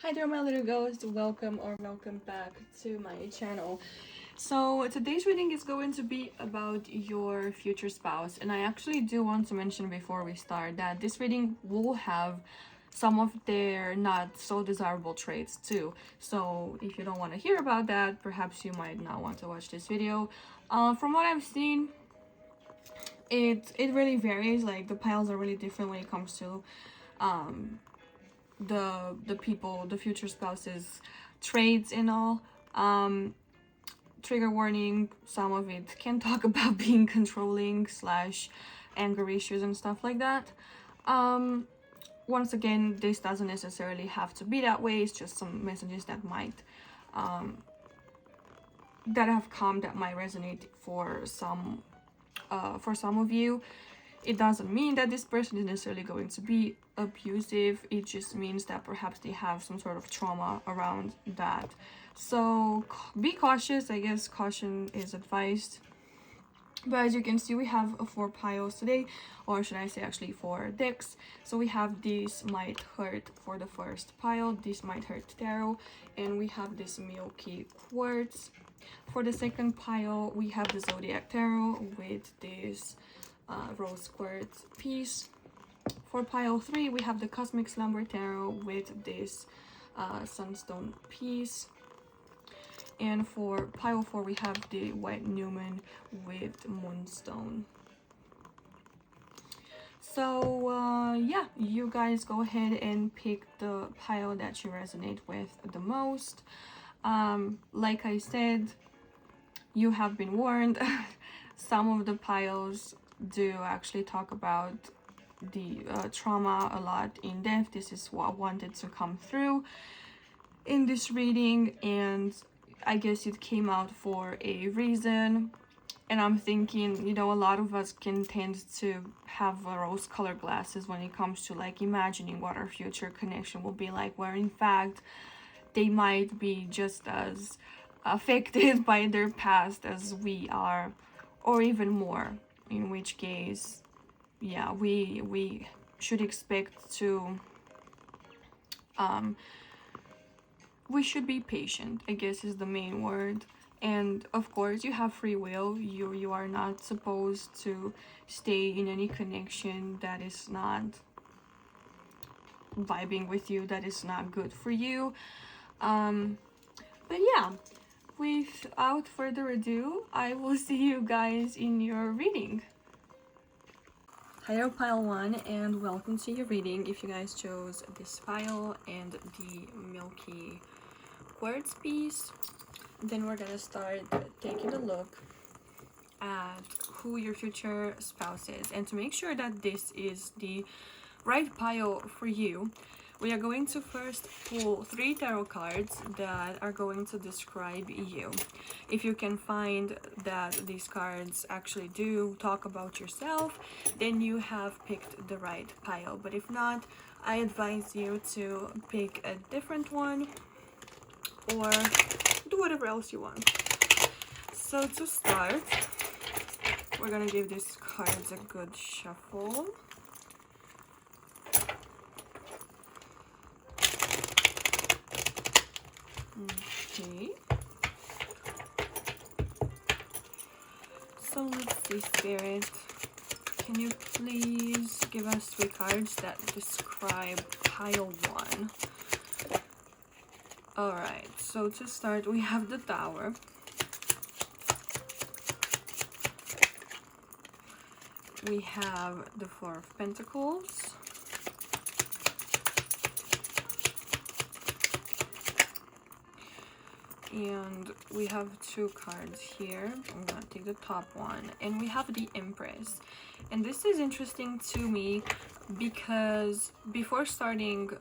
Hi there, my little ghost. Welcome or welcome back to my channel. So today's reading is going to be about your future spouse, and I actually do want to mention before we start that this reading will have some of their not so desirable traits too. So if you don't want to hear about that, perhaps you might not want to watch this video. From what I've seen, it really varies. Like the piles are really different when it comes to um the future spouses traits and all. Trigger warning, some of it can talk about being controlling slash anger issues and stuff like that. Once again, this doesn't necessarily have to be that way. It's just some messages that might that have come that might resonate for some of you. It doesn't mean that this person is necessarily going to be abusive. It just means that perhaps they have some sort of trauma around that. So be cautious. I guess caution is advised. But as you can see, we have 4 piles today, or should I say actually 4 decks. So we have This Might Hurt for the first pile, This Might Hurt Tarot, and we have this Milky Quartz. For the second pile, we have the Zodiac Tarot with this Rose Quartz piece. For pile 3, we have the Cosmic Slumber Tarot with this Sunstone piece. And for pile 4, we have the White Newman with Moonstone. So yeah, you guys go ahead and pick the pile that you resonate with the most. Like I said, you have been warned. Some of the piles do actually talk about the trauma a lot in depth. This is what I wanted to come through in this reading, and I guess it came out for a reason. And I'm thinking, you know, a lot of us can tend to have rose-colored glasses when it comes to like imagining what our future connection will be like, where in fact they might be just as affected by their past as we are, or even more, in which case, yeah, we should expect to we should be patient, I guess is the main word. And of course, you have free will. You are not supposed to stay in any connection that is not vibing with you, that is not good for you. But yeah, without further ado, I will see you guys in your reading. Hi there, pile 1, and welcome to your reading. If you guys chose this pile and the Milky Quartz piece, then we're gonna start taking a look at who your future spouse is. And to make sure that this is the right pile for you, we are going to first pull 3 tarot cards that are going to describe you. If you can find that these cards actually do talk about yourself, then you have picked the right pile. But if not, I advise you to pick a different one or do whatever else you want. So to start, we're gonna give these cards a good shuffle. Okay. So let's see, Spirit. Can you please give us 3 cards that describe pile 1? Alright, so to start, we have the Tower. We have the 4 of Pentacles. And we have 2 cards here. I'm gonna take the top one. And we have the Empress. And this is interesting to me because before starting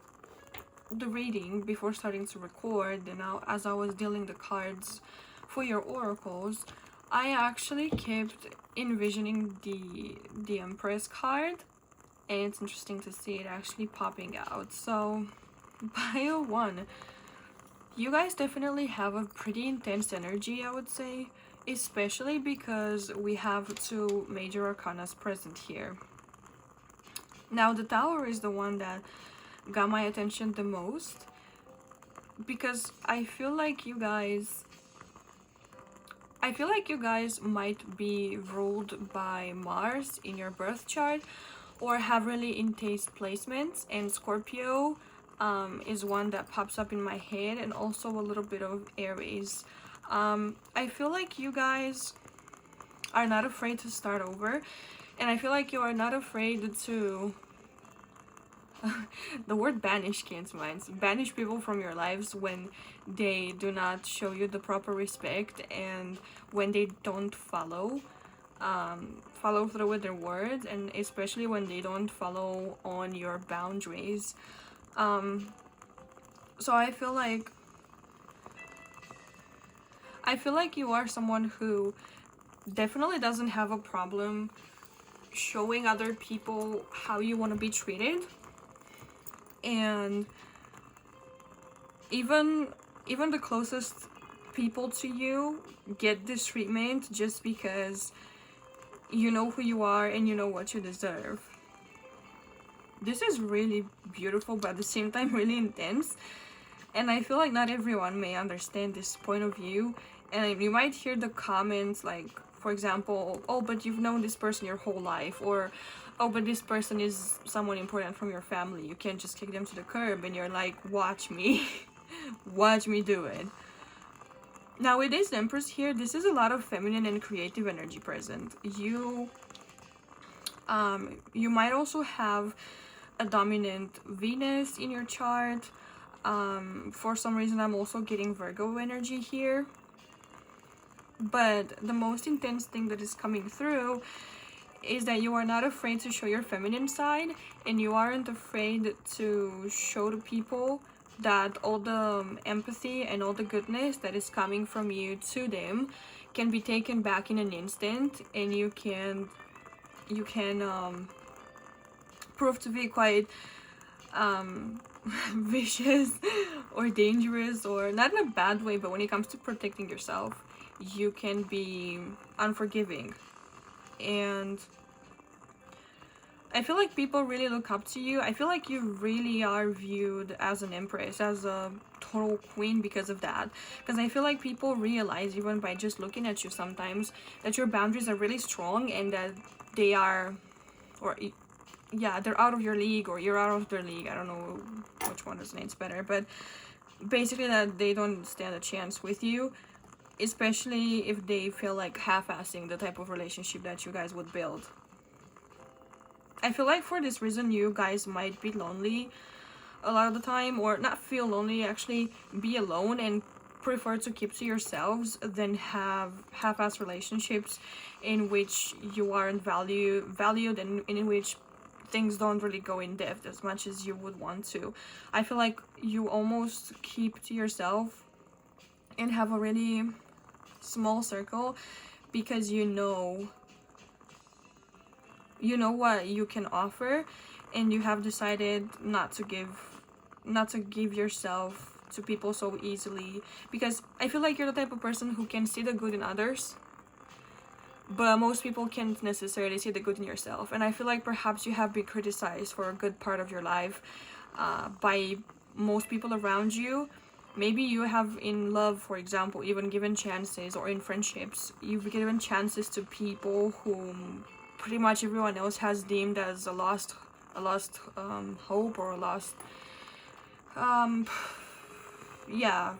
the reading, before starting to record, and now as I was dealing the cards for your oracles, I actually kept envisioning the Empress card, and it's interesting to see it actually popping out. So pile 1, you guys definitely have a pretty intense energy, I would say, especially because we have 2 major arcanas present here. Now the Tower is the one that got my attention the most, because I feel like you guys might be ruled by Mars in your birth chart, or have really intense placements, and Scorpio is one that pops up in my head, and also a little bit of Aries. I feel like you guys are not afraid to start over, and I feel like you are not afraid to the word banish came to mind. Banish people from your lives when they do not show you the proper respect, and when they don't follow through with their words, and especially when they don't follow on your boundaries. So I feel like you are someone who definitely doesn't have a problem showing other people how you want to be treated, and even the closest people to you get this treatment just because you know who you are and you know what you deserve. This is really beautiful, but at the same time really intense, and I feel like not everyone may understand this point of view. And you might hear the comments like, for example, oh, but you've known this person your whole life, or oh, but this person is someone important from your family, you can't just kick them to the curb. And you're like, watch me watch me do it. Now with this Empress here, this is a lot of feminine and creative energy present. You might also have a dominant Venus in your chart. For some reason I'm also getting Virgo energy here. But the most intense thing that is coming through is that you are not afraid to show your feminine side, and you aren't afraid to show to people that all the empathy and all the goodness that is coming from you to them can be taken back in an instant, and you can prove to be quite vicious or dangerous, or not in a bad way, but when it comes to protecting yourself, you can be unforgiving. And I feel like people really look up to you. I feel like you really are viewed as an empress, as a total queen because of that. Because I feel like people realize, even by just looking at you sometimes, that your boundaries are really strong, and that they are, or yeah, they're out of your league, or you're out of their league. I don't know which one resonates better, but basically that they don't stand a chance with you, especially if they feel like half-assing the type of relationship that you guys would build. I feel like for this reason you guys might be lonely a lot of the time, or not feel lonely, actually be alone and prefer to keep to yourselves than have half-ass relationships in which you aren't valued, and in which things don't really go in depth as much as you would want to. I feel like you almost keep to yourself and have a really small circle because you know what you can offer, and you have decided not to give yourself to people so easily, because I feel like you're the type of person who can see the good in others, but most people can't necessarily see the good in yourself. And I feel like perhaps you have been criticized for a good part of your life by most people around you. Maybe you have, in love, for example, even given chances, or in friendships, you've given chances to people whom pretty much everyone else has deemed as a lost hope, or a lost, yeah,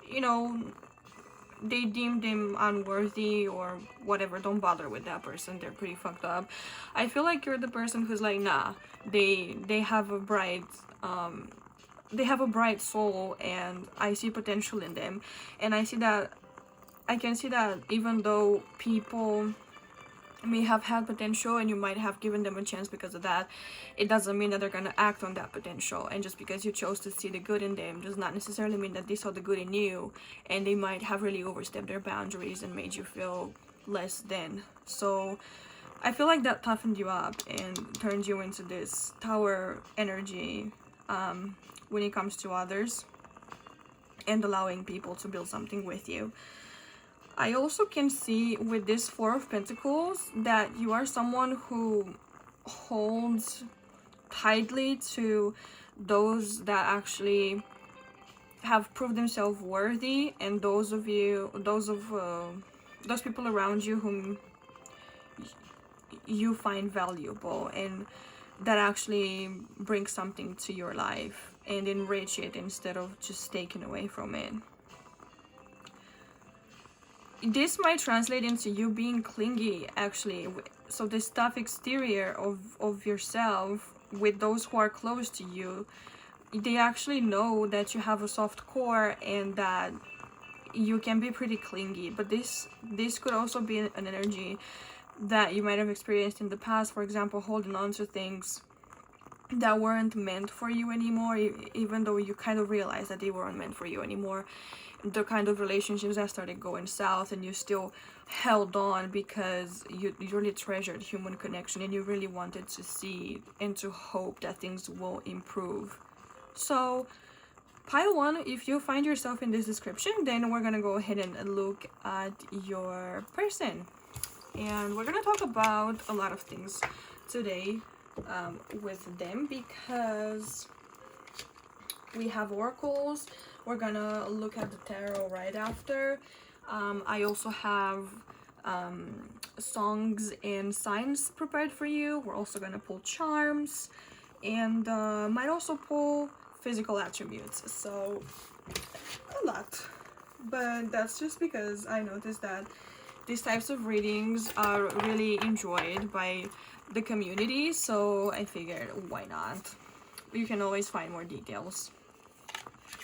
you know, they deemed them unworthy or whatever. Don't bother with that person, they're pretty fucked up. I feel like you're the person who's like, nah, they have a bright soul, and I see potential in them, and I can see that even though people may have had potential and you might have given them a chance because of that, it doesn't mean that they're gonna act on that potential. And just because you chose to see the good in them does not necessarily mean that they saw the good in you, and they might have really overstepped their boundaries and made you feel less than. So I feel like that toughened you up and turned you into this tower energy when it comes to others and allowing people to build something with you. I also can see with this Four of Pentacles that you are someone who holds tightly to those that actually have proved themselves worthy, and those people around you whom you find valuable and that actually brings something to your life and enrich it instead of just taking away from it. This might translate into you being clingy, actually. So the stuff exterior of yourself with those who are close to you, they actually know that you have a soft core and that you can be pretty clingy. But this could also be an energy that you might have experienced in the past. For example, holding on to things that weren't meant for you anymore, even though you kind of realized that they weren't meant for you anymore. The kind of relationships that started going south, and you still held on because you really treasured human connection and you really wanted to see and to hope that things will improve. So pile 1, if you find yourself in this description, then we're gonna go ahead and look at your person, and we're gonna talk about a lot of things today with them, because we have oracles. We're gonna look at the tarot right after. I also have songs and signs prepared for you. We're also gonna pull charms, and might also pull physical attributes. So a lot, but that's just because I noticed that these types of readings are really enjoyed by the community, so I figured why not. You can always find more details.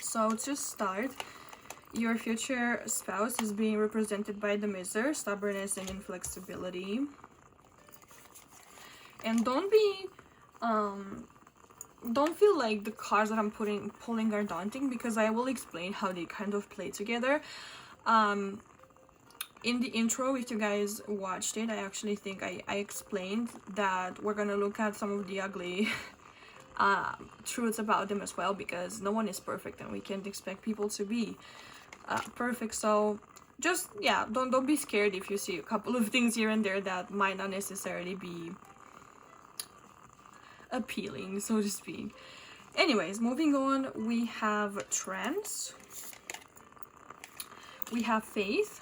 So to start, your future spouse is being represented by the Miser, stubbornness and inflexibility. And don't feel like the cards that I'm pulling are daunting, because I will explain how they kind of play together. In the intro, if you guys watched it, I actually think I explained that we're gonna look at some of the ugly truths about them as well, because no one is perfect and we can't expect people to be perfect. So just, yeah, don't be scared if you see a couple of things here and there that might not necessarily be appealing, so to speak. Anyways, moving on, we have trance, we have faith,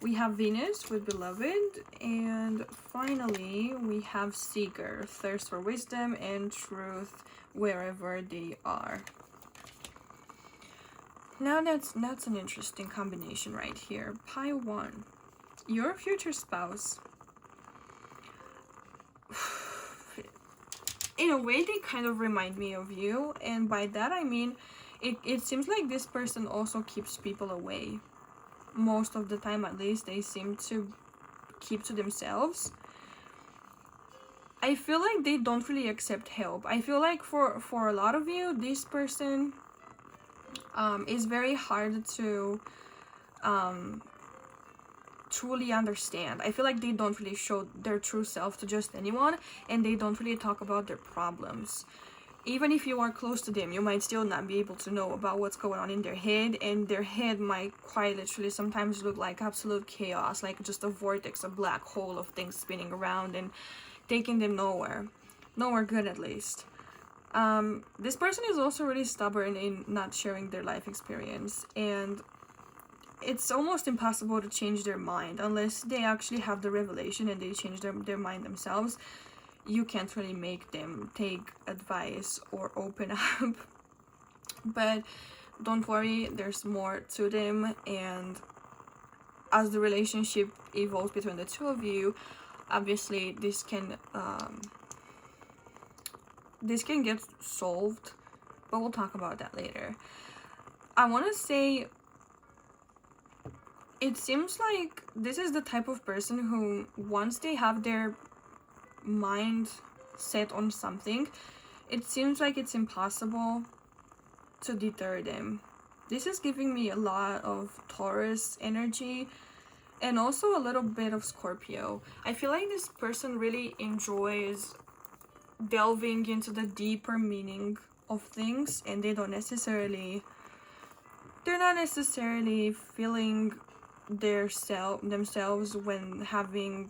we have Venus with beloved, and finally we have seeker, thirst for wisdom and truth wherever they are. Now that's an interesting combination right here. Pile 1, your future spouse. In a way, they kind of remind me of you, and by that I mean it seems like this person also keeps people away. Most of the time, at least, they seem to keep to themselves. I feel like they don't really accept help. I feel like for a lot of you, this person is very hard to truly understand. I feel like they don't really show their true self to just anyone, and they don't really talk about their problems. Even if you are close to them, you might still not be able to know about what's going on in their head, and their head might quite literally sometimes look like absolute chaos, like just a vortex, a black hole of things spinning around and taking them nowhere good, at least. This person is also really stubborn in not sharing their life experience, and it's almost impossible to change their mind unless they actually have the revelation and they change their mind themselves. You can't really make them take advice or open up. But don't worry, there's more to them, and as the relationship evolves between the two of you, obviously this can get solved, but we'll talk about that later. I want to say, it seems like this is the type of person who, once they have their mind set on something, it seems like it's impossible to deter them. This is giving me a lot of Taurus energy and also a little bit of Scorpio. I feel like this person really enjoys delving into the deeper meaning of things, and they're not necessarily feeling themselves when having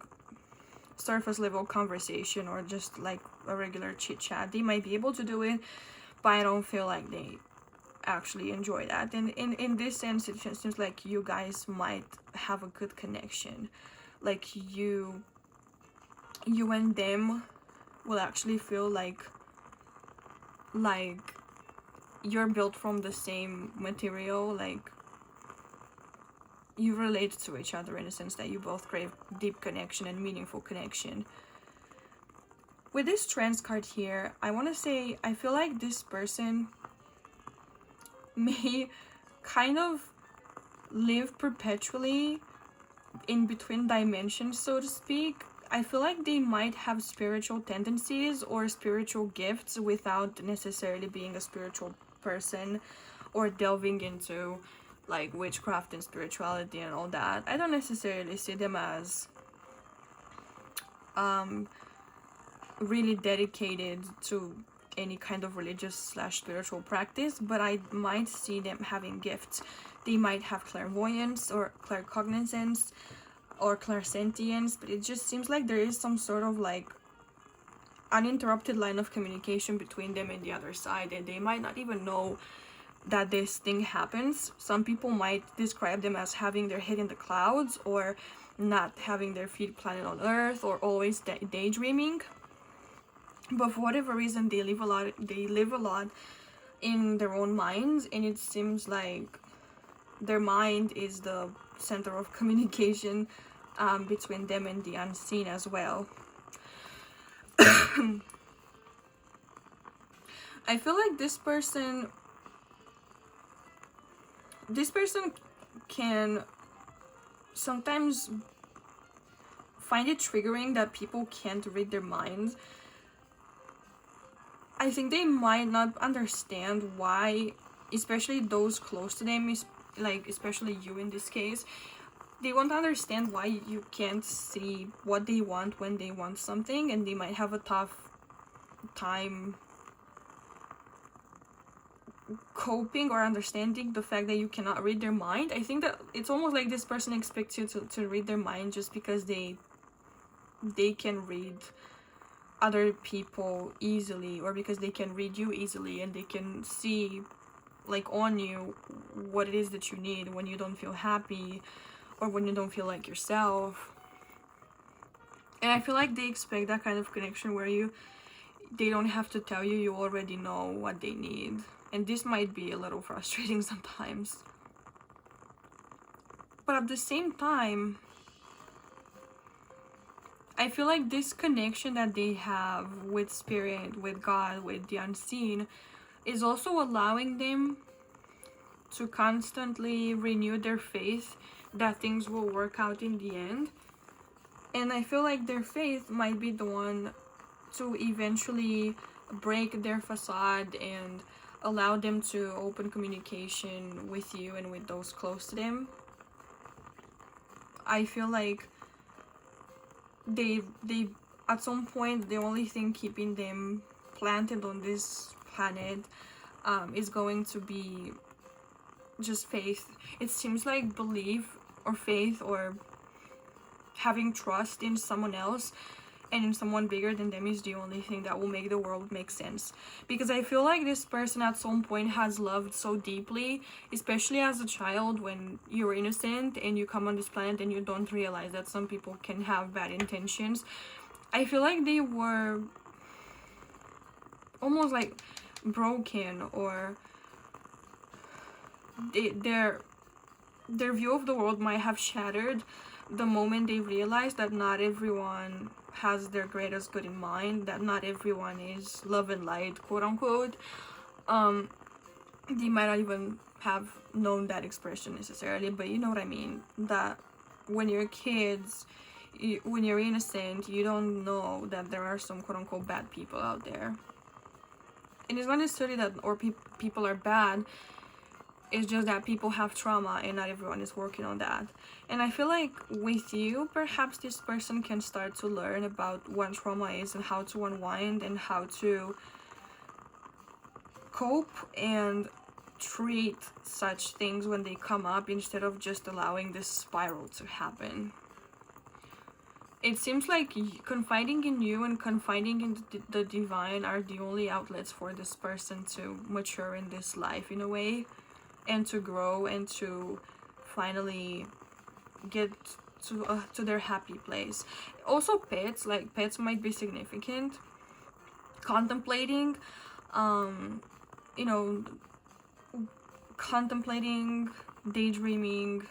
surface level conversation or just like a regular chit chat. They might be able to do it, but I don't feel like actually enjoy that. And in this sense, it just seems like you guys might have a good connection. Like you and them will actually feel like you're built from the same material. Like you relate to each other in a sense that you both crave deep connection and meaningful connection. With this trans card here, I want to say I feel like this person may kind of live perpetually in between dimensions, so to speak. I feel like they might have spiritual tendencies or spiritual gifts without necessarily being a spiritual person or delving into like witchcraft and spirituality and all that. I don't necessarily see them as really dedicated to any kind of religious / spiritual practice, but I might see them having gifts. They might have clairvoyance or claircognizance or clairsentience, but it just seems like there is some sort of like uninterrupted line of communication between them and the other side, and they might not even know that this thing happens. Some people might describe them as having their head in the clouds, or not having their feet planted on earth, or always daydreaming. But for whatever reason, they live a lot in their own minds, and it seems like their mind is the center of communication between them and the unseen as well. I feel like this person can sometimes find it triggering that people can't read their minds. I think they might not understand why, especially those close to them, like especially you in this case. They won't understand why you can't see what they want when they want something, and they might have a tough time coping or understanding the fact that you cannot read their mind. I think that it's almost like this person expects you to read their mind just because they can read other people easily, or because they can read you easily, and they can see like on you what it is that you need when you don't feel happy or when you don't feel like yourself. And I feel like they expect that kind of connection where they don't have to tell you, you already know what they need. And this might be a little frustrating sometimes. But at the same time, I feel like this connection that they have with spirit, with God, with the unseen, is also allowing them to constantly renew their faith that things will work out in the end. And I feel like their faith might be the one to eventually break their facade and allow them to open communication with you and with those close to them. I feel like they at some point, the only thing keeping them planted on this planet is going to be just faith. It seems like belief or faith or having trust in someone else and in someone bigger than them is the only thing that will make the world make sense. Because I feel like this person at some point has loved so deeply, especially as a child when you're innocent and you come on this planet and you don't realize that some people can have bad intentions. I feel like they were almost like broken, or their view of the world might have shattered the moment they realized that not everyone has their greatest good in mind, that not everyone is love and light, quote unquote. They might not even have known that expression necessarily, but you know what I mean, that when you're kids, when you're innocent, you don't know that there are some quote unquote bad people out there. And it's not necessarily that people are bad. It's just that people have trauma and not everyone is working on that. And I feel like with you, perhaps this person can start to learn about what trauma is and how to unwind and how to cope and treat such things when they come up, instead of just allowing this spiral to happen. it seems like confiding in you and confiding in the divine are the only outlets for this person to mature in this life in a way, and to grow and to finally get to their happy place. Also pets, like pets might be significant. Contemplating, you know, contemplating, daydreaming,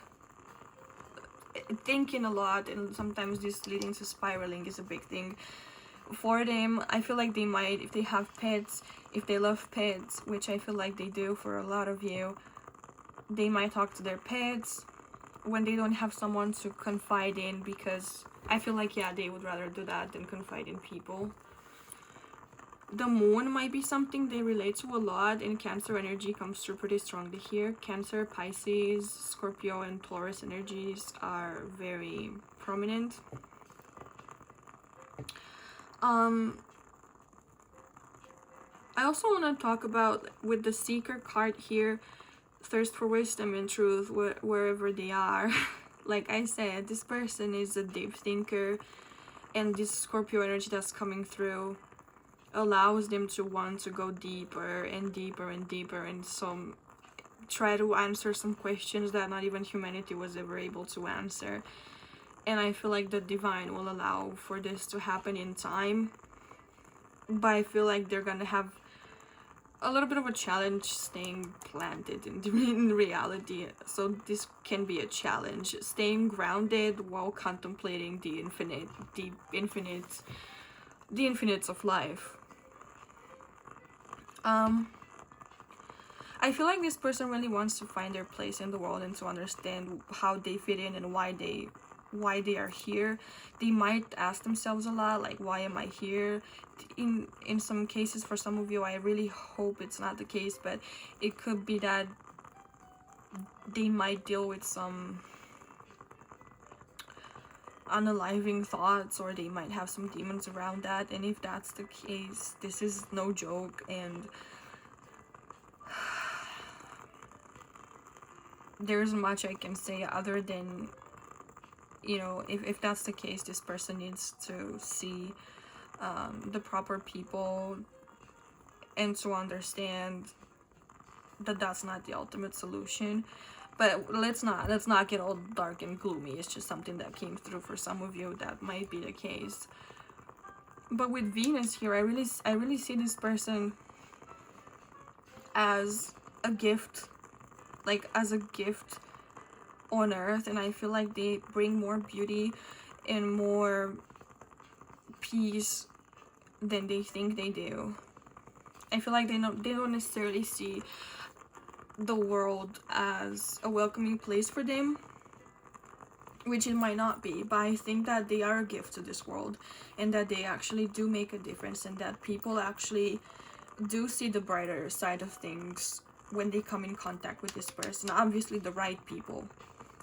thinking a lot, and sometimes this leading to spiraling is a big thing for them. I feel like they might, if they have pets, if they love pets, which I feel like they do for a lot of you, they might talk to their pets when they don't have someone to confide in, because I feel like, yeah, they would rather do that than confide in people. The moon might be something they relate to a lot, and Cancer energy comes through pretty strongly here. Cancer, Pisces, Scorpio, and Taurus energies are very prominent. I also want to talk about, with the Seeker card here, thirst for wisdom and truth wherever they are. Like I said, this person is a deep thinker, and this Scorpio energy that's coming through allows them to want to go deeper and deeper and deeper, and try to answer some questions that not even humanity was ever able to answer. And I feel like the divine will allow for this to happen in time, but I feel like they're gonna have a little bit of a challenge staying planted in reality. So this can be a challenge, staying grounded while contemplating the infinites of life. I feel like this person really wants to find their place in the world and to understand how they fit in and why they are here. They might ask themselves a lot, like, why am I here? In some cases, for some of you, I really hope it's not the case, but it could be that they might deal with some unaliving thoughts, or they might have some demons around that. And if that's the case, this is no joke, and there's much I can say other than, you know, if that's the case, this person needs to see the proper people and to understand that that's not the ultimate solution. But let's not get all dark and gloomy. It's just something that came through for some of you. That might be the case. But with Venus here, I really see this person as a gift, like as a gift on earth, and I feel like they bring more beauty and more peace than they think they do. I feel like they don't necessarily see the world as a welcoming place for them, which it might not be, but I think that they are a gift to this world, and that they actually do make a difference, and that people actually do see the brighter side of things when they come in contact with this person. Obviously the right people.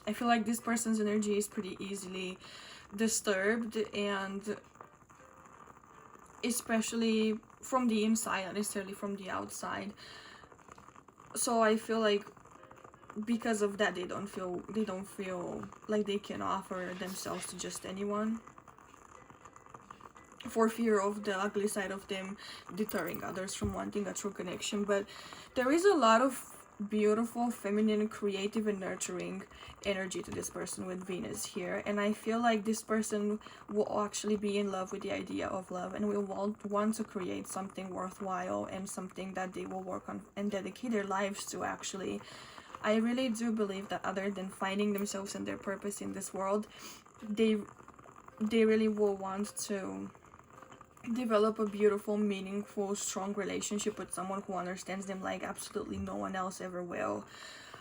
I feel like this person's energy is pretty easily disturbed, and especially from the inside, not necessarily from the outside. So I feel like because of that, they don't feel like they can offer themselves to just anyone, for fear of the ugly side of them deterring others from wanting a true connection. But there is a lot of beautiful, feminine, creative, and nurturing energy to this person with Venus here, and I feel like this person will actually be in love with the idea of love, and will want to create something worthwhile and something that they will work on and dedicate their lives to. Actually, I really do believe that other than finding themselves and their purpose in this world, they really will want to develop a beautiful, meaningful, strong relationship with someone who understands them like absolutely no one else ever will.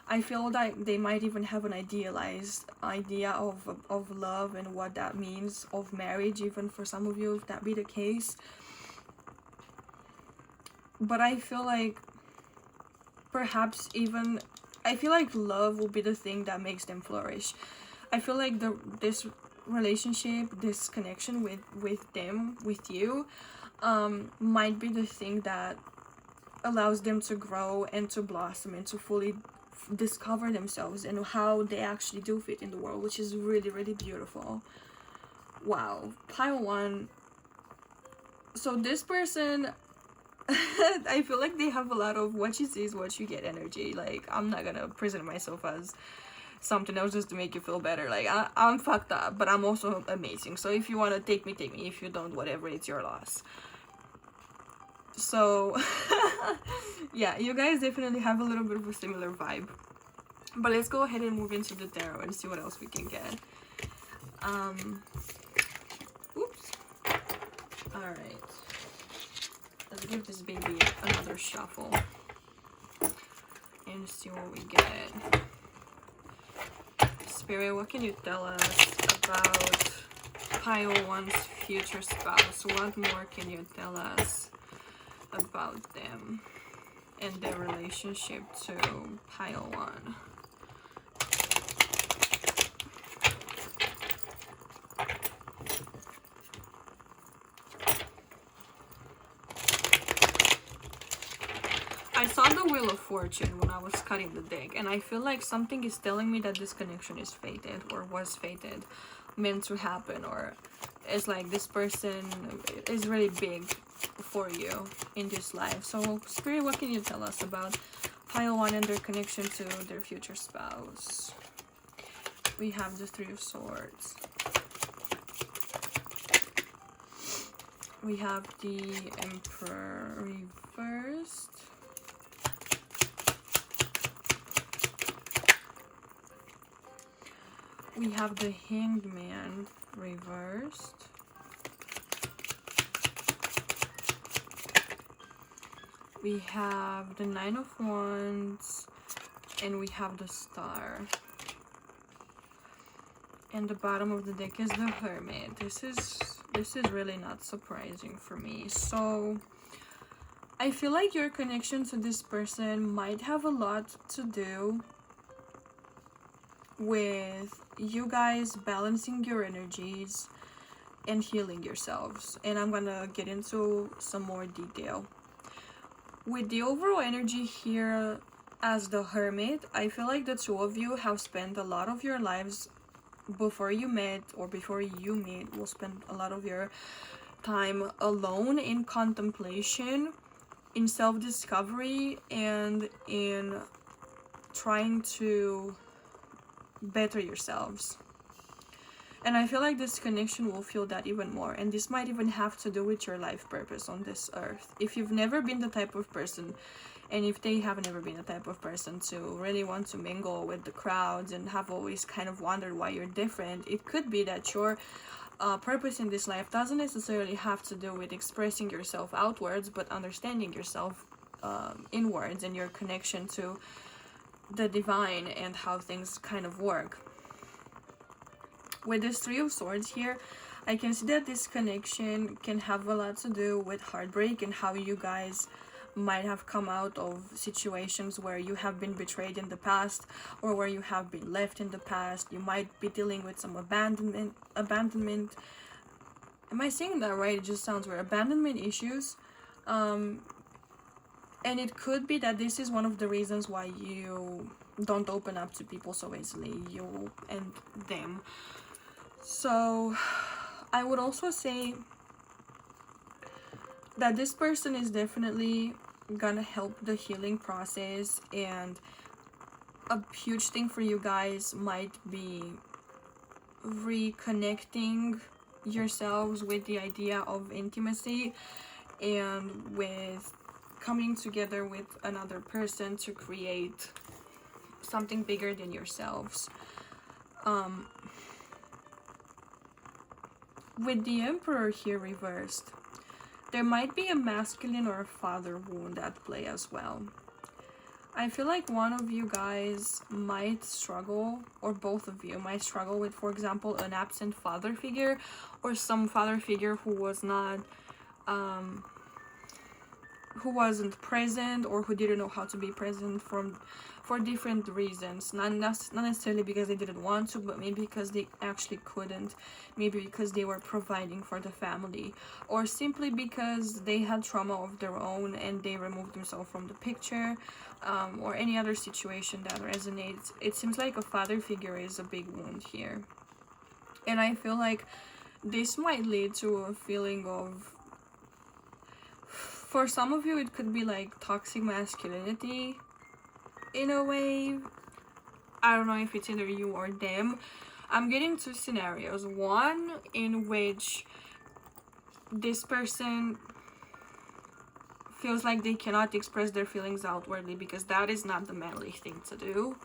I feel like they might even have an idealized idea of love and what that means, of marriage, even for some of you, if that be the case. But I feel like perhaps even, I feel like love will be the thing that makes them flourish. I feel like this relationship, this connection with them, with you, might be the thing that allows them to grow and to blossom and to fully discover themselves and how they actually do fit in the world, which is really, really beautiful. Wow, pile one. So this person, I feel like they have a lot of what you see is what you get energy. Like, I'm not gonna present myself as something else just to make you feel better. Like, I'm fucked up, but I'm also amazing. So if you want to take me, take me. If you don't, whatever, it's your loss. So yeah, you guys definitely have a little bit of a similar vibe. But let's go ahead and move into the tarot and see what else we can get. Oops. Alright. Let's give this baby another shuffle and see what we get. Spirit, what can you tell us about pile one's future spouse? What more can you tell us about them and their relationship to pile one? I saw the Wheel of Fortune when I was cutting the deck, and I feel like something is telling me that this connection is fated, or was fated, meant to happen, or it's like this person is really big for you in this life. So Spirit, what can you tell us about pile one and their connection to their future spouse? We have the Three of Swords. We have the Emperor reversed. We have the Hanged Man reversed. We have the Nine of Wands, and we have the Star. And the bottom of the deck is the Hermit. This is really not surprising for me. So I feel like your connection to this person might have a lot to do with you guys balancing your energies and healing yourselves. And I'm gonna get into some more detail. With the overall energy here as the Hermit, I feel like the two of you have spent a lot of your lives before you met, or before you meet, will spend a lot of your time alone in contemplation, in self-discovery, and in trying to better yourselves. And I feel like this connection will feel that even more, and this might even have to do with your life purpose on this earth. If you've never been the type of person, and if they have never been the type of person to really want to mingle with the crowds and have always kind of wondered why you're different, it could be that your purpose in this life doesn't necessarily have to do with expressing yourself outwards, but understanding yourself inwards, and your connection to the divine and how things kind of work. With this Three of Swords here, I can see that this connection can have a lot to do with heartbreak, and how you guys might have come out of situations where you have been betrayed in the past, or where you have been left in the past. You might be dealing with some abandonment. Am I saying that right? It just sounds weird. Abandonment issues. And it could be that this is one of the reasons why you don't open up to people so easily, you and them. So I would also say that this person is definitely gonna help the healing process, and a huge thing for you guys might be reconnecting yourselves with the idea of intimacy, and with coming together with another person to create something bigger than yourselves. With the Emperor here reversed, there might be a masculine or a father wound at play as well. I feel like one of you guys might struggle, or both of you might struggle with, for example, an absent father figure, or some father figure who was not who wasn't present, or who didn't know how to be present for different reasons. Not necessarily because they didn't want to, but maybe because they actually couldn't. Maybe because they were providing for the family, or simply because they had trauma of their own and they removed themselves from the picture, or any other situation that resonates. It seems like a father figure is a big wound here. And I feel like this might lead to a feeling of, for some of you it could be like toxic masculinity in a way. I don't know if it's either you or them. I'm getting two scenarios. One in which this person feels like they cannot express their feelings outwardly because that is not the manly thing to do.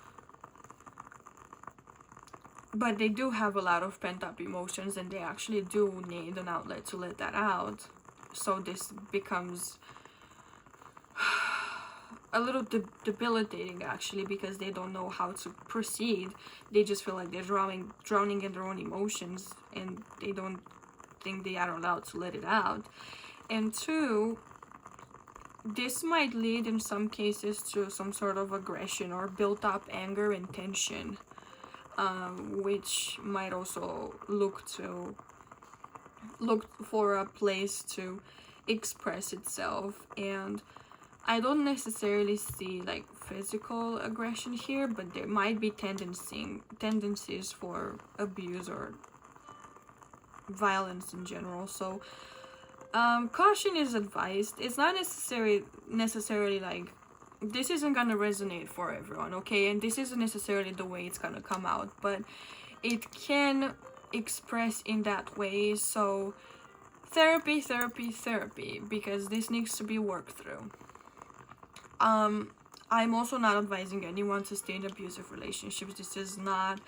But they do have a lot of pent-up emotions and they actually do need an outlet to let that out. So this becomes a little debilitating actually, because they don't know how to proceed. They just feel like they're drowning in their own emotions and they don't think they are allowed to let it out. And two, this might lead in some cases to some sort of aggression or built up anger and tension, which might also look for a place to express itself. And I don't necessarily see like physical aggression here, but there might be tendencies for abuse or violence in general. So caution is advised. It's not necessarily like, this isn't gonna resonate for everyone, okay? And this isn't necessarily the way it's gonna come out, but it can express in that way. So therapy, because this needs to be worked through. I'm also not advising anyone to stay in abusive relationships. This is not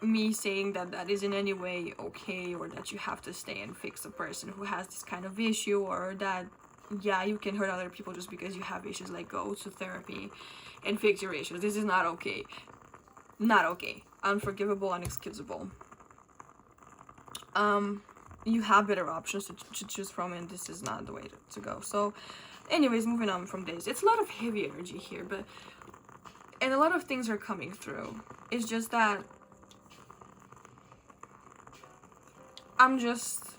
me saying that is in any way okay, or that you have to stay and fix a person who has this kind of issue, or that, yeah, you can hurt other people just because you have issues. Like, go to therapy and fix your issues. This is not okay. Not okay. Unforgivable, unexcusable. You have better options to choose from, and this is not the way to go. So anyways, moving on from this, it's a lot of heavy energy here, and a lot of things are coming through. It's just that I'm just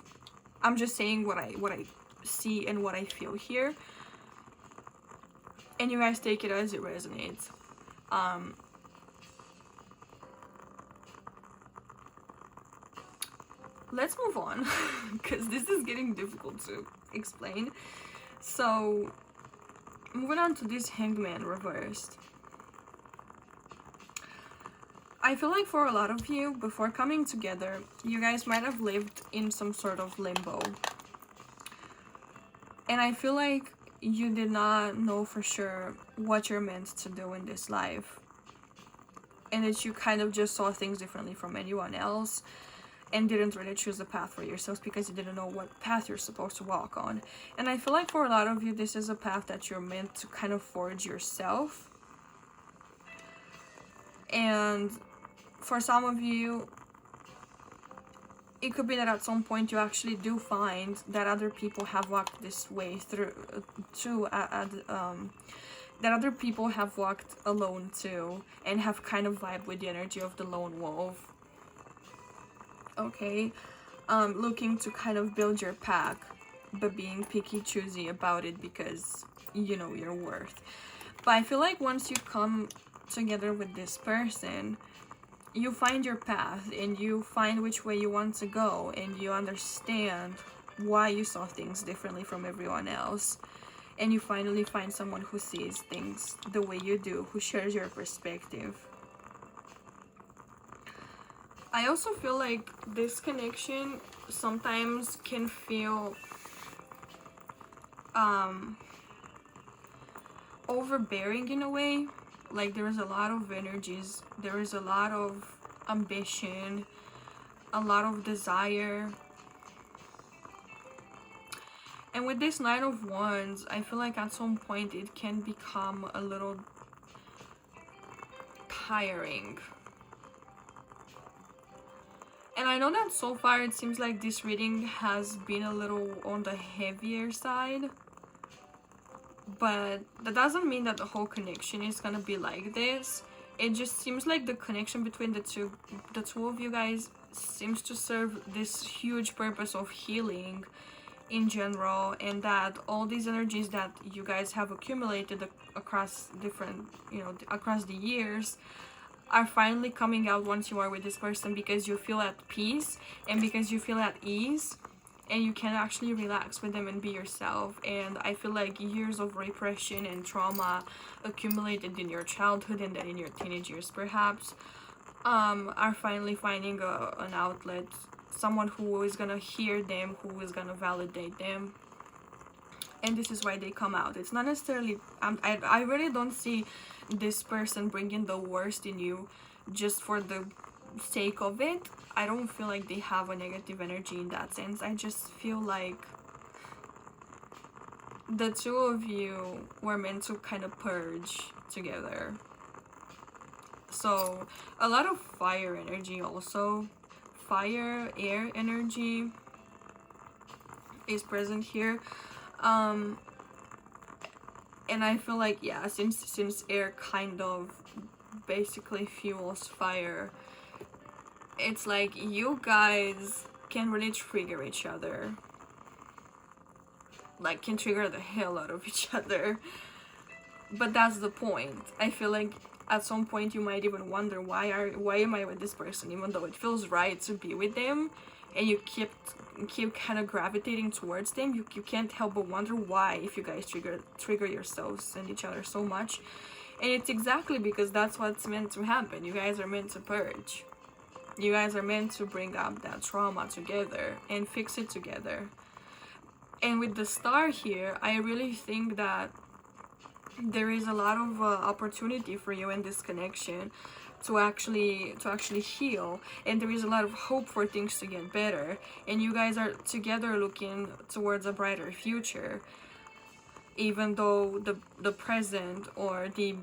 saying what I see and what I feel here, and you guys take it as it resonates. Let's move on because this is getting difficult to explain. So moving on to this Hangman reversed. I feel like for a lot of you, before coming together, you guys might have lived in some sort of limbo. And I feel like you did not know for sure what you're meant to do in this life. And that you kind of just saw things differently from anyone else and didn't really choose a path for yourselves because you didn't know what path you're supposed to walk on. And I feel like for a lot of you, this is a path that you're meant to kind of forge yourself. And for some of you, it could be that at some point you actually do find that other people have walked this way that other people have walked alone too, and have kind of vibed with the energy of the lone wolf. Okay, looking to kind of build your pack, but being picky, choosy about it because you know your worth. But I feel like once you come together with this person, you find your path and you find which way you want to go, and you understand why you saw things differently from everyone else, and you finally find someone who sees things the way you do, who shares your perspective. I also feel like this connection sometimes can feel overbearing in a way. Like there is a lot of energies, there is a lot of ambition, a lot of desire. And with this Knight of Wands, I feel like at some point it can become a little tiring. And I know that so far it seems like this reading has been a little on the heavier side, but that doesn't mean that the whole connection is gonna be like this. It just seems like the connection between the two of you guys seems to serve this huge purpose of healing in general, and that all these energies that you guys have accumulated across different, across the years, are finally coming out once you are with this person, because you feel at peace and because you feel at ease, and you can actually relax with them and be yourself. And I feel like years of repression and trauma accumulated in your childhood and then in your teenage years perhaps, are finally finding an outlet, someone who is gonna hear them, who is gonna validate them. And this is why they come out. It's not necessarily, I really don't see this person bringing the worst in you just for the sake of it. I don't feel like they have a negative energy in that sense. I just feel like the two of you were meant to kind of purge together. So a lot of fire energy also. Fire, air energy is present here. And I feel like, yeah, since air kind of basically fuels fire, it's like you guys can really trigger each other, like can trigger the hell out of each other. But that's the point. I feel like at some point you might even wonder, why am I with this person, even though it feels right to be with them, and you keep kind of gravitating towards them. You can't help but wonder why, if you guys trigger yourselves and each other so much. And it's exactly because that's what's meant to happen. You guys are meant to purge. You guys are meant to bring up that trauma together and fix it together. And with the star here, I really think that there is a lot of opportunity for you in this connection to actually heal, and there is a lot of hope for things to get better, and you guys are together looking towards a brighter future, even though the present or the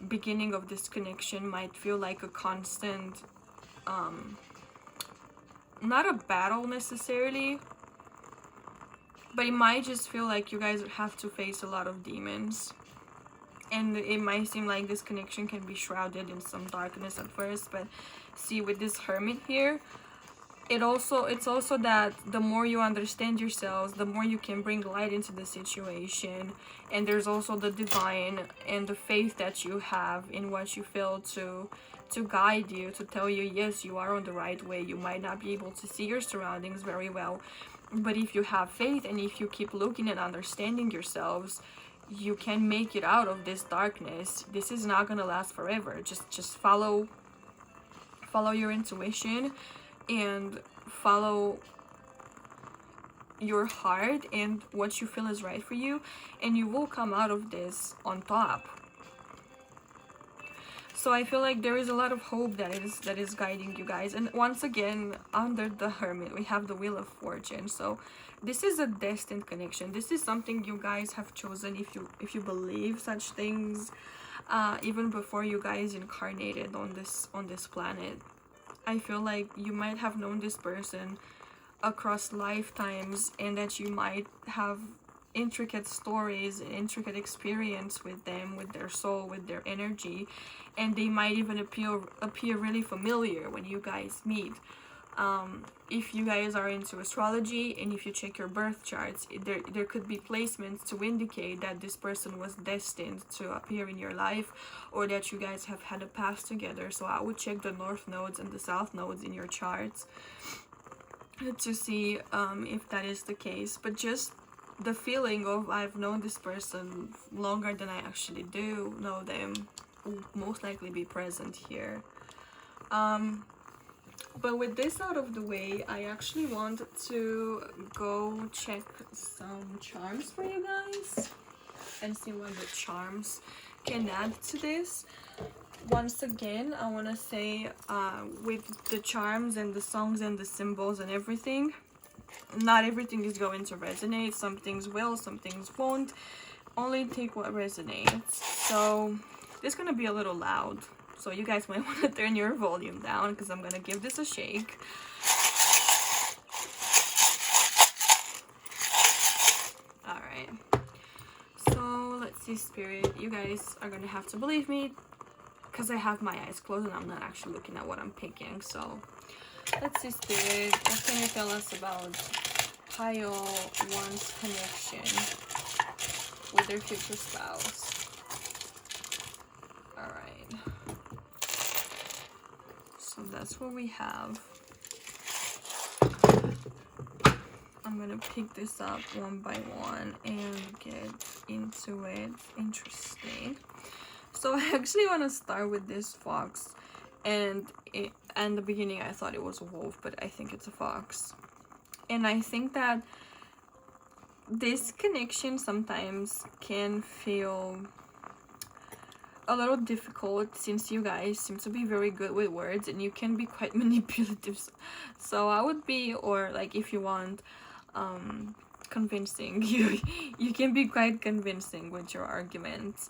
beginning of this connection might feel like a constant, not a battle necessarily, but it might just feel like you guys have to face a lot of demons. And it might seem like this connection can be shrouded in some darkness at first, but see, with this Hermit here, it's also that the more you understand yourselves, the more you can bring light into the situation. And there's also the divine and the faith that you have in what you feel to guide you, to tell you, yes, you are on the right way. You might not be able to see your surroundings very well, but if you have faith and if you keep looking and understanding yourselves, you can make it out of this darkness. This is not gonna last forever. Just follow your intuition and follow your heart and what you feel is right for you, and you will come out of this on top. So I feel like there is a lot of hope that is guiding you guys. And once again, under the Hermit, we have the Wheel of Fortune. So this is a destined connection. This is something you guys have chosen, if you believe such things, even before you guys incarnated on this planet. I feel like you might have known this person across lifetimes, and that you might have intricate stories and intricate experience with them, with their soul, with their energy, and they might even appear really familiar when you guys meet. If you guys are into astrology and if you check your birth charts, there could be placements to indicate that this person was destined to appear in your life, or that you guys have had a past together. So I would check the north nodes and the south nodes in your charts to see if that is the case. But just the feeling of, I've known this person longer than I actually do know them, will most likely be present here. But with this out of the way, I actually want to go check some charms for you guys and see what the charms can add to this. Once again, I want to say, with the charms and the songs and the symbols and everything, not everything is going to resonate. Some things will, some things won't. Only take what resonates. So this is going to be a little loud, so you guys might want to turn your volume down, because I'm going to give this a shake. Alright, so let's see, Spirit, you guys are going to have to believe me, because I have my eyes closed and I'm not actually looking at what I'm picking. So let's see, Spirit, what can you tell us about Pile 1's connection with their future spouse? Alright. So that's what we have. I'm gonna pick this up one by one and get into it. Interesting. So I actually want to start with this fox, and in the beginning I thought it was a wolf, but I think it's a fox. And I think that this connection sometimes can feel a little difficult, since you guys seem to be very good with words and you can be quite manipulative. So I would be, or like if you want convincing, you can be quite convincing with your arguments.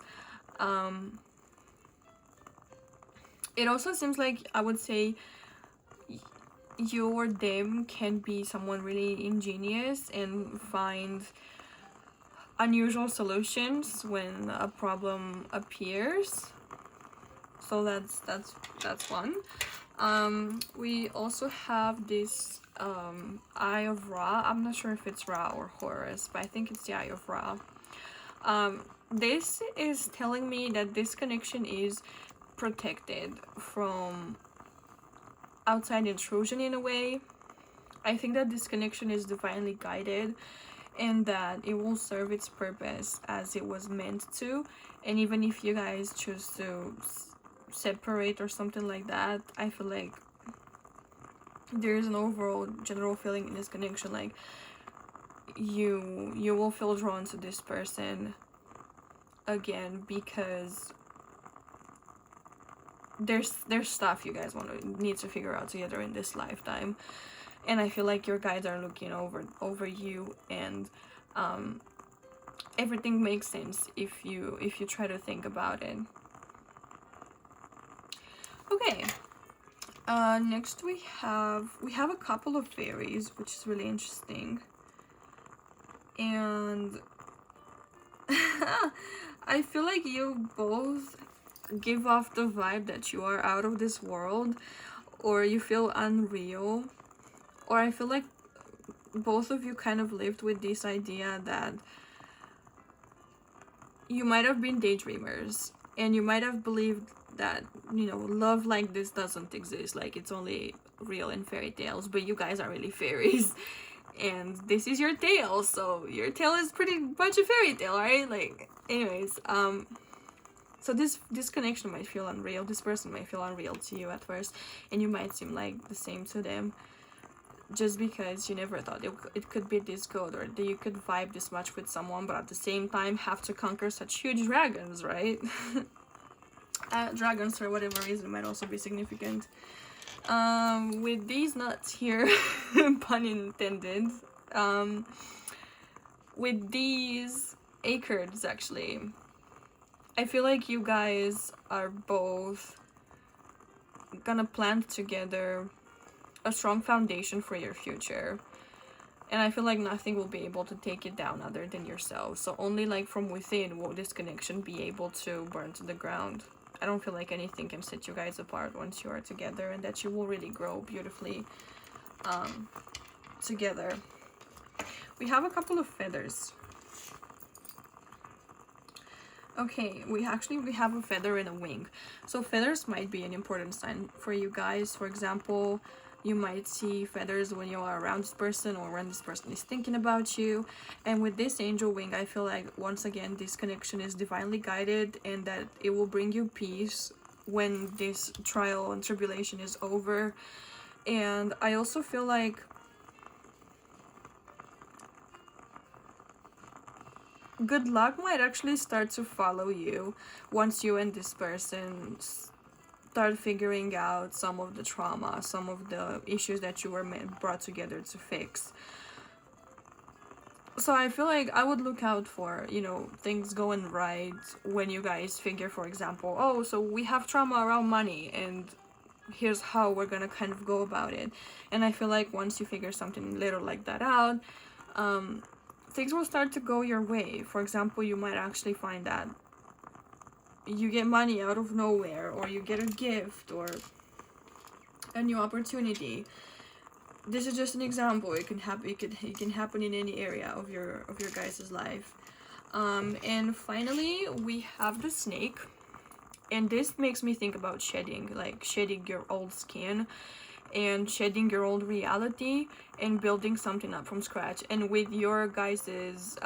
It also seems like, I would say, you or them can be someone really ingenious and find unusual solutions when a problem appears. So that's one. We also have this Eye of Ra. I'm not sure if it's Ra or Horus, but I think it's the Eye of Ra. This is telling me that this connection is protected from outside intrusion in a way. I think that this connection is divinely guided, and that it will serve its purpose as it was meant to. And even if you guys choose to separate or something like that, I feel like there's an overall general feeling in this connection, like you will feel drawn to this person again, because there's stuff you guys need to figure out together in this lifetime. And I feel like your guides are looking over you, and everything makes sense if you try to think about it. Okay. Next we have a couple of fairies, which is really interesting. And I feel like you both give off the vibe that you are out of this world, or you feel unreal, or I feel like both of you kind of lived with this idea that you might have been daydreamers, and you might have believed that, you know, love like this doesn't exist, like it's only real in fairy tales, but you guys are really fairies. And this is your tale, so your tale is pretty much a fairy tale, right? Like, anyways, so this connection might feel unreal. This person might feel unreal to you at first, and you might seem like the same to them, just because you never thought it could be this good, or that you could vibe this much with someone, but at the same time have to conquer such huge dragons, right? Dragons, for whatever reason, might also be significant. With these nuts here, pun intended, with these acorns, actually, I feel like you guys are both gonna plant together a strong foundation for your future, and I feel like nothing will be able to take it down other than yourself. So only like from within will this connection be able to burn to the ground. I don't feel like anything can set you guys apart once you are together, and that you will really grow beautifully together. We have a couple of feathers. Okay, we have a feather and a wing. So feathers might be an important sign for you guys. For example, you might see feathers when you are around this person, or when this person is thinking about you. And with this angel wing, I feel like, once again, this connection is divinely guided, and that it will bring you peace when this trial and tribulation is over. And I also feel like good luck might actually start to follow you once you and this person start figuring out some of the trauma, some of the issues that you were brought together to fix. So I feel like I would look out for, you know, things going right when you guys figure, for example, oh, so we have trauma around money, and here's how we're gonna kind of go about it. And I feel like once you figure something little like that out, things will start to go your way. For example, you might actually find that you get money out of nowhere, or you get a gift, or a new opportunity. This is just an example. It can happen. It can happen in any area of your guys' life. And finally, we have the snake. And this makes me think about shedding, like shedding your old skin and shedding your old reality and building something up from scratch. And with your guys's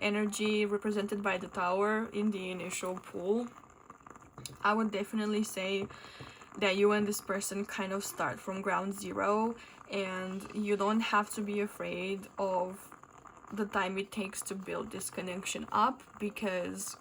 energy represented by the tower in the initial pool, I would definitely say that you and this person kind of start from ground zero, and you don't have to be afraid of the time it takes to build this connection up, because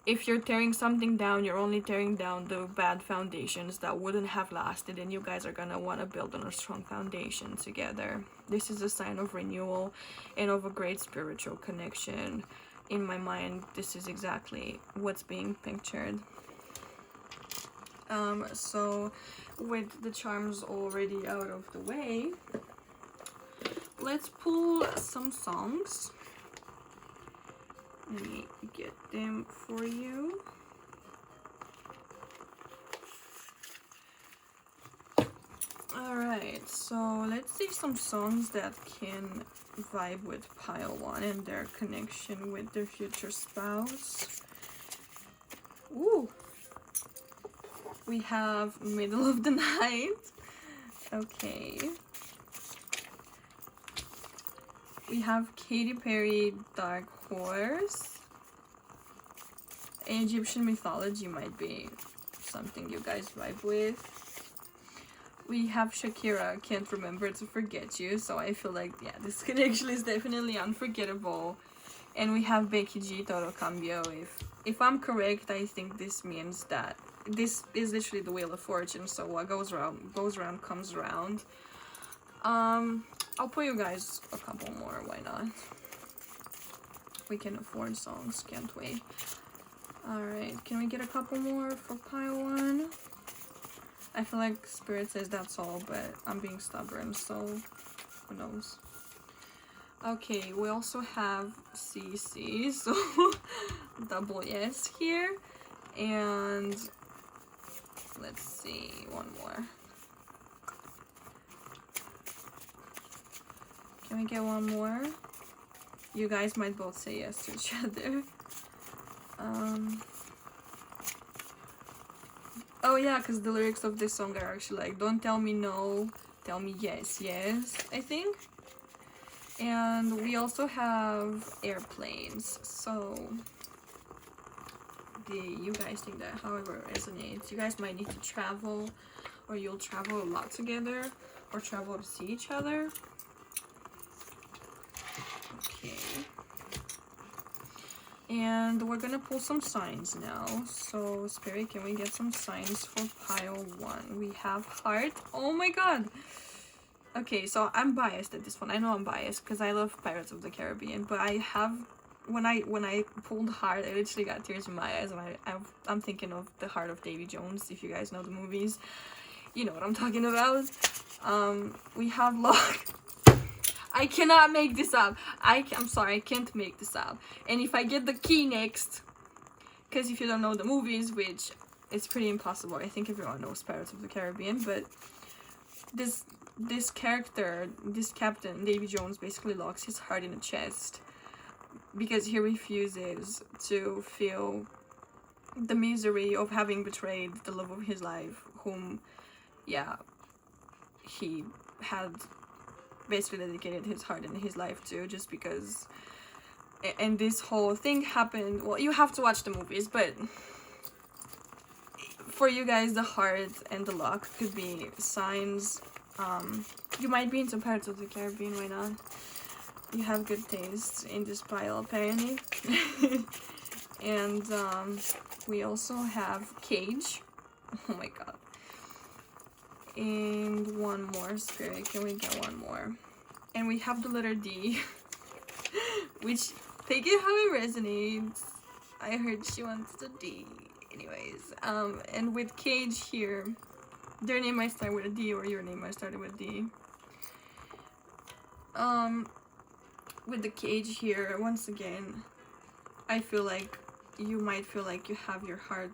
if you're tearing something down, you're only tearing down the bad foundations that wouldn't have lasted, and you guys are gonna want to build on a strong foundation together. This is a sign of renewal and of a great spiritual connection. In my mind, this is exactly what's being pictured. So with the charms already out of the way, let's pull some songs. Let me get them for you. Alright, so let's see some songs that can vibe with pile 1 and their connection with their future spouse. Ooh! We have Middle of the Night. Okay. We have Katy Perry, Dark Horse. Egyptian mythology might be something you guys vibe with. We have Shakira, Can't Remember to Forget You. So I feel like, yeah, this connection is definitely unforgettable. And we have Becky G, Todo Cambio. If I'm correct, I think this means that this is literally the Wheel of Fortune, so what goes around comes around. I'll put you guys a couple more, why not? We can afford songs, can't we? Alright, can we get a couple more for pile 1? I feel like Spirit says that's all, but I'm being stubborn, so who knows? Okay, we also have CC, so double yes here. And let's see, one more. Can we get one more? You guys might both say yes to each other. Oh yeah, because the lyrics of this song are actually like, don't tell me no, tell me yes, yes, I think. And we also have airplanes, so you guys think that however resonates. You guys might need to travel, or you'll travel a lot together, or travel to see each other. Okay. And we're gonna pull some signs now. So Spirit, can we get some signs for pile 1? We have Heart. Oh my god! Okay, so I'm biased at this one. I know I'm biased because I love Pirates of the Caribbean, but I have, when I pulled Heart, I literally got tears in my eyes, and I'm thinking of the Heart of Davy Jones. If you guys know the movies, you know what I'm talking about. We have Lock. I cannot make this up. I'm sorry, I can't make this up. And if I get the key next, because if you don't know the movies, which is pretty impossible, I think everyone knows Pirates of the Caribbean, but this character, this captain, Davy Jones, basically locks his heart in a chest because he refuses to feel the misery of having betrayed the love of his life, whom, yeah, he had basically dedicated his heart and his life to, just because. And this whole thing happened, well, you have to watch the movies, but for you guys, the heart and the lock could be signs. You might be into Pirates of the Caribbean, why not? You have good taste in this pile, apparently. And we also have Cage. Oh my god. And one more, Spirit, can we get one more? And we have the letter D, which, take it how it resonates. I heard she wants the D. Anyways, and with Cage here, their name might start with a D, or your name might start with D. With the Cage here, once again, I feel like you might feel like you have your heart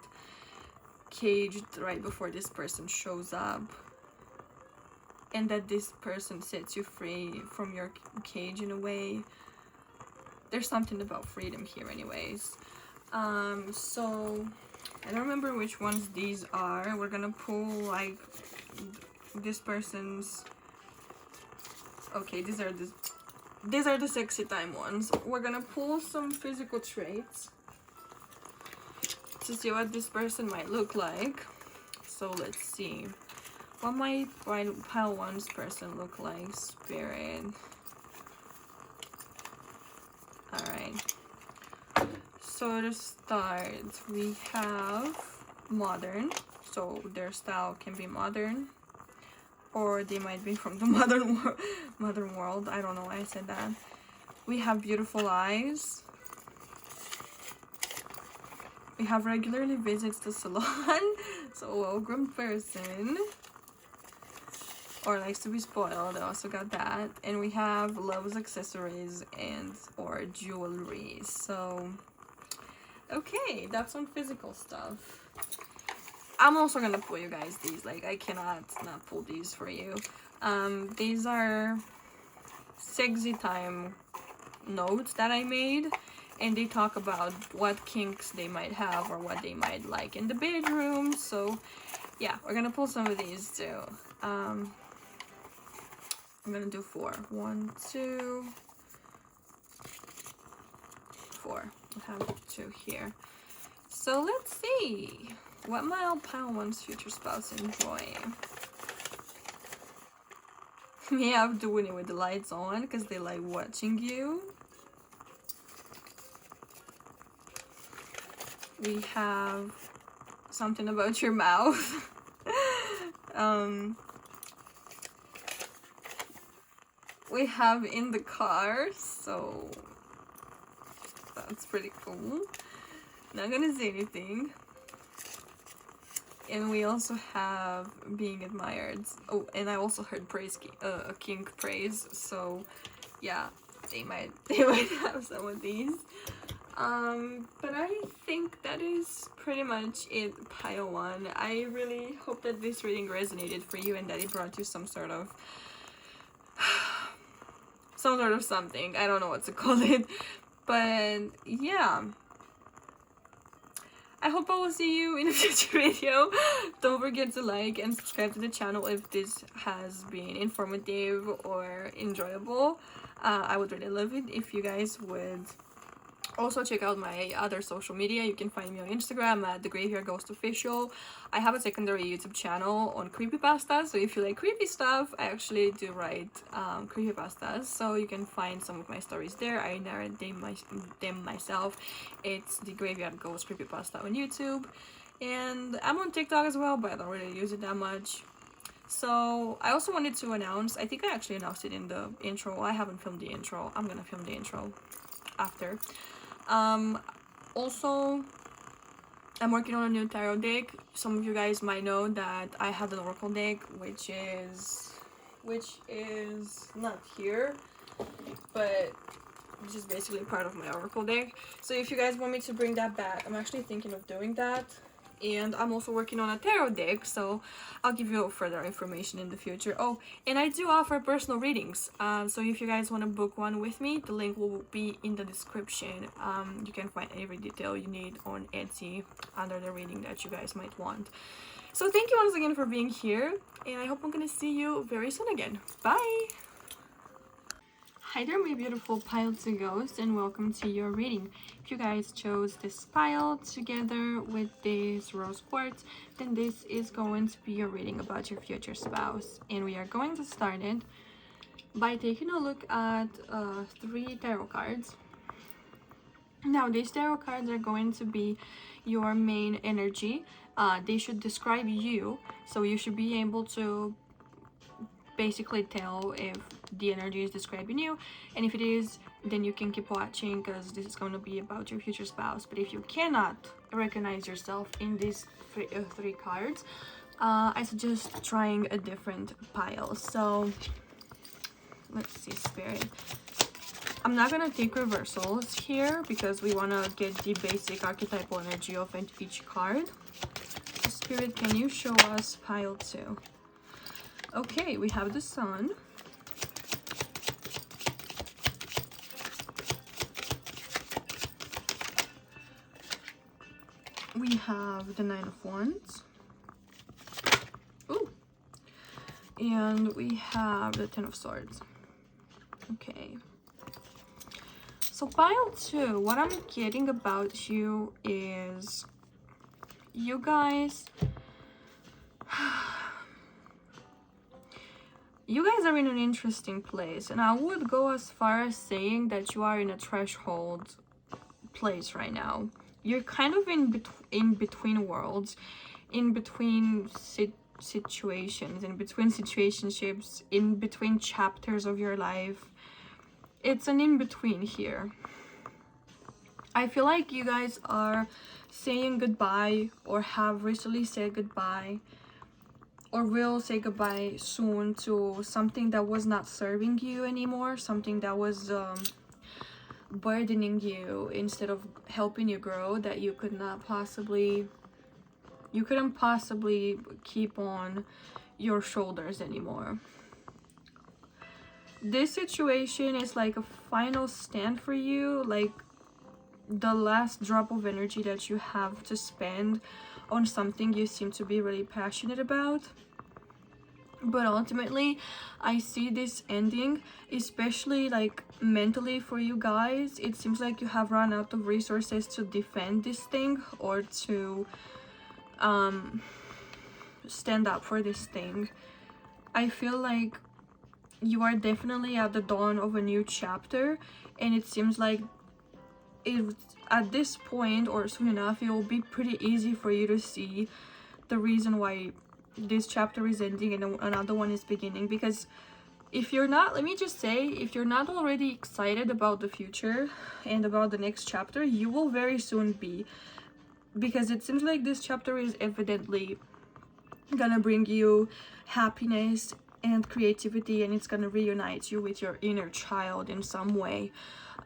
caged right before this person shows up, and that this person sets you free from your cage in a way. There's something about freedom here anyways. So I don't remember which ones these are. We're gonna pull like this person's. Okay, these are the sexy time ones. We're gonna pull some physical traits to see what this person might look like. So let's see. What might pile one's person look like? Spirit. Alright. So to start, we have modern. So their style can be modern. Or they might be from the modern world. I don't know why I said that. We have beautiful eyes. We have regularly visits the salon. So a well-groomed person. Or likes to be spoiled. I also got that. And we have loves accessories and or jewelry. So okay, that's some physical stuff. I'm also gonna pull you guys these. Like, I cannot not pull these for you. These are sexy time notes that I made, and they talk about what kinks they might have or what they might like in the bedroom. So yeah, we're gonna pull some of these too. I'm gonna do 4. 1, 2, 4. I have 2 here. So let's see. What might pile one's future spouse enjoy? Yeah, I'm doing it with the lights on because they like watching you. We have something about your mouth. We have in the car, so that's pretty cool. Not gonna say anything. And we also have being admired. Oh, and I also heard praise, kink praise. So yeah, they might have some of these. But I think that is pretty much it, pile 1. I really hope that this reading resonated for you and that it brought you some sort of something. I don't know what to call it, but yeah. I hope I will see you in a future video. Don't forget to like and subscribe to the channel if this has been informative or enjoyable. I would really love it if you guys would also check out my other social media. You can find me on Instagram at The Graveyard Ghost Official. I have a secondary YouTube channel on creepypastas, so if you like creepy stuff, I actually do write creepypastas, so you can find some of my stories there. I narrate them myself. It's The Graveyard Ghost Creepypasta on YouTube, and I'm on TikTok as well, but I don't really use it that much. So I also wanted to announce, I think I actually announced it in the intro. I haven't filmed the intro. I'm gonna film the intro after. Also, I'm working on a new tarot deck. Some of you guys might know that I have an oracle deck, which is not here, but which is basically part of my oracle deck. So if you guys want me to bring that back, I'm actually thinking of doing that. And I'm also working on a tarot deck, so I'll give you further information in the future. Oh, and I do offer personal readings, so if you guys want to book one with me, the link will be in the description. You can find every detail you need on Etsy under the reading that you guys might want. So thank you once again for being here, and I hope I'm gonna see you very soon again. Bye! Hi there, my beautiful pile 2 ghosts, and welcome to your reading. If you guys chose this pile together with this rose quartz, then this is going to be your reading about your future spouse. And we are going to start it by taking a look at 3 tarot cards. Now, these tarot cards are going to be your main energy. They should describe you, so you should be able to basically tell if the energy is describing you, and if it is, then you can keep watching because this is going to be about your future spouse. But if you cannot recognize yourself in these 3 cards, I suggest trying a different pile. So let's see, Spirit. I'm not gonna take reversals here because we want to get the basic archetypal energy of each card. So Spirit, can you show us pile 2? Okay, we have the Sun. We have the Nine of Wands. Ooh. And we have the Ten of Swords. Okay. So pile 2, what I'm getting about you is you guys are in an interesting place, and I would go as far as saying that you are in a threshold place right now. You're kind of in between worlds, in between situations, in between situationships, in between chapters of your life. It's an in-between here. I feel like you guys are saying goodbye, or have recently said goodbye, or will say goodbye soon to something that was not serving you anymore, something that was burdening you instead of helping you grow, that you couldn't possibly keep on your shoulders anymore. This situation is like a final stand for you, like the last drop of energy that you have to spend on something you seem to be really passionate about. But ultimately, I see this ending, especially like mentally for you guys. It seems like you have run out of resources to defend this thing, or to stand up for this thing. I feel like you are definitely at the dawn of a new chapter, and it seems like at this point, or soon enough, it will be pretty easy for you to see the reason why this chapter is ending and another one is beginning. Because if you're not, let me just say, if you're not already excited about the future and about the next chapter, you will very soon be, because it seems like this chapter is evidently gonna bring you happiness and creativity, and it's gonna reunite you with your inner child in some way.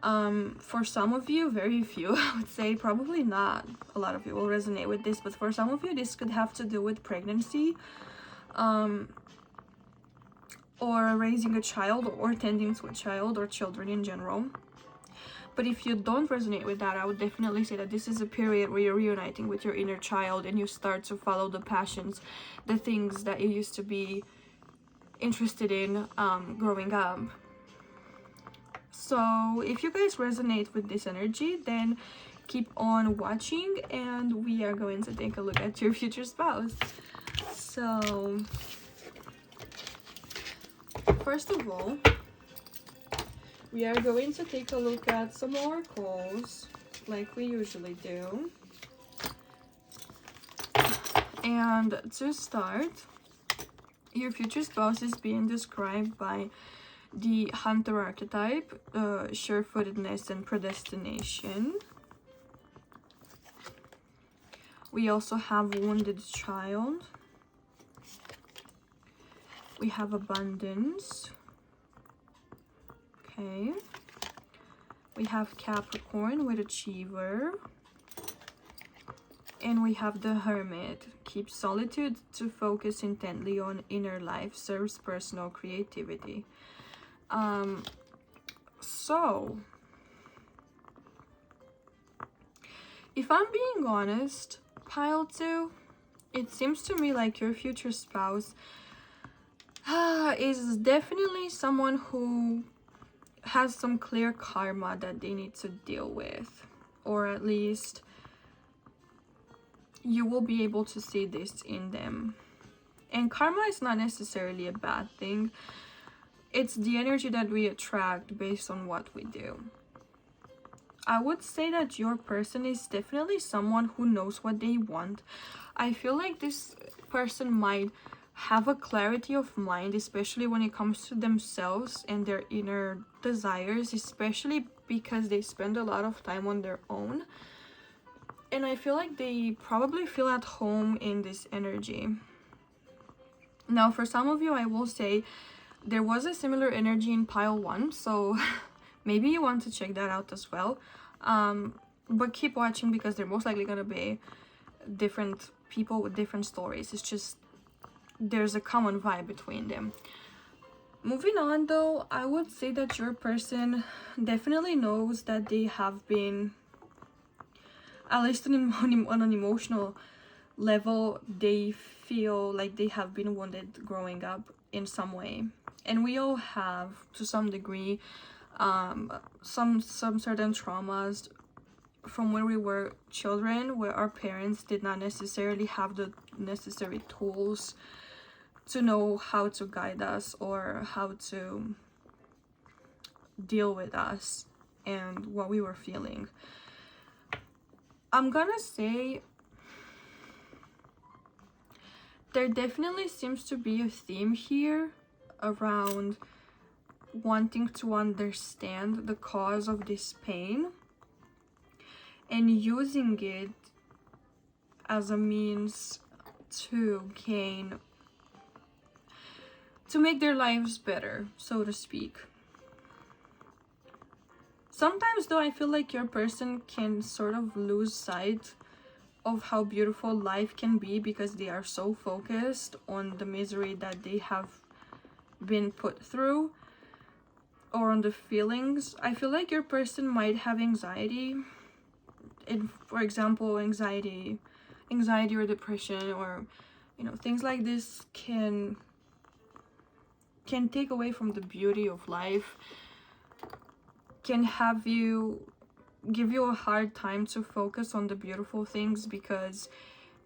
For some of you, very few, I would say, probably not a lot of you will resonate with this, but for some of you, this could have to do with pregnancy, or raising a child, or tending to a child, or children in general. But if you don't resonate with that, I would definitely say that this is a period where you're reuniting with your inner child, and you start to follow the passions, the things that you used to be interested in growing up. So if you guys resonate with this energy, then keep on watching, and we are going to take a look at your future spouse. So first of all, we are going to take a look at some oracles like we usually do. And to start, your future spouse is being described by the hunter archetype, sure-footedness and predestination. We also have wounded child. We have abundance. Okay. We have Capricorn with achiever. And we have the hermit. Keep solitude to focus intently on inner life. Serves personal creativity. So if I'm being honest, pile 2, it seems to me like your future spouse is definitely someone who has some clear karma that they need to deal with, or at least you will be able to see this in them. And karma is not necessarily a bad thing. It's the energy that we attract based on what we do. I would say that your person is definitely someone who knows what they want. I feel like this person might have a clarity of mind, especially when it comes to themselves and their inner desires, especially because they spend a lot of time on their own. And I feel like they probably feel at home in this energy. Now, for some of you, I will say there was a similar energy in pile 1, so maybe you want to check that out as well. But keep watching, because they're most likely going to be different people with different stories. It's just there's a common vibe between them. Moving on, though, I would say that your person definitely knows that they have been at least on an emotional level, they feel like they have been wounded growing up in some way. And we all have, to some degree, some certain traumas from when we were children, where our parents did not necessarily have the necessary tools to know how to guide us or how to deal with us and what we were feeling. I'm gonna say there definitely seems to be a theme here around wanting to understand the cause of this pain and using it as a means to make their lives better, so to speak. Sometimes though, I feel like your person can sort of lose sight of how beautiful life can be because they are so focused on the misery that they have been put through or on the feelings. I feel like your person might have anxiety, for example, anxiety or depression, or things like this can take away from the beauty of life, can give you a hard time to focus on the beautiful things because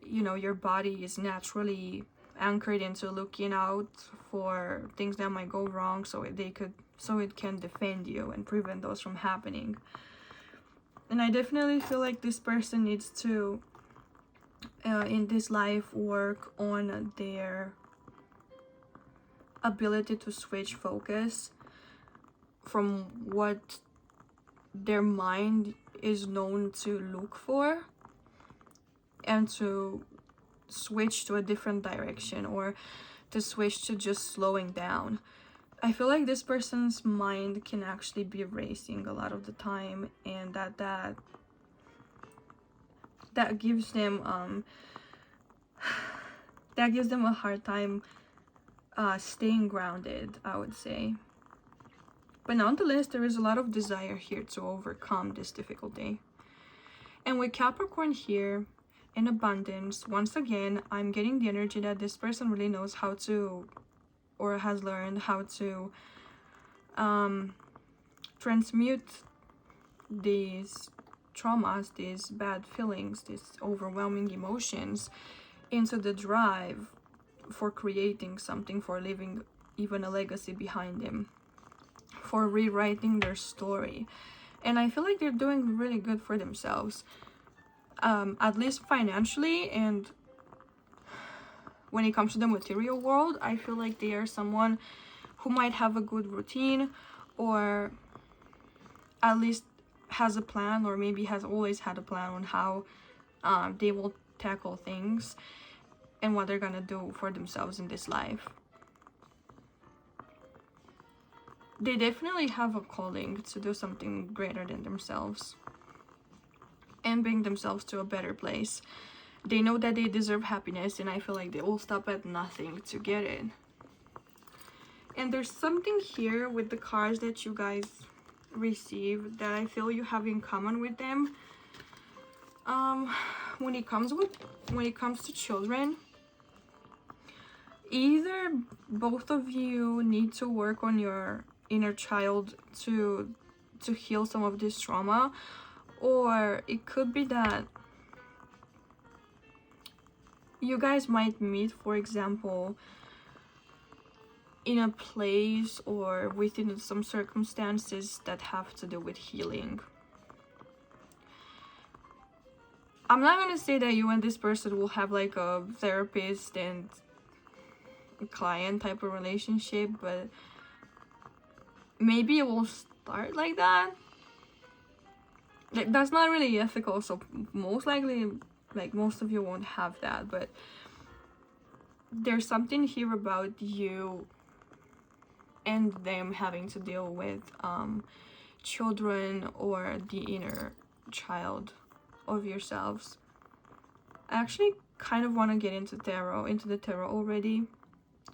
your body is naturally anchored into looking out for things that might go wrong, so it can defend you and prevent those from happening. And I definitely feel like this person needs to in this life work on their ability to switch focus from what their mind is known to look for and to switch to a different direction, or to switch to just slowing down. I feel like this person's mind can actually be racing a lot of the time, and that gives them a hard time staying grounded, I would say. But nonetheless, there is a lot of desire here to overcome this difficulty. And with Capricorn here in abundance, once again, I'm getting the energy that this person really knows how to, or has learned how to transmute these traumas, these bad feelings, these overwhelming emotions into the drive for creating something, for leaving even a legacy behind them, for rewriting their story. And I feel like they're doing really good for themselves, at least financially. And when it comes to the material world, I feel like they are someone who might have a good routine, or at least has a plan, or maybe has always had a plan on how they will tackle things and what they're gonna do for themselves in this life. They definitely have a calling to do something greater than themselves and bring themselves to a better place. They know that they deserve happiness, and I feel like they will stop at nothing to get it. And there's something here with the cards that you guys receive that I feel you have in common with them. When it comes to children, either both of you need to work on your inner child to heal some of this trauma, or it could be that you guys might meet, for example, in a place or within some circumstances that have to do with healing. I'm not gonna say that you and this person will have like a therapist and client type of relationship, but maybe it will start like that. Like, that's not really ethical, so most likely, like, most of you won't have that. But there's something here about you and them having to deal with children or the inner child of yourselves. I actually kind of want to get into the tarot already,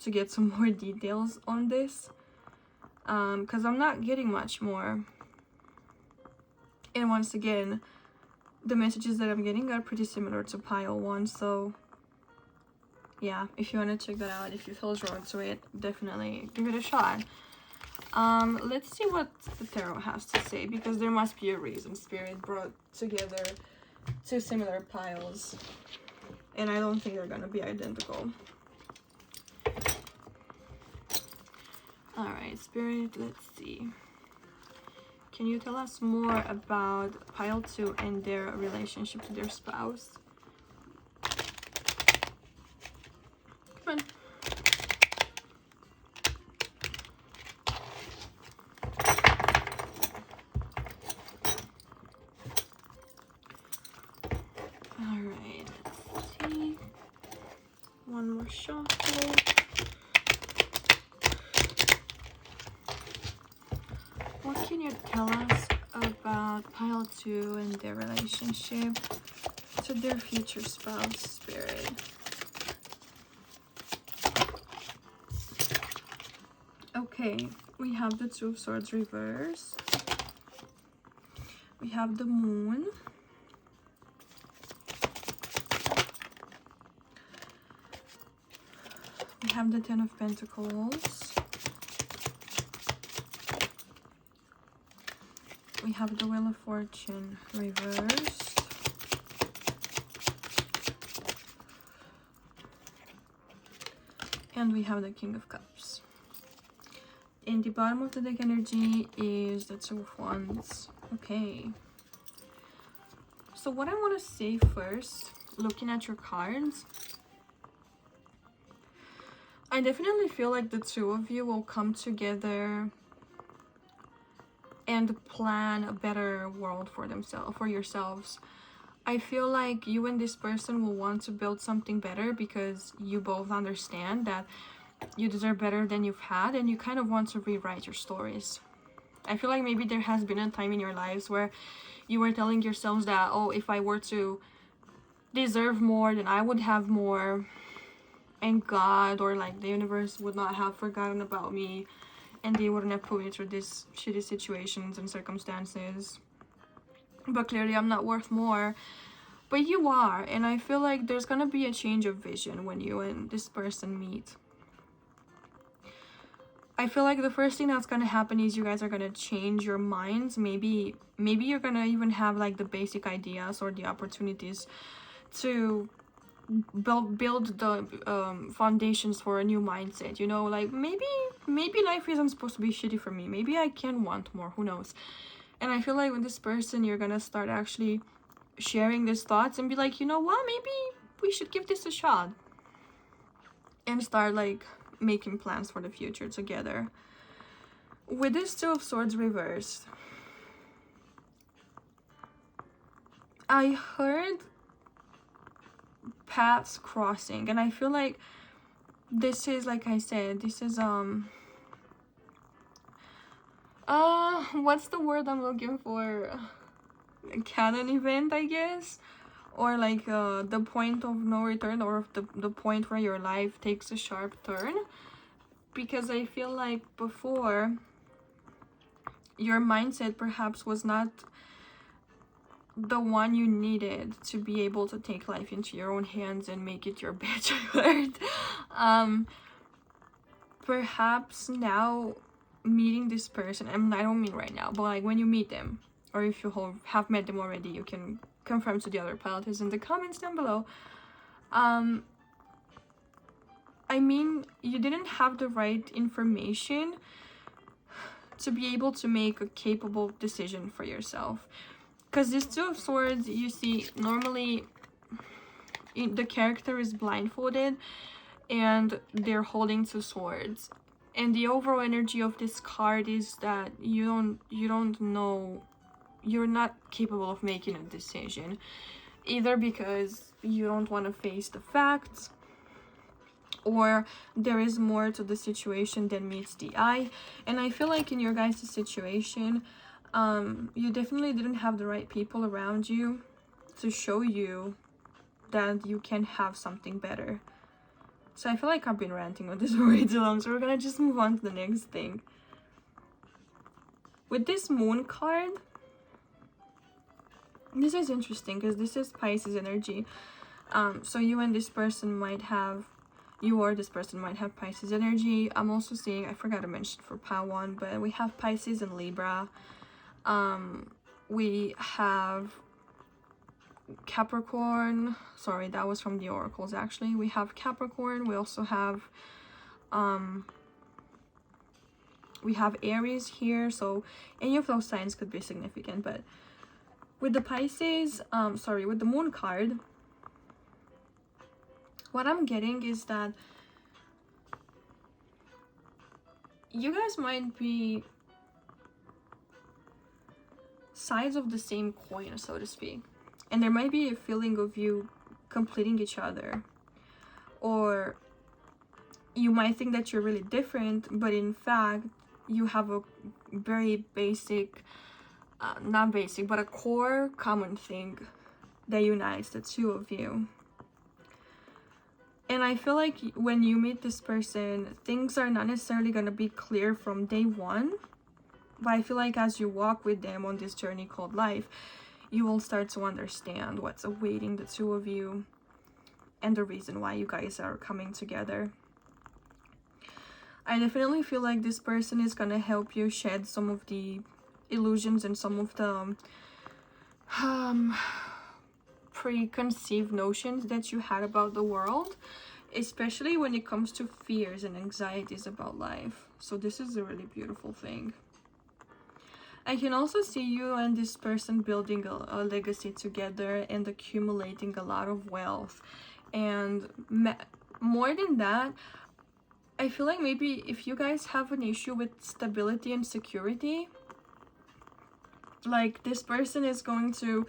to get some more details on this, because I'm not getting much more. And once again, the messages that I'm getting are pretty similar to pile 1, so yeah, if you want to check that out, if you feel drawn to it, definitely give it a shot. Let's see what the tarot has to say, because there must be a reason Spirit brought together 2 similar piles, and I don't think they're gonna be identical. All right, Spirit, let's see. Can you tell us more about pile 2 and their relationship to their spouse? Come on. All right, let's see. One more shuffle. What can you tell us about pile 2 and their relationship to their future spouse, Spirit? Okay, we have the 2 of Swords reversed. We have the Moon. We have the 10 of Pentacles. We have the Wheel of Fortune reversed. And we have the King of Cups. In the bottom of the deck energy is the 2 of Wands. Okay. So what I want to say first, looking at your cards, I definitely feel like the 2 of you will come together and plan a better world for themselves, for yourselves. I feel like you and this person will want to build something better because you both understand that you deserve better than you've had, and you kind of want to rewrite your stories. I feel like maybe there has been a time in your lives where you were telling yourselves that, oh, if I were to deserve more, then I would have more, and God or like the universe would not have forgotten about me, and they wouldn't have put me through these shitty situations and circumstances. But clearly I'm not worth more. But you are, and I feel like there's gonna be a change of vision when you and this person meet. I feel like the first thing that's gonna happen is you guys are gonna change your minds. Maybe you're gonna even have like the basic ideas or the opportunities to build the foundations for a new mindset, you know, like maybe life isn't supposed to be shitty for me, maybe I can want more, who knows. And I feel like with this person you're gonna start actually sharing these thoughts and be like, you know what, maybe we should give this a shot, and start like making plans for the future together. With this 2 of Swords reversed, I heard paths crossing, and I feel like this is, like I said, this is what's the word I'm looking for, a canon event, I guess, or like the point of no return, or the point where your life takes a sharp turn. Because I feel like before, your mindset perhaps was not the one you needed to be able to take life into your own hands and make it your bachelor. Perhaps now meeting this person, and I don't mean right now, but like when you meet them, or if you have met them already, you can confirm to the other pilots in the comments down below. I mean, you didn't have the right information to be able to make a capable decision for yourself. Because this 2 of Swords, you see, normally the character is blindfolded and they're holding 2 swords. And the overall energy of this card is that you don't know, you're not capable of making a decision. Either because you don't want to face the facts, or there is more to the situation than meets the eye. And I feel like in your guys' situation, you definitely didn't have the right people around you to show you that you can have something better. So I feel like I've been ranting on this for way too long, so we're gonna just move on to the next thing. With this Moon card, This is interesting because this is Pisces energy. So you and this person might have, you or this person might have Pisces energy. I'm also seeing, I forgot to mention for pile 1, but we have Pisces and Libra. We have Capricorn. Sorry, that was from the oracles actually. We have Capricorn. We also have Aries here. So any of those signs could be significant. But with the Pisces, with the Moon card, what I'm getting is that you guys might be sides of the same coin, so to speak. And there might be a feeling of you completing each other. Or you might think that you're really different, but in fact, you have a very basic, not basic, but a core common thing that unites the two of you. And I feel like when you meet this person, things are not necessarily going to be clear from day one. But I feel like as you walk with them on this journey called life, you will start to understand what's awaiting the two of you and the reason why you guys are coming together. I definitely feel like this person is going to help you shed some of the illusions and some of the preconceived notions that you had about the world, especially when it comes to fears and anxieties about life. So this is a really beautiful thing. I can also see you and this person building a legacy together and accumulating a lot of wealth. And more than that, I feel like maybe if you guys have an issue with stability and security, like this person is going to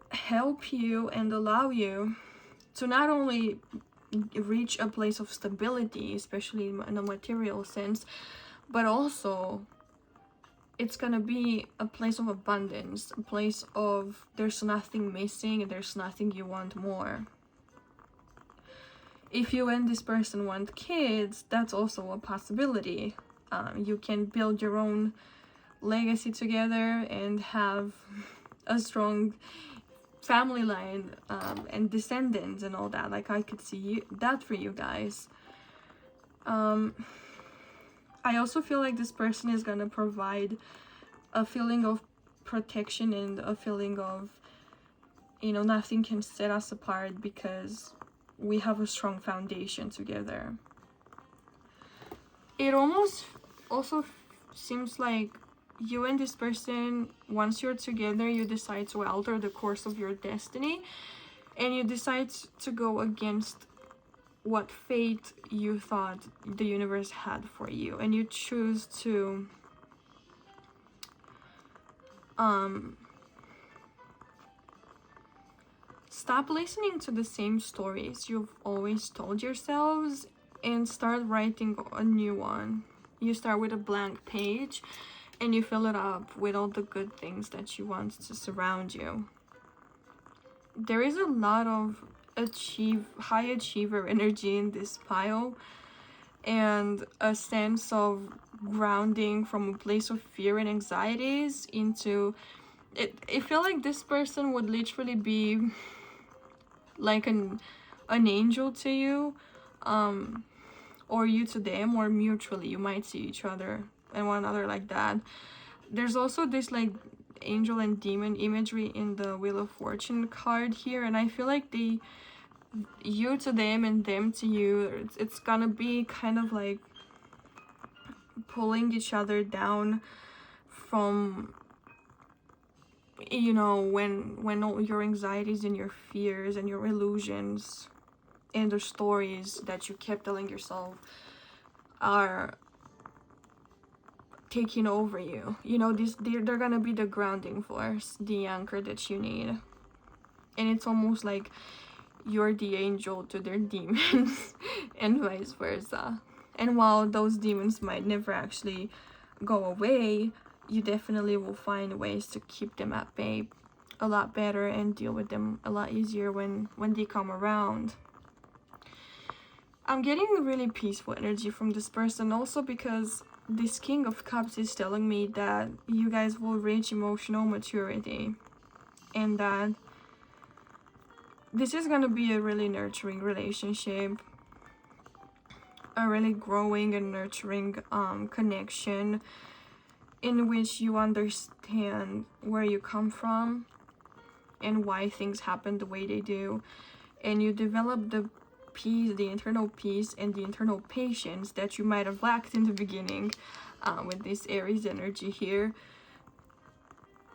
help you and allow you to not only reach a place of stability, especially in a material sense, but also it's gonna be a place of abundance, a place of there's nothing missing and there's nothing you want more. If you and this person want kids, that's also a possibility. You can build your own legacy together and have a strong family line and descendants and all that. Like I could see that for you guys. I also feel like this person is gonna provide a feeling of protection and a feeling of, you know, nothing can set us apart because we have a strong foundation together. It almost also seems like you and this person, once you're together, you decide to alter the course of your destiny and you decide to go against what fate you thought the universe had for you, and you choose to stop listening to the same stories you've always told yourselves and start writing a new one. You start with a blank page and you fill it up with all the good things that you want to surround you. There is a lot of high achiever energy in this pile, and a sense of grounding from a place of fear and anxieties into it. I feel like this person would literally be like an angel to you, or you to them, or mutually you might see each other and one another like that. There's also this like angel and demon imagery in the Wheel of Fortune card here, and I feel like you to them and them to you, it's gonna be kind of like pulling each other down from, you know, when all your anxieties and your fears and your illusions and the stories that you kept telling yourself are taking over you. You know, they're gonna be the grounding force, the anchor that you need. And it's almost like you're the angel to their demons and vice versa. And while those demons might never actually go away, you definitely will find ways to keep them at bay a lot better and deal with them a lot easier when they come around. I'm getting really peaceful energy from this person also because this King of Cups is telling me that you guys will reach emotional maturity, and that this is going to be a really nurturing relationship, a really growing and nurturing connection, in which you understand where you come from and why things happen the way they do, and you develop the peace, the internal peace and the internal patience that you might have lacked in the beginning. With this Aries energy here,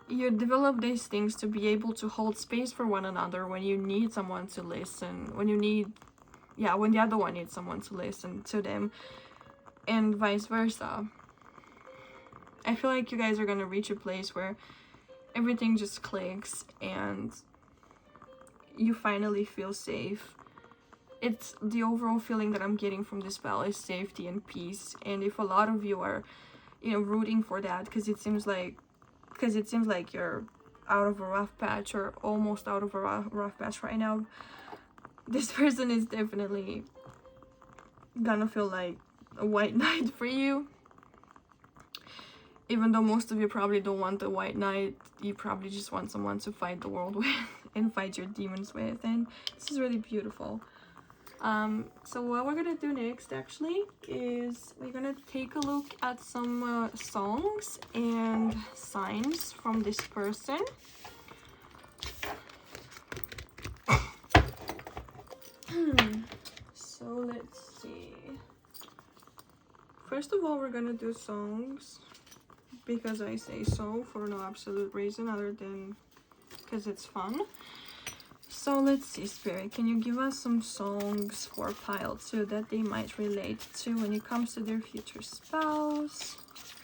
you develop these things to be able to hold space for one another when you need someone to listen, when the other one needs someone to listen to them, and vice versa. I feel like you guys are gonna reach a place where everything just clicks and you finally feel safe. It's the overall feeling that I'm getting from this spell is safety and peace. And if a lot of you are, rooting for that, because it seems like you're out of a rough patch or almost out of a rough patch right now, this person is definitely gonna feel like a white knight for you. Even though most of you probably don't want the white knight, you probably just want someone to fight the world with and fight your demons with, and this is really beautiful. So what we're gonna do next actually is we're gonna take a look at some songs and signs from this person. So let's see. First of all, we're gonna do songs because I say so, for no absolute reason other than because it's fun. So let's see, Spirit, can you give us some songs for pile 2 that they might relate to when it comes to their future spouse,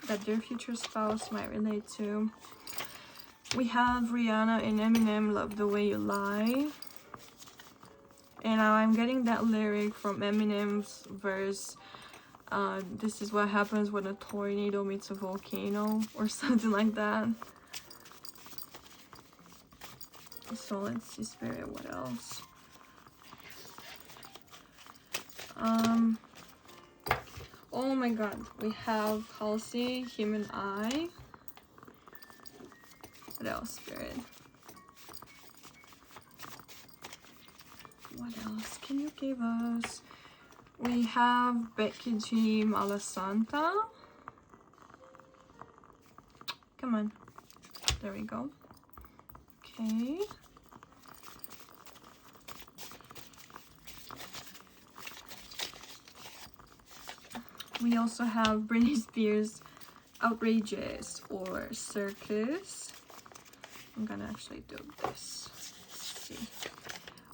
that their future spouse might relate to? We have Rihanna and Eminem, Love the Way You Lie. And I'm getting that lyric from Eminem's verse. This is what happens when a tornado meets a volcano, or something like that. So let's see, Spirit, what else? Oh my god, we have Halsey, Him and I. What else, Spirit? What else can you give us? We have Becky G, Mala Santa. Come on. There we go. Okay. We also have Britney Spears, Outrageous or Circus. I'm gonna actually do this. Let's see.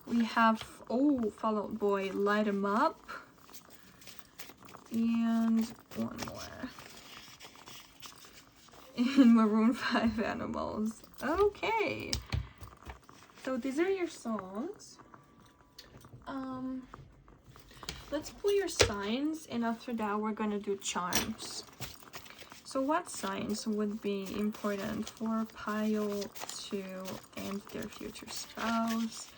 We have, Fall Out Boy, Light 'Em Up. And one more. In Maroon 5, Animals. Okay. So these are your songs. Let's pull your signs, and after that we're gonna do charms. So what signs would be important for pile 2 and their future spouse?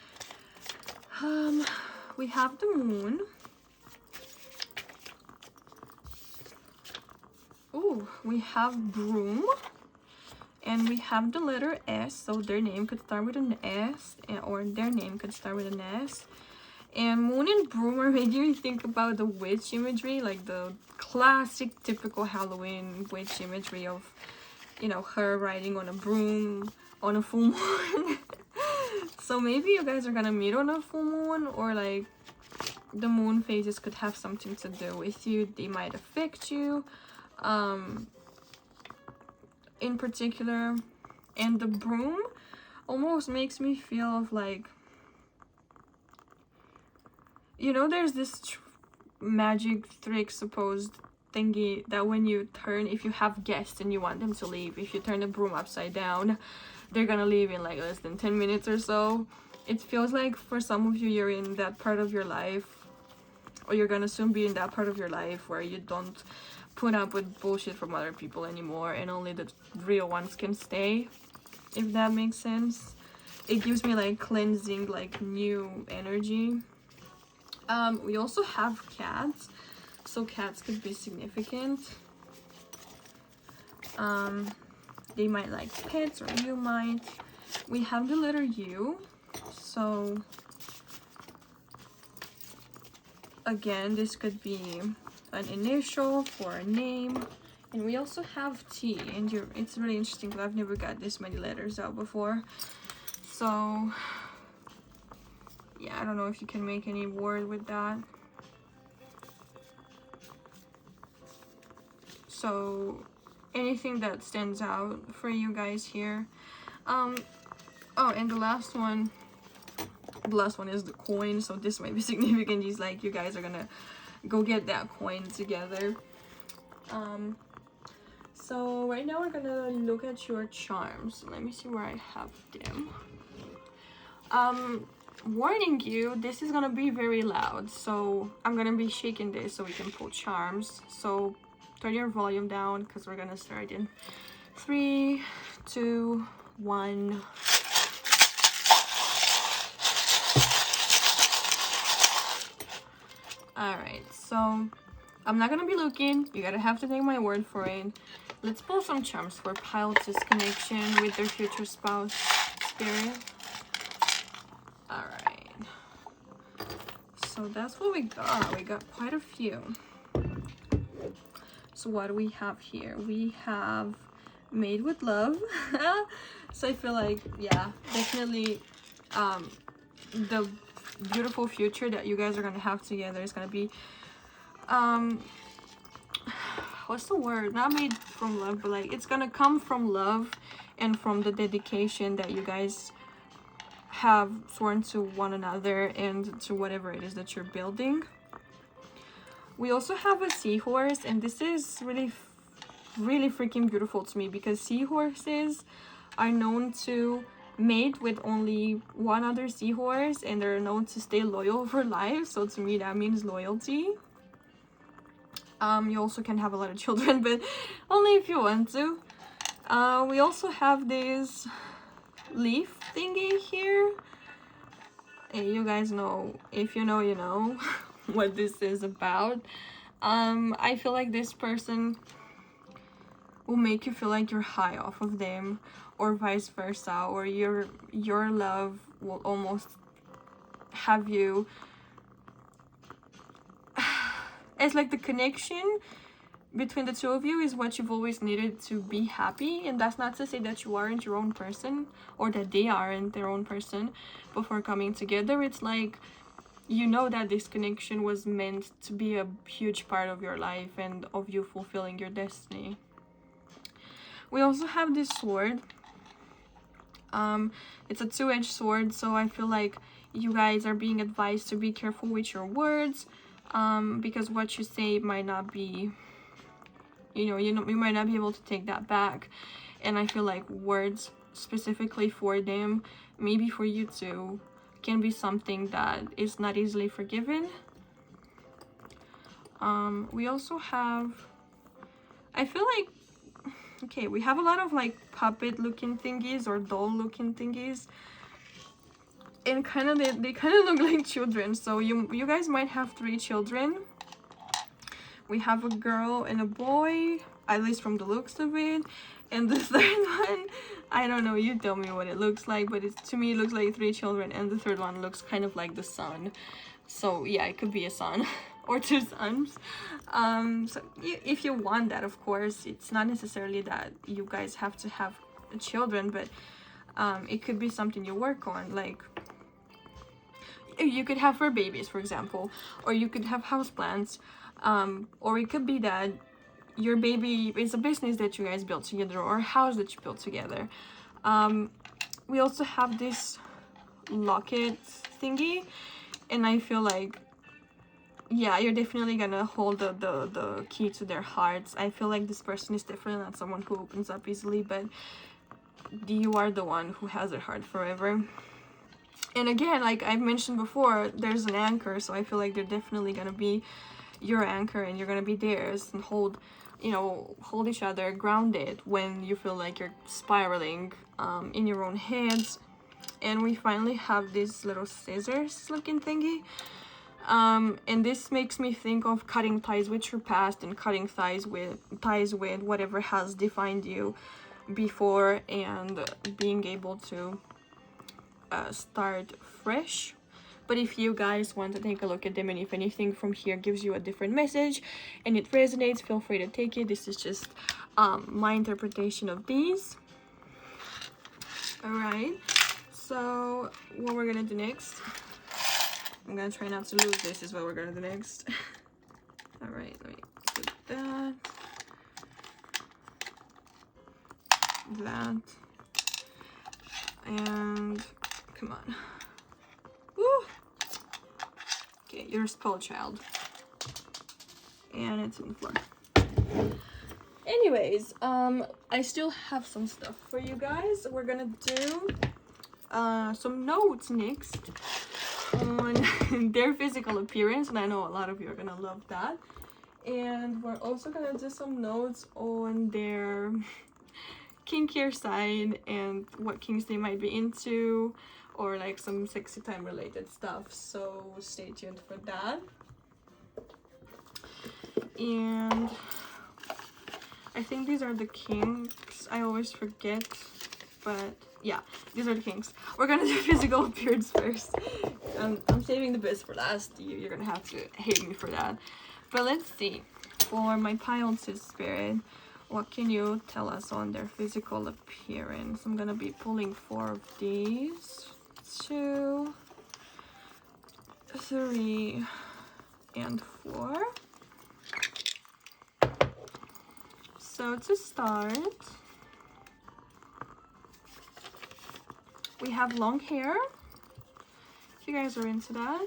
We have the moon. We have broom. And we have the letter S, so their name could start with an S, or their name could start with an S. And moon and broom are making me think about the witch imagery, like the classic, typical Halloween witch imagery of, her riding on a broom on a full moon. So maybe you guys are gonna meet on a full moon, or like the moon phases could have something to do with you. They might affect you. In particular, and the broom almost makes me feel of like, there's this magic trick supposed thingy that when you turn, if you have guests and you want them to leave, if you turn the broom upside down, they're gonna leave in like less than 10 minutes or so. It feels like for some of you, you're in that part of your life, or you're gonna soon be in that part of your life where you don't put up with bullshit from other people anymore, and only the real ones can stay, if that makes sense. It gives me like cleansing, like new energy. We also have cats, so cats could be significant. They might like pets, or you might. We have the letter U, so again, this could be an initial for a name. And we also have T, and it's really interesting because I've never got this many letters out before. So yeah, I don't know if you can make any word with that. So anything that stands out for you guys here. Oh, and the last one is the coin, so this might be significant. It's like you guys are gonna go get that coin together. So right now we're gonna look at your charms. Let me see where I have them. Warning you, this is gonna be very loud, so I'm gonna be shaking this so we can pull charms. So turn your volume down because we're gonna start in 3, 2, 1. Alright, so I'm not gonna be looking. You gotta have to take my word for it. Let's pull some charms for Pilot's connection with their future spouse spirit. Alright. So that's what we got. We got quite a few. So what do we have here? We have Made with Love. So I feel like, yeah, definitely the beautiful future that you guys are gonna have together is gonna be what's the word, not made from love, but like it's gonna come from love and from the dedication that you guys have sworn to one another and to whatever it is that you're building. We also have a seahorse, and this is really freaking beautiful to me because seahorses are known to mate with only one other seahorse, and they're known to stay loyal for life. So to me that means loyalty. You also can have a lot of children, but only if you want to. We also have this leaf thingy here, and you guys know, if you know, you know what this is about. I feel like this person will make you feel like you're high off of them, or vice versa, or your love will almost have you. It's like the connection between the two of you is what you've always needed to be happy. And that's not to say that you aren't your own person, or that they aren't their own person before coming together. It's like, you know that this connection was meant to be a huge part of your life and of you fulfilling your destiny. We also have this sword. It's a two-edged sword, so I feel like you guys are being advised to be careful with your words, because what you say might not be, you might not be able to take that back. And I feel like words specifically for them, maybe for you too, can be something that is not easily forgiven. We also have, I feel like, okay, we have a lot of like puppet looking thingies or doll looking thingies, and kind of they kind of look like children. So you guys might have 3 children. We have a girl and a boy, at least from the looks of it. And the third one, I don't know, you tell me what it looks like, but to me it looks like 3 children, and the third one looks kind of like the sun. So yeah, it could be a son or 2 sons. So if you want that, of course, it's not necessarily that you guys have to have children, but it could be something you work on. Like, you could have fur babies, for example, or you could have houseplants, or it could be that your baby is a business that you guys built together, or a house that you built together. We also have this locket thingy, and I feel like, yeah, you're definitely gonna hold the key to their hearts. I feel like this person is definitely not someone who opens up easily, but you are the one who has their heart forever. And again, like I've mentioned before, there's an anchor, so I feel like they're definitely gonna be your anchor, and you're gonna be theirs, and hold each other grounded when you feel like you're spiraling in your own heads. And we finally have this little scissors looking thingy. And this makes me think of cutting ties with your past and cutting ties with whatever has defined you before, and being able to start fresh. But if you guys want to take a look at them, and if anything from here gives you a different message and it resonates, feel free to take it. This is just my interpretation of these. All right, so what we're gonna do next, I'm gonna try not to lose this, is what we're gonna do next. All right, let me put that, and come on. Woo! Okay, you're a spoiled child. And it's in the floor. Anyways, I still have some stuff for you guys. We're gonna do some notes next on their physical appearance, and I know a lot of you are gonna love that. And we're also gonna do some notes on their kinkier side and what kinks they might be into, or like some sexy time related stuff, so stay tuned for that. And I think these are the kinks. I always forget, but yeah, these are the kinks. We're gonna do physical appearance first. I'm saving the best for last. You're gonna have to hate me for that. But let's see, for my pile 2 spirit, what can you tell us on their physical appearance? I'm gonna be pulling 4 of these. 2, 3, and 4. So to start, we have long hair, if you guys are into that.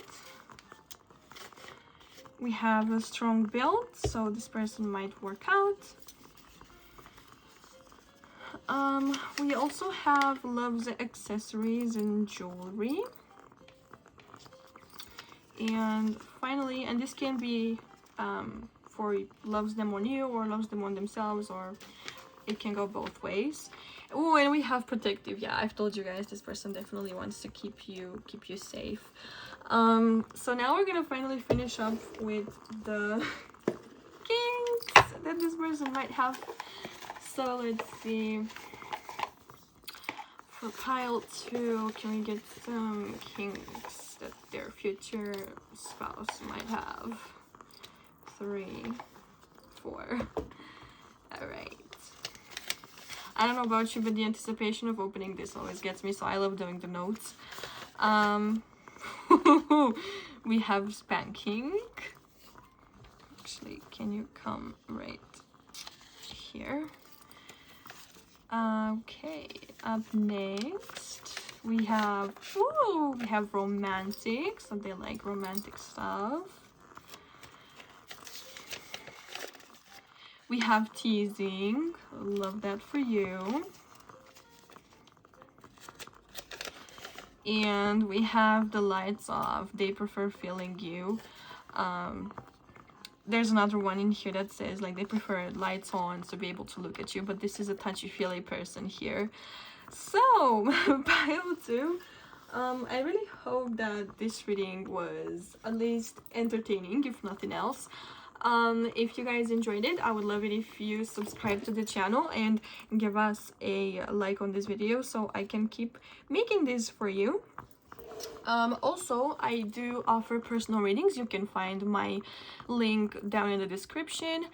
We have a strong build, so this person might work out. We also have loves accessories and jewelry. And finally, and this can be for loves them on you or loves them on themselves, or it can go both ways. Oh, and we have protective. Yeah, I've told you guys this person definitely wants to keep you safe. So now we're gonna finally finish up with the kinks that this person might have. So let's see, for pile 2, can we get some kinks that their future spouse might have? 3, 4. All right. I don't know about you, but the anticipation of opening this always gets me, so I love doing the notes. We have spanking. Actually, can you come right here? Okay, up next we have romantic, so they like romantic stuff. We have teasing, love that for you. And we have the lights off, they prefer feeling you. There's another one in here that says like they prefer lights on to be able to look at you, but this is a touchy-feely person here. So pile 2, I really hope that this reading was at least entertaining, if nothing else. If you guys enjoyed it, I would love it if you subscribe to the channel and give us a like on this video so I can keep making this for you. Also, I do offer personal readings. You can find my link down in the description.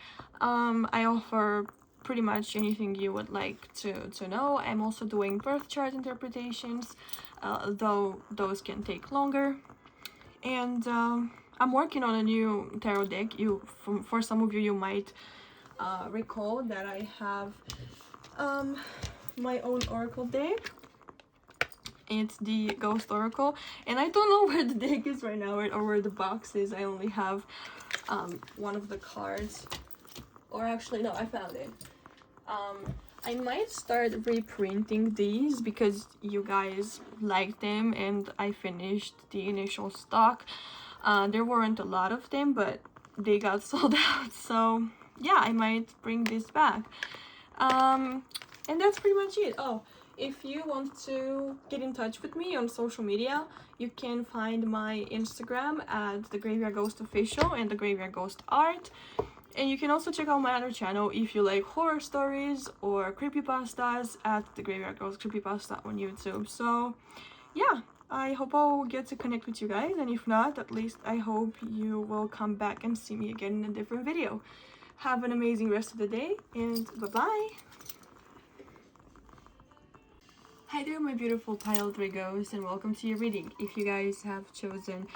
I offer pretty much anything you would like to know. I'm also doing birth chart interpretations, though those can take longer. And I'm working on a new tarot deck. For some of you, you might recall that I have my own oracle deck. It's the Ghost Oracle, and I don't know where the deck is right now, or where the box is. I only have one of the cards, or actually no, I found it. I might start reprinting these because you guys liked them and I finished the initial stock. There weren't a lot of them, but they got sold out, so yeah, I might bring this back. And that's pretty much it. Oh, if you want to get in touch with me on social media, you can find my Instagram at The Graveyard Ghost Official and The Graveyard Ghost Art. And you can also check out my other channel if you like horror stories or creepypastas at The Graveyard Ghost Creepypasta on YouTube. So yeah, I hope I'll get to connect with you guys, and if not, at least I hope you will come back and see me again in a different video. Have an amazing rest of the day, and bye-bye! Hi there, my beautiful pile 3 ghosts, and welcome to your reading. If you guys have chosen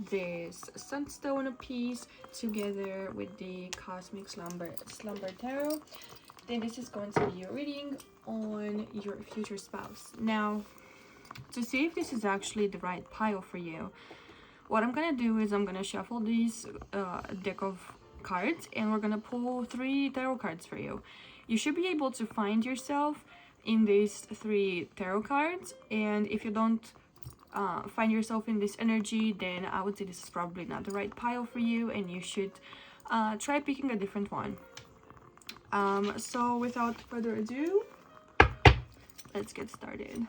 this Sunstone piece together with the Cosmic Slumber Tarot, then this is going to be your reading on your future spouse. Now, to see if this is actually the right pile for you, what I'm gonna do is I'm gonna shuffle these deck of cards, and we're gonna pull 3 tarot cards for you. You should be able to find yourself in these 3 tarot cards, and if you don't find yourself in this energy, then I would say this is probably not the right pile for you, and you should try picking a different one. So without further ado, let's get started.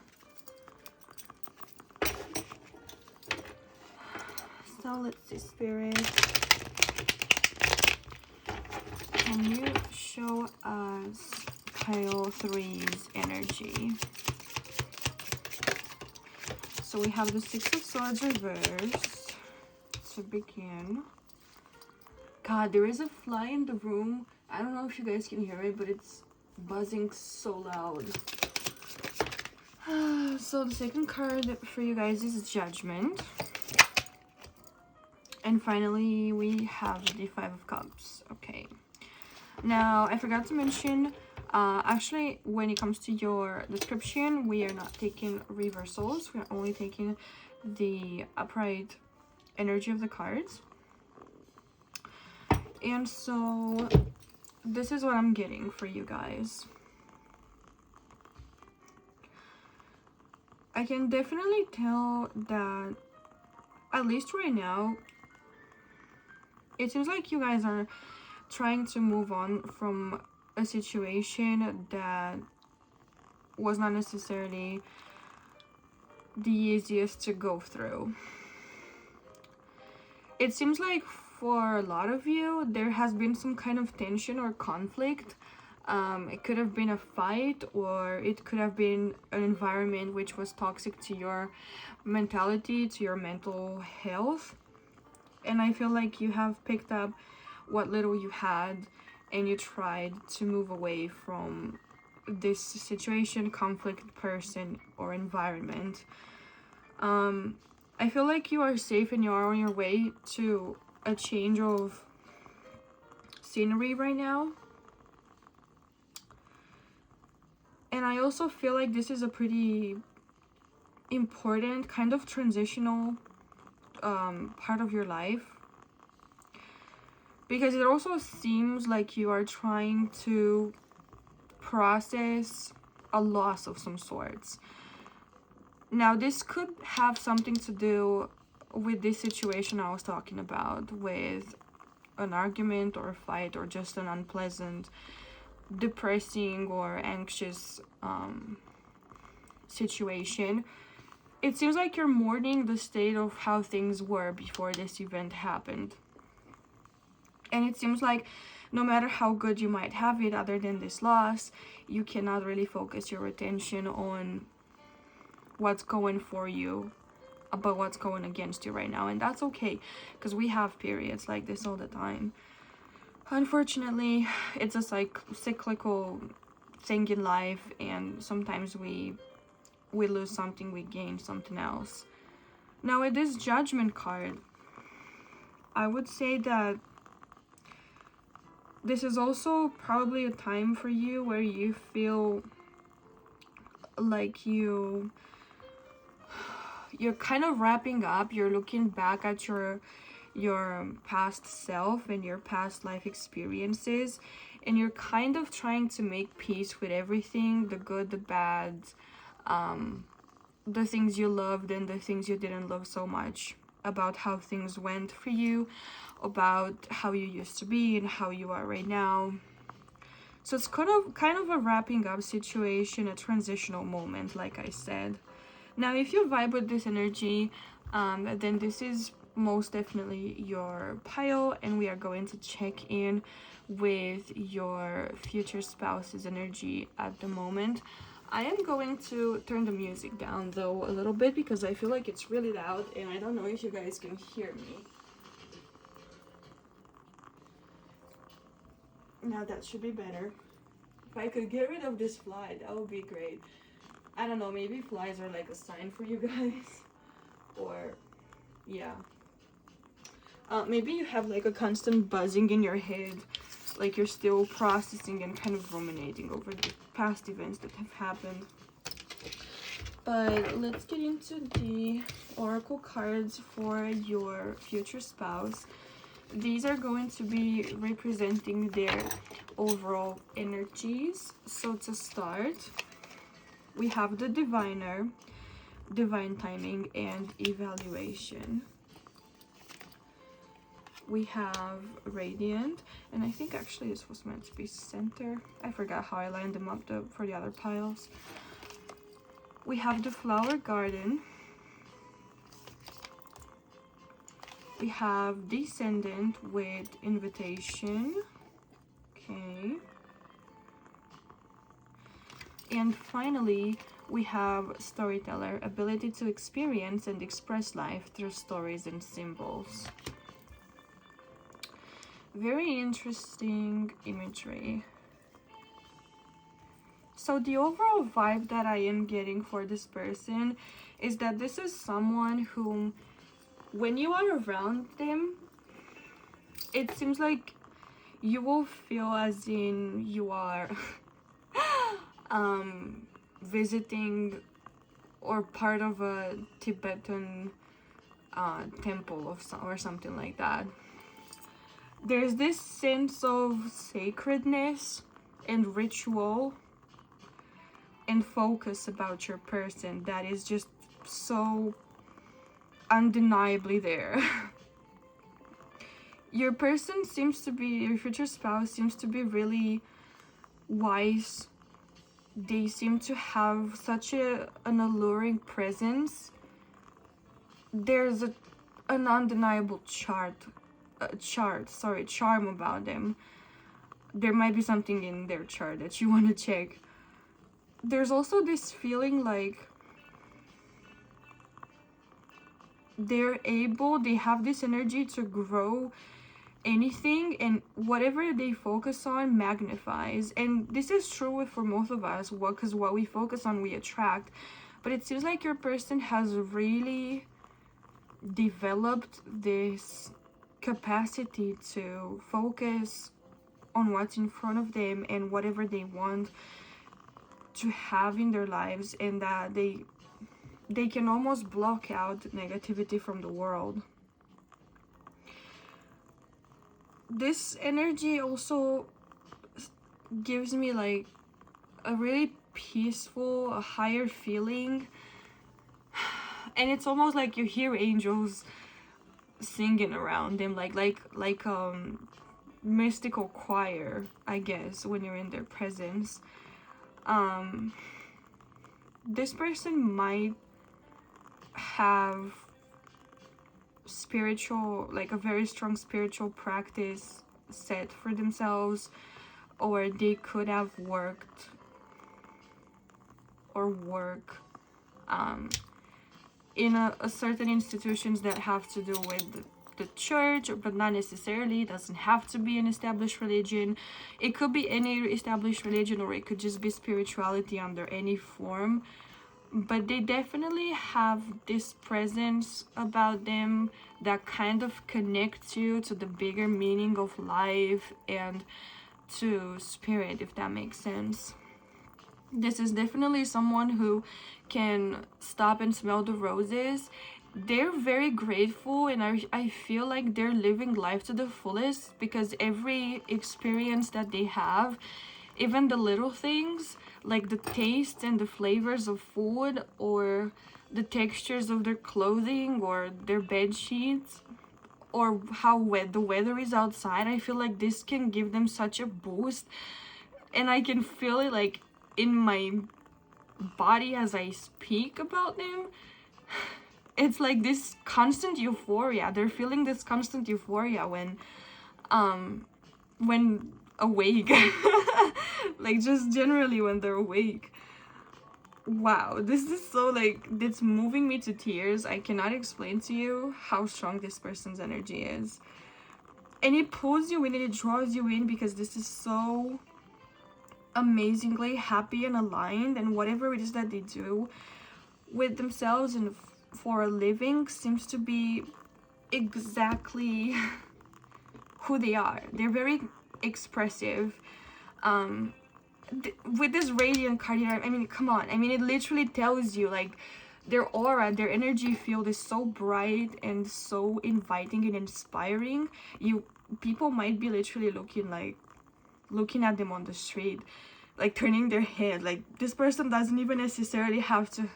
So let's see, Spirit, can you show us pile 3's energy? So we have the 6 of Swords reversed to begin. God, there is a fly in the room. I don't know if you guys can hear it, but it's buzzing so loud. So the second card for you guys is Judgment. And finally, we have the 5 of Cups. Okay. Now, I forgot to mention, actually, when it comes to your description, we are not taking reversals. We are only taking the upright energy of the cards. And so, this is what I'm getting for you guys. I can definitely tell that, at least right now, it seems like you guys are trying to move on from a situation that was not necessarily the easiest to go through. It seems like for a lot of you, there has been some kind of tension or conflict. It could have been a fight, or it could have been an environment which was toxic to your mentality, to your mental health. And I feel like you have picked up what little you had, and you tried to move away from this situation, conflict, person, or environment. I feel like you are safe and you are on your way to a change of scenery right now. And I also feel like this is a pretty important kind of transitional part of your life, because it also seems like you are trying to process a loss of some sorts. Now, this could have something to do with this situation I was talking about, with an argument or a fight, or just an unpleasant, depressing, or anxious situation. It seems like you're mourning the state of how things were before this event happened. And it seems like no matter how good you might have it, other than this loss, you cannot really focus your attention on what's going for you, about what's going against you right now. And that's okay, because we have periods like this all the time. Unfortunately, it's a cyclical thing in life, and sometimes we lose something, we gain something else. Now, with this Judgment card, I would say that this is also probably a time for you where you feel like you're kind of wrapping up. You're looking back at your past self and your past life experiences, and you're kind of trying to make peace with everything, the good, the bad, the things you loved and the things you didn't love so much, about how things went for you, about how you used to be and how you are right now. So it's kind of a wrapping up situation, a transitional moment, like I said. Now, if you vibe with this energy, then this is most definitely your pile, and we are going to check in with your future spouse's energy at the moment. I am going to turn the music down though a little bit because I feel like it's really loud and I don't know if you guys can hear me. Now that should be better. If I could get rid of this fly, that would be great. I don't know, maybe flies are like a sign for you guys. Or, yeah. Maybe you have like a constant buzzing in your head, like you're still processing and kind of ruminating over the past events that have happened. But let's get into the oracle cards for your future spouse. These are going to be representing their overall energies. So to start, we have the diviner, divine timing, and evaluation. We have radiant, and I think actually this was meant to be center. I forgot how I lined them up for the other piles. We have the flower garden. We have descendant with invitation. Okay. And finally, we have storyteller, ability to experience and express life through stories and symbols. Very interesting imagery. So the overall vibe that I am getting for this person is that this is someone whom, when you are around them, it seems like you will feel as in you are visiting or part of a Tibetan temple or something like that. There's this sense of sacredness and ritual and focus about your person that is just so undeniably there. Your person seems to be, your future spouse seems to be really wise. They seem to have such an alluring presence. There's an undeniable charm about them. There might be something in their chart that you want to check. There's also this feeling like they have this energy to grow anything, and whatever they focus on magnifies. And this is true for most of us, because what we focus on we attract. But it seems like your person has really developed this capacity to focus on what's in front of them and whatever they want to have in their lives, and that they can almost block out negativity from the world. This energy also gives me like a really peaceful, a higher feeling, and it's almost like you hear angels singing around them, like mystical choir, I guess, when you're in their presence. This person might have spiritual, like a very strong spiritual practice set for themselves, or they could have worked or work in a certain institutions that have to do with the church, but not necessarily. It doesn't have to be an established religion. It could be any established religion, or it could just be spirituality under any form. But they definitely have this presence about them that kind of connects you to the bigger meaning of life and to spirit, if that makes sense. This is definitely someone who can stop and smell the roses. They're very grateful, and I feel like they're living life to the fullest, because every experience that they have, even the little things like the taste and the flavors of food, or the textures of their clothing or their bed sheets, or how wet the weather is outside, I feel like this can give them such a boost. and I can feel it like in my body as I speak about them. It's like this constant euphoria. They're feeling this constant euphoria when awake. Like just generally when they're awake. Wow, this is so like, it's moving me to tears. I cannot explain to you how strong this person's energy is. And it pulls you in and it draws you in because this is so amazingly happy and aligned, and whatever it is that they do with themselves and for a living seems to be exactly who they are. They're very expressive. With this radiant card here, I mean, come on. I mean, it literally tells you, like, their aura, their energy field is so bright and so inviting and inspiring. People might be literally looking at them on the street, like turning their head. Like, this person doesn't even necessarily have to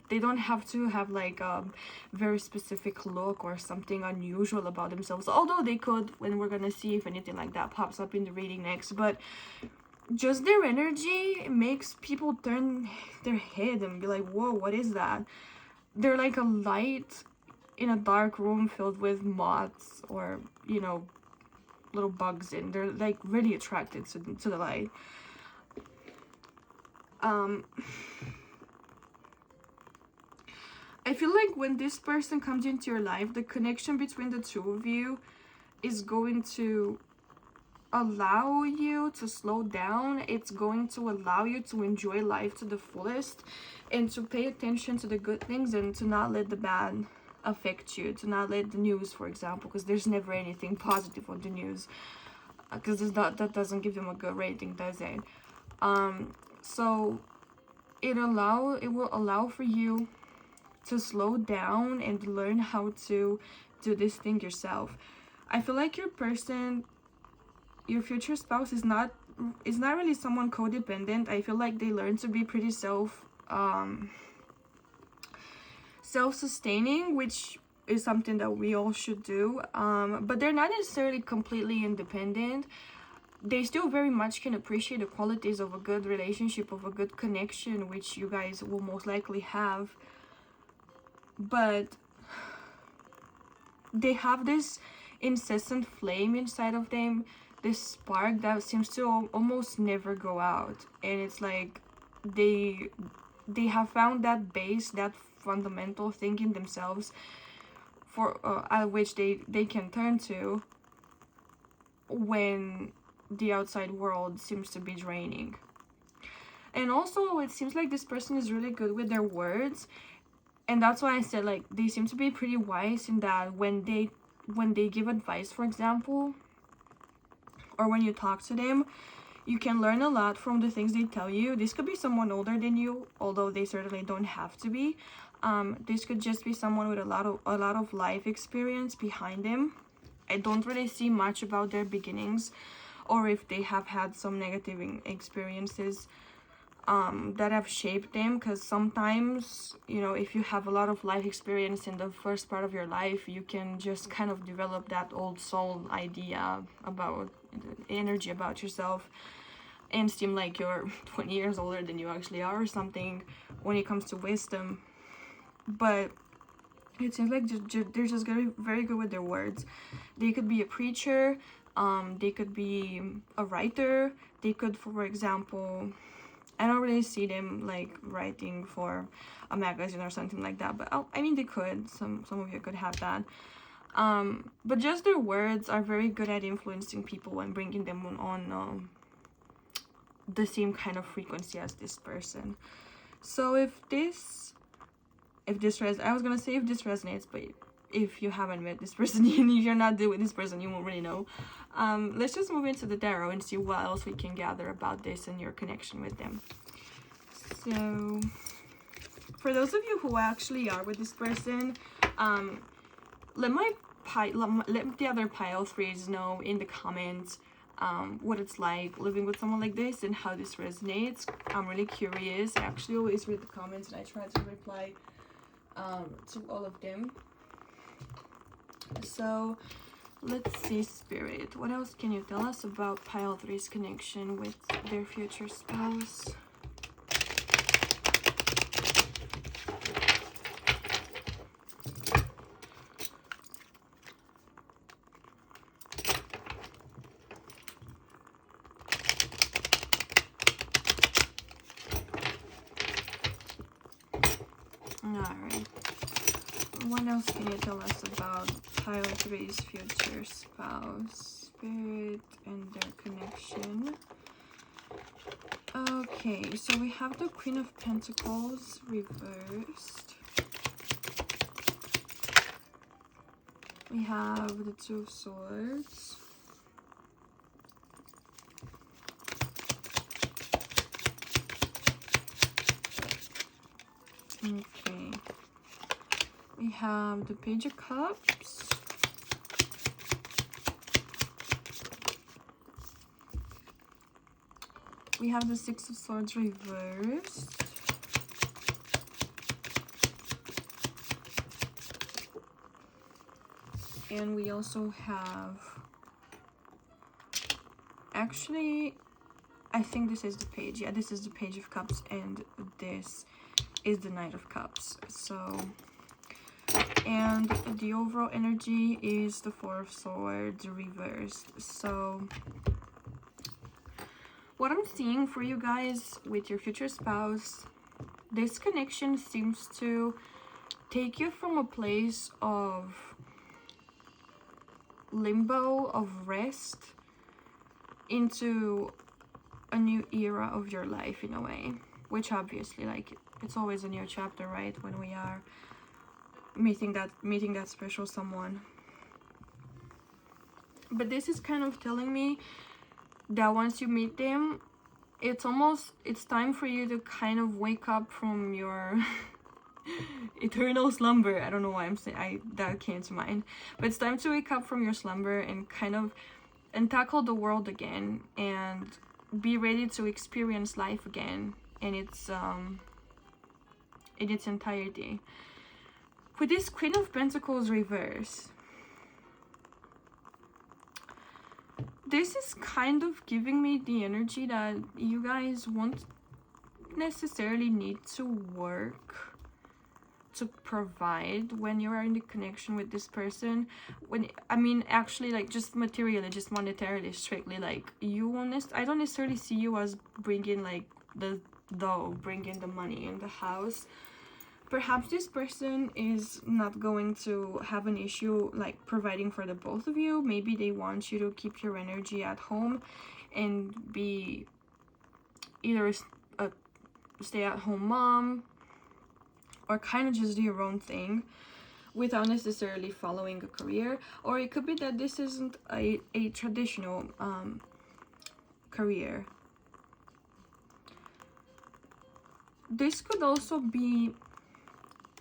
they don't have to have like a very specific look or something unusual about themselves, although they could, when we're gonna see if anything like that pops up in the reading next. But just their energy makes people turn their head and be like, whoa, what is that? They're like a light in a dark room filled with moths or, you know, little bugs, and they're like really attracted to the light. I feel like when this person comes into your life, the connection between the two of you is going to allow you to slow down. It's going to allow you to enjoy life to the fullest and to pay attention to the good things and to not let the bad affect you, to not let the news, for example, because there's never anything positive on the news, because that doesn't give them a good rating, does it? So it will allow for you to slow down and learn how to do this thing yourself. I feel like your future spouse is not really someone codependent. I feel like they learn to be pretty self-sustaining, which is something that we all should do. But they're not necessarily completely independent. They still very much can appreciate the qualities of a good relationship, of a good connection, which you guys will most likely have. But they have this incessant flame inside of them, this spark that seems to almost never go out. And it's like they have found that base, that fundamental thing in themselves for at which they can turn to when the outside world seems to be draining. And also, it seems like this person is really good with their words. And that's why I said, like, they seem to be pretty wise in that when they give advice, for example, or when you talk to them, you can learn a lot from the things they tell you. This could be someone older than you, although they certainly don't have to be. This could just be someone with a lot of life experience behind them. I don't really see much about their beginnings, or if they have had some negative experiences that have shaped them, because sometimes, you know, if you have a lot of life experience in the first part of your life, you can just kind of develop that old soul idea about energy about yourself and seem like you're 20 years older than you actually are or something when it comes to wisdom. But it seems like they're just very good with their words. They could be a preacher, they could be a writer, they could, for example, I don't really see them like writing for a magazine or something like that, but I mean, they could. Some of you could have that. But just their words are very good at influencing people and bringing them on the same kind of frequency as this person. So if this resonates, but if you haven't met this person, if you're not there with this person, you won't really know. Let's just move into the tarot and see what else we can gather about this and your connection with them. So for those of you who actually are with this person, let the other pile threes know in the comments what it's like living with someone like this and how this resonates. I'm really curious. I actually always read the comments and I try to reply to all of them. So Let's see, Spirit. What else can you tell us about pile 3's connection with their future spouse? Alright. What else can you tell us about pile 3's future spouse, Spirit, and their connection? Okay, so we have the Queen of Pentacles reversed. We have the Two of Swords. Okay. We have the Page of Cups. We have the Six of Swords reversed. And we also have, actually, I think this is the page. Yeah, this is the Page of Cups, and this is the Knight of Cups. So, and the overall energy is the Four of Swords reversed. So, what I'm seeing for you guys with your future spouse, this connection seems to take you from a place of limbo, of rest, into a new era of your life in a way. Which obviously, like, it's always a new chapter, right? When we are meeting that special someone. But this is kind of telling me that once you meet them, it's time for you to kind of wake up from your eternal slumber. I don't know why I'm saying that came to mind, but it's time to wake up from your slumber and tackle the world again and be ready to experience life again in its entirety. With this Queen of Pentacles reverse, this is kind of giving me the energy that you guys won't necessarily need to work to provide when you are in the connection with this person. I mean, actually, like, just materially, just monetarily, strictly, like, I don't necessarily see you as bringing, like, bringing the money in the house. Perhaps this person is not going to have an issue, like, providing for the both of you. Maybe they want you to keep your energy at home and be either a stay-at-home mom, or kind of just do your own thing without necessarily following a career. Or it could be that this isn't a traditional career. This could also be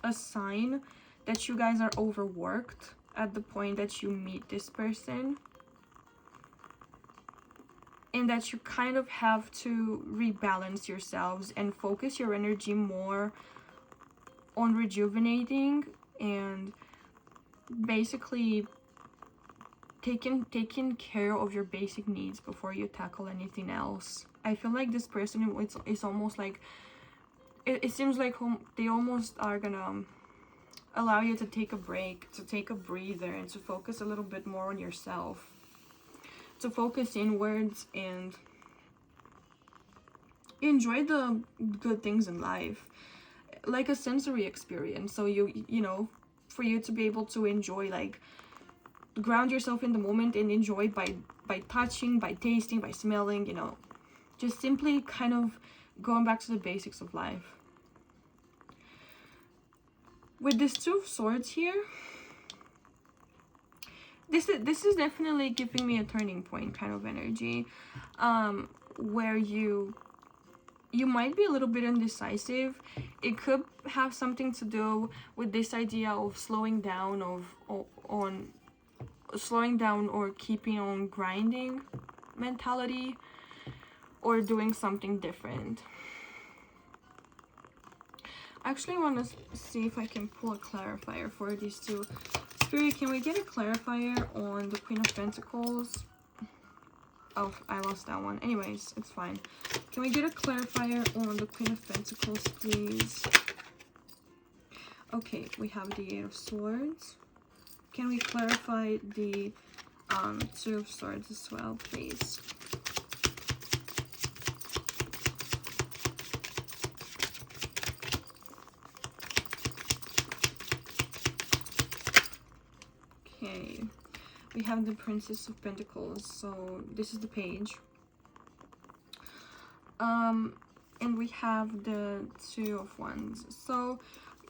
a sign that you guys are overworked at the point that you meet this person, and that you kind of have to rebalance yourselves and focus your energy more on rejuvenating and basically taking care of your basic needs before you tackle anything else. I feel like this person is almost like, it seems like they almost are gonna allow you to take a break, to take a breather, and to focus a little bit more on yourself, to focus inwards and enjoy the good things in life, like a sensory experience. So you know, for you to be able to enjoy, like, ground yourself in the moment and enjoy by touching, by tasting, by smelling, you know, just simply kind of going back to the basics of life. With this Two of Swords here, this is definitely giving me a turning point kind of energy, where you might be a little bit indecisive. It could have something to do with this idea of slowing down, or keeping on grinding mentality, or doing something different. I actually want to see if I can pull a clarifier for these two Spirit, can we get a clarifier on the Queen of Pentacles? Oh, I lost that one. Anyways, it's fine. Can we get a clarifier on the Queen of Pentacles, please? Okay, we have the Eight of Swords. Can we clarify the Two of Swords as well, please? Okay, we have the Princess of Pentacles, so this is the page. And we have the Two of Wands. So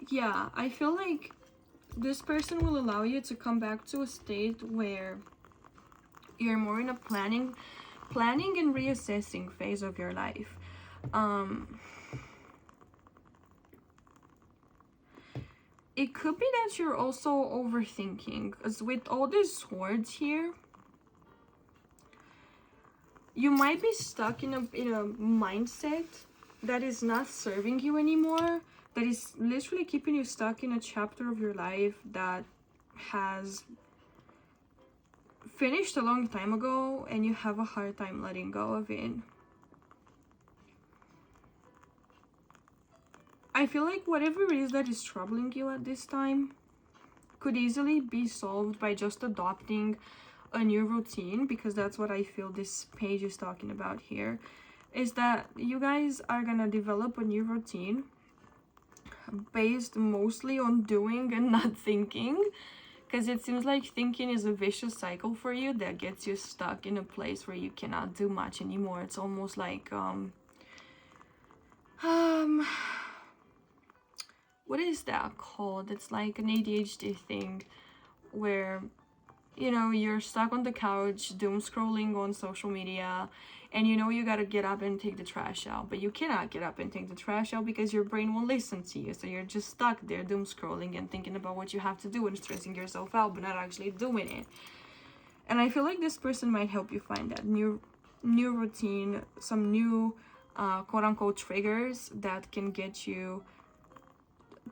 yeah, I feel like this person will allow you to come back to a state where you're more in a planning and reassessing phase of your life. It could be that you're also overthinking, because with all these swords here, you might be stuck in a mindset that is not serving you anymore, that is literally keeping you stuck in a chapter of your life that has finished a long time ago, and you have a hard time letting go of it. I feel like whatever it is that is troubling you at this time could easily be solved by just adopting a new routine, because that's what I feel this page is talking about here, is that you guys are gonna develop a new routine based mostly on doing and not thinking, because it seems like thinking is a vicious cycle for you that gets you stuck in a place where you cannot do much anymore. It's almost like what is that called? It's like an ADHD thing where, you know, you're stuck on the couch doom scrolling on social media, and you know you gotta get up and take the trash out, but you cannot get up and take the trash out because your brain won't listen to you, so you're just stuck there doom scrolling and thinking about what you have to do and stressing yourself out but not actually doing it. And I feel like this person might help you find that new routine, some new quote-unquote triggers that can get you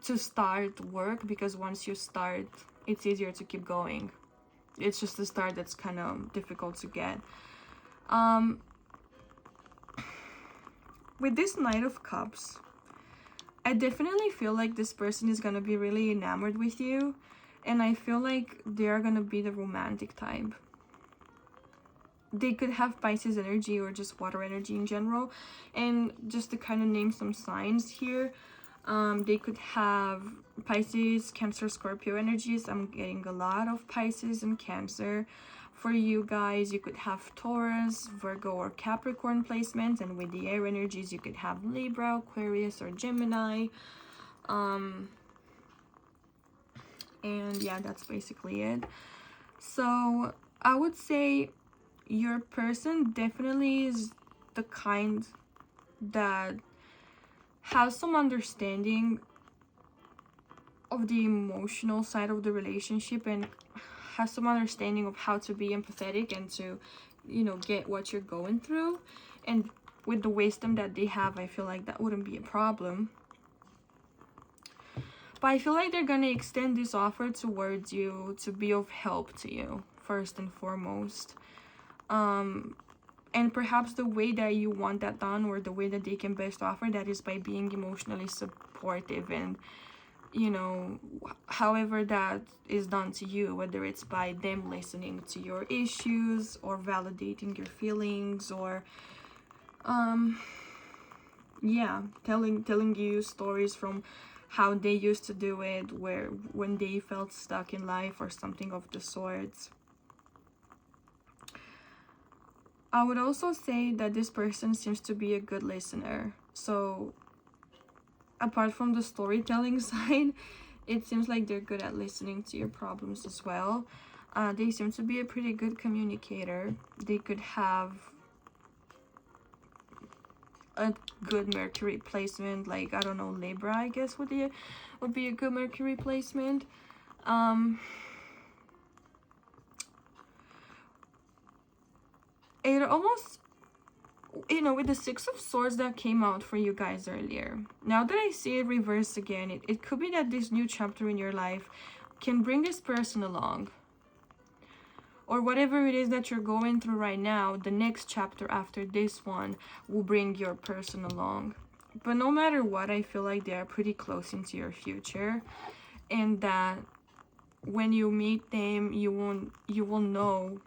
to start work, because once you start, it's easier to keep going. It's just the start that's kind of difficult to get. With this Knight of Cups, I definitely feel like this person is gonna be really enamored with you, and I feel like they're gonna be the romantic type. They could have Pisces energy or just water energy in general, and just to kind of name some signs here, they could have Pisces, Cancer, Scorpio energies. I'm getting a lot of Pisces and Cancer. For you guys, you could have Taurus, Virgo, or Capricorn placements, and with the air energies, you could have Libra, Aquarius, or Gemini. And yeah, that's basically it. So I would say your person definitely is the kind that has some understanding of the emotional side of the relationship, and has some understanding of how to be empathetic and to, you know, get what you're going through. And with the wisdom that they have, I feel like that wouldn't be a problem. But I feel like they're gonna extend this offer towards you to be of help to you, first and foremost. And perhaps the way that you want that done, or the way that they can best offer that, is by being emotionally supportive, and, you know, however that is done to you, whether it's by them listening to your issues or validating your feelings, or yeah, telling you stories from how they used to do it, when they felt stuck in life, or something of the sorts. I would also say that this person seems to be a good listener. So apart from the storytelling side, it seems like they're good at listening to your problems as well. They seem to be a pretty good communicator. They could have a good Mercury placement, like, I don't know, Libra, I guess would be a good Mercury placement. It almost, you know, with the Six of Swords that came out for you guys earlier, now that I see it reversed again, it could be that this new chapter in your life can bring this person along. Or whatever it is that you're going through right now, the next chapter after this one will bring your person along. But no matter what, I feel like they are pretty close into your future, and that when you meet them, you will know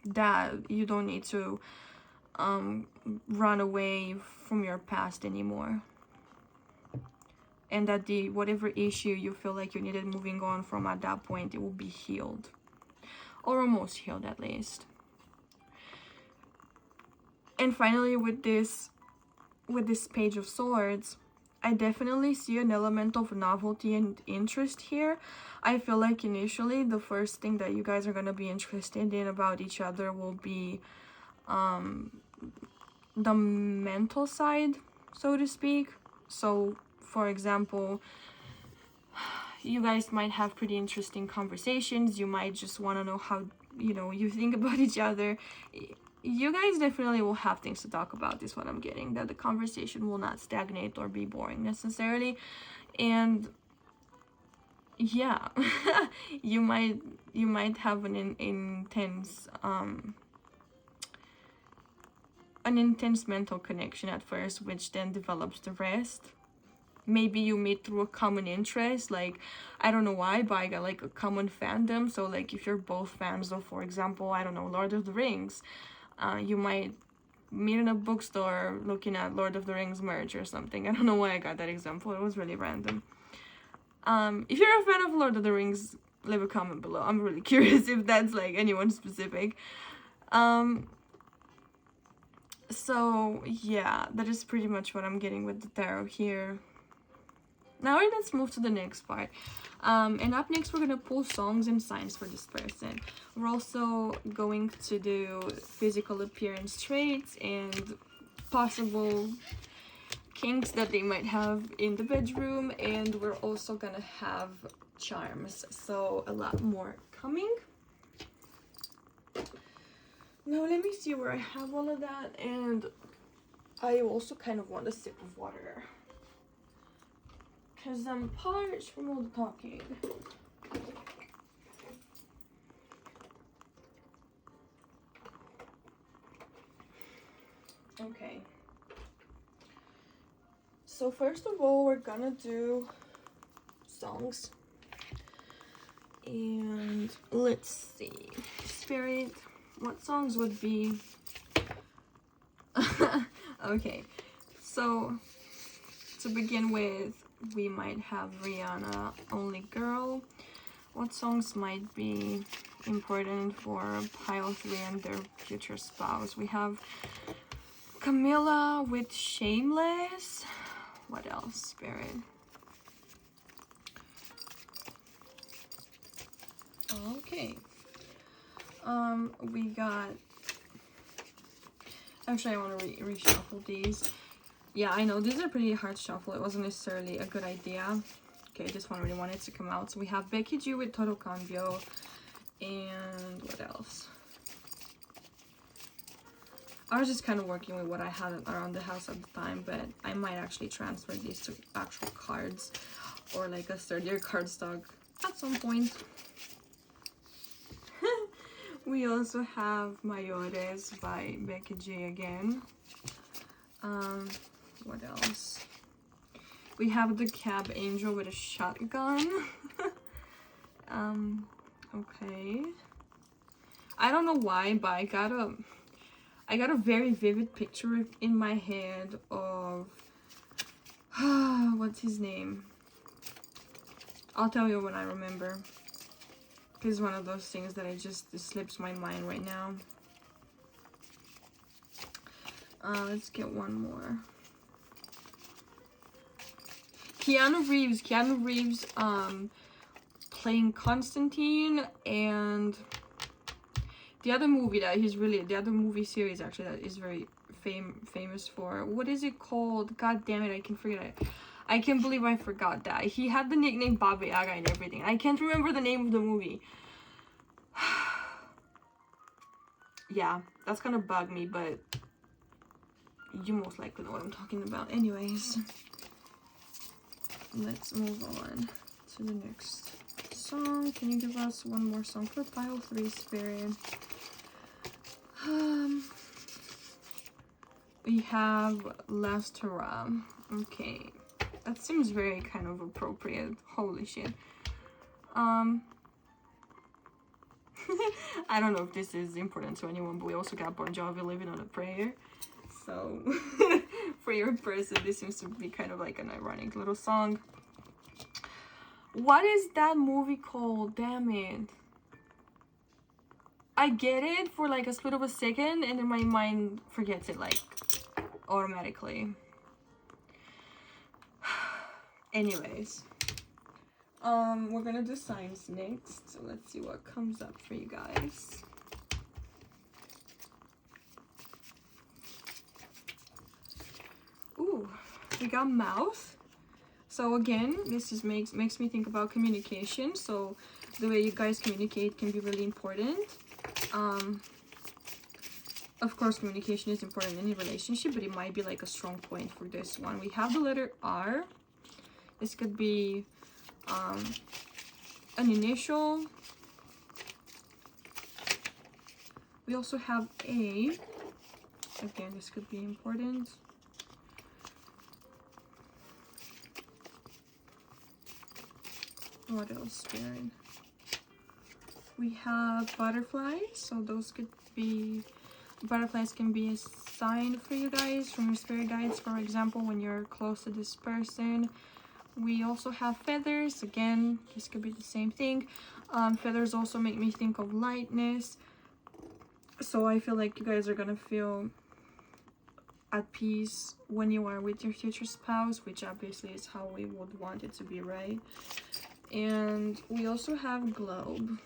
that you don't need to run away from your past anymore, and that the whatever issue you feel like you needed moving on from at that point, it will be healed, or almost healed at least. And finally, with this Page of Swords, I definitely see an element of novelty and interest here. I feel like initially the first thing that you guys are going to be interested in about each other will be the mental side, so to speak. So, for example, you guys might have pretty interesting conversations. You might just want to know how, you think about each other. You guys definitely will have things to talk about, is what I'm getting. That the conversation will not stagnate or be boring necessarily. And yeah, you might have an intense mental connection at first, which then develops the rest. Maybe you meet through a common interest, like, I don't know why, but I got like a common fandom. So like if you're both fans of, for example, I don't know, Lord of the Rings, you might meet in a bookstore looking at Lord of the Rings merch or something. I don't know why I got that example, it was really random. If you're a fan of Lord of the Rings, leave a comment below. I'm really curious if that's like anyone specific. So yeah, that is pretty much what I'm getting with the tarot here. Now let's move to the next part. And up next, we're gonna pull songs and signs for this person. We're also going to do physical appearance traits and possible kinks that they might have in the bedroom, and we're also gonna have charms, so a lot more coming. Now let me see where I have all of that, and I also kind of want a sip of water because I'm parched from all the talking. Okay. So first of all, we're gonna do songs. And let's see. Spirit, what songs would be... Okay. So, to begin with, we might have Rihanna, Only Girl. What songs might be important for pile 3 and their future spouse? We have Camilla with Shameless. What else, Spirit? Okay. We got... Actually, I want to reshuffle these. Yeah, I know, these are pretty hard to shuffle. It wasn't necessarily a good idea. Okay, this one really wanted to come out. So we have Becky G with Todo Cambio. And what else? I was just kind of working with what I had around the house at the time, but I might actually transfer these to actual cards or like a sturdier cardstock at some point. We also have Mayores by Becky G again. What else? We have the Cab Angel with a shotgun. Okay. I don't know why, but I got a very vivid picture in my head of what's his name? I'll tell you when I remember. It's one of those things that it slips my mind right now. Let's get one more. Keanu Reeves playing Constantine, and the other movie that the other movie series actually that is very famous for. What is it called? God damn it, I can forget it. I can't believe I forgot that. He had the nickname Baba Yaga and everything. I can't remember the name of the movie. Yeah, that's gonna bug me, but you most likely know what I'm talking about. Anyways, let's move on to the next song. Can you give us one more song for pile 3, Spirit? We have Lastera. Okay, that seems very kind of appropriate. Holy shit. I don't know if this is important to anyone, but we also got Bon Jovi, Living on a Prayer. So for your person, this seems to be kind of like an ironic little song. What is that movie called? Damn it. I get it for like a split of a second, and then my mind forgets it like automatically. Anyways, we're gonna do signs next, so let's see what comes up for you guys. Ooh, we got mouth. So again, this is makes me think about communication. So the way you guys communicate can be really important. Of course, communication is important in any relationship, but it might be like a strong point for this one. We have the letter R. This could be an initial. We also have A. Again, this could be important. What else, Spirit? We have butterflies, so those could be, butterflies can be a sign for you guys from your spirit guides, for example, when you're close to this person. We also have feathers. Again, this could be the same thing. Feathers also make me think of lightness, so I feel like you guys are gonna feel at peace when you are with your future spouse, which obviously is how we would want it to be, right? And we also have globe.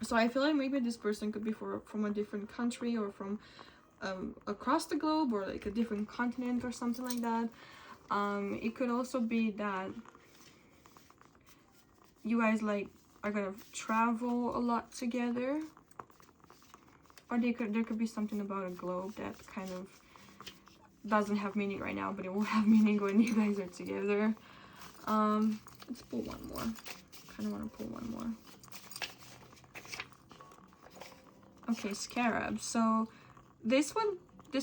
So I feel like maybe this person could be from a different country, or from across the globe, or like a different continent or something like that. It could also be that you guys like are gonna travel a lot together, or there could be something about a globe that kind of doesn't have meaning right now, but it will have meaning when you guys are together. Let's pull one more. Kind of want to pull one more. Okay, scarab. So this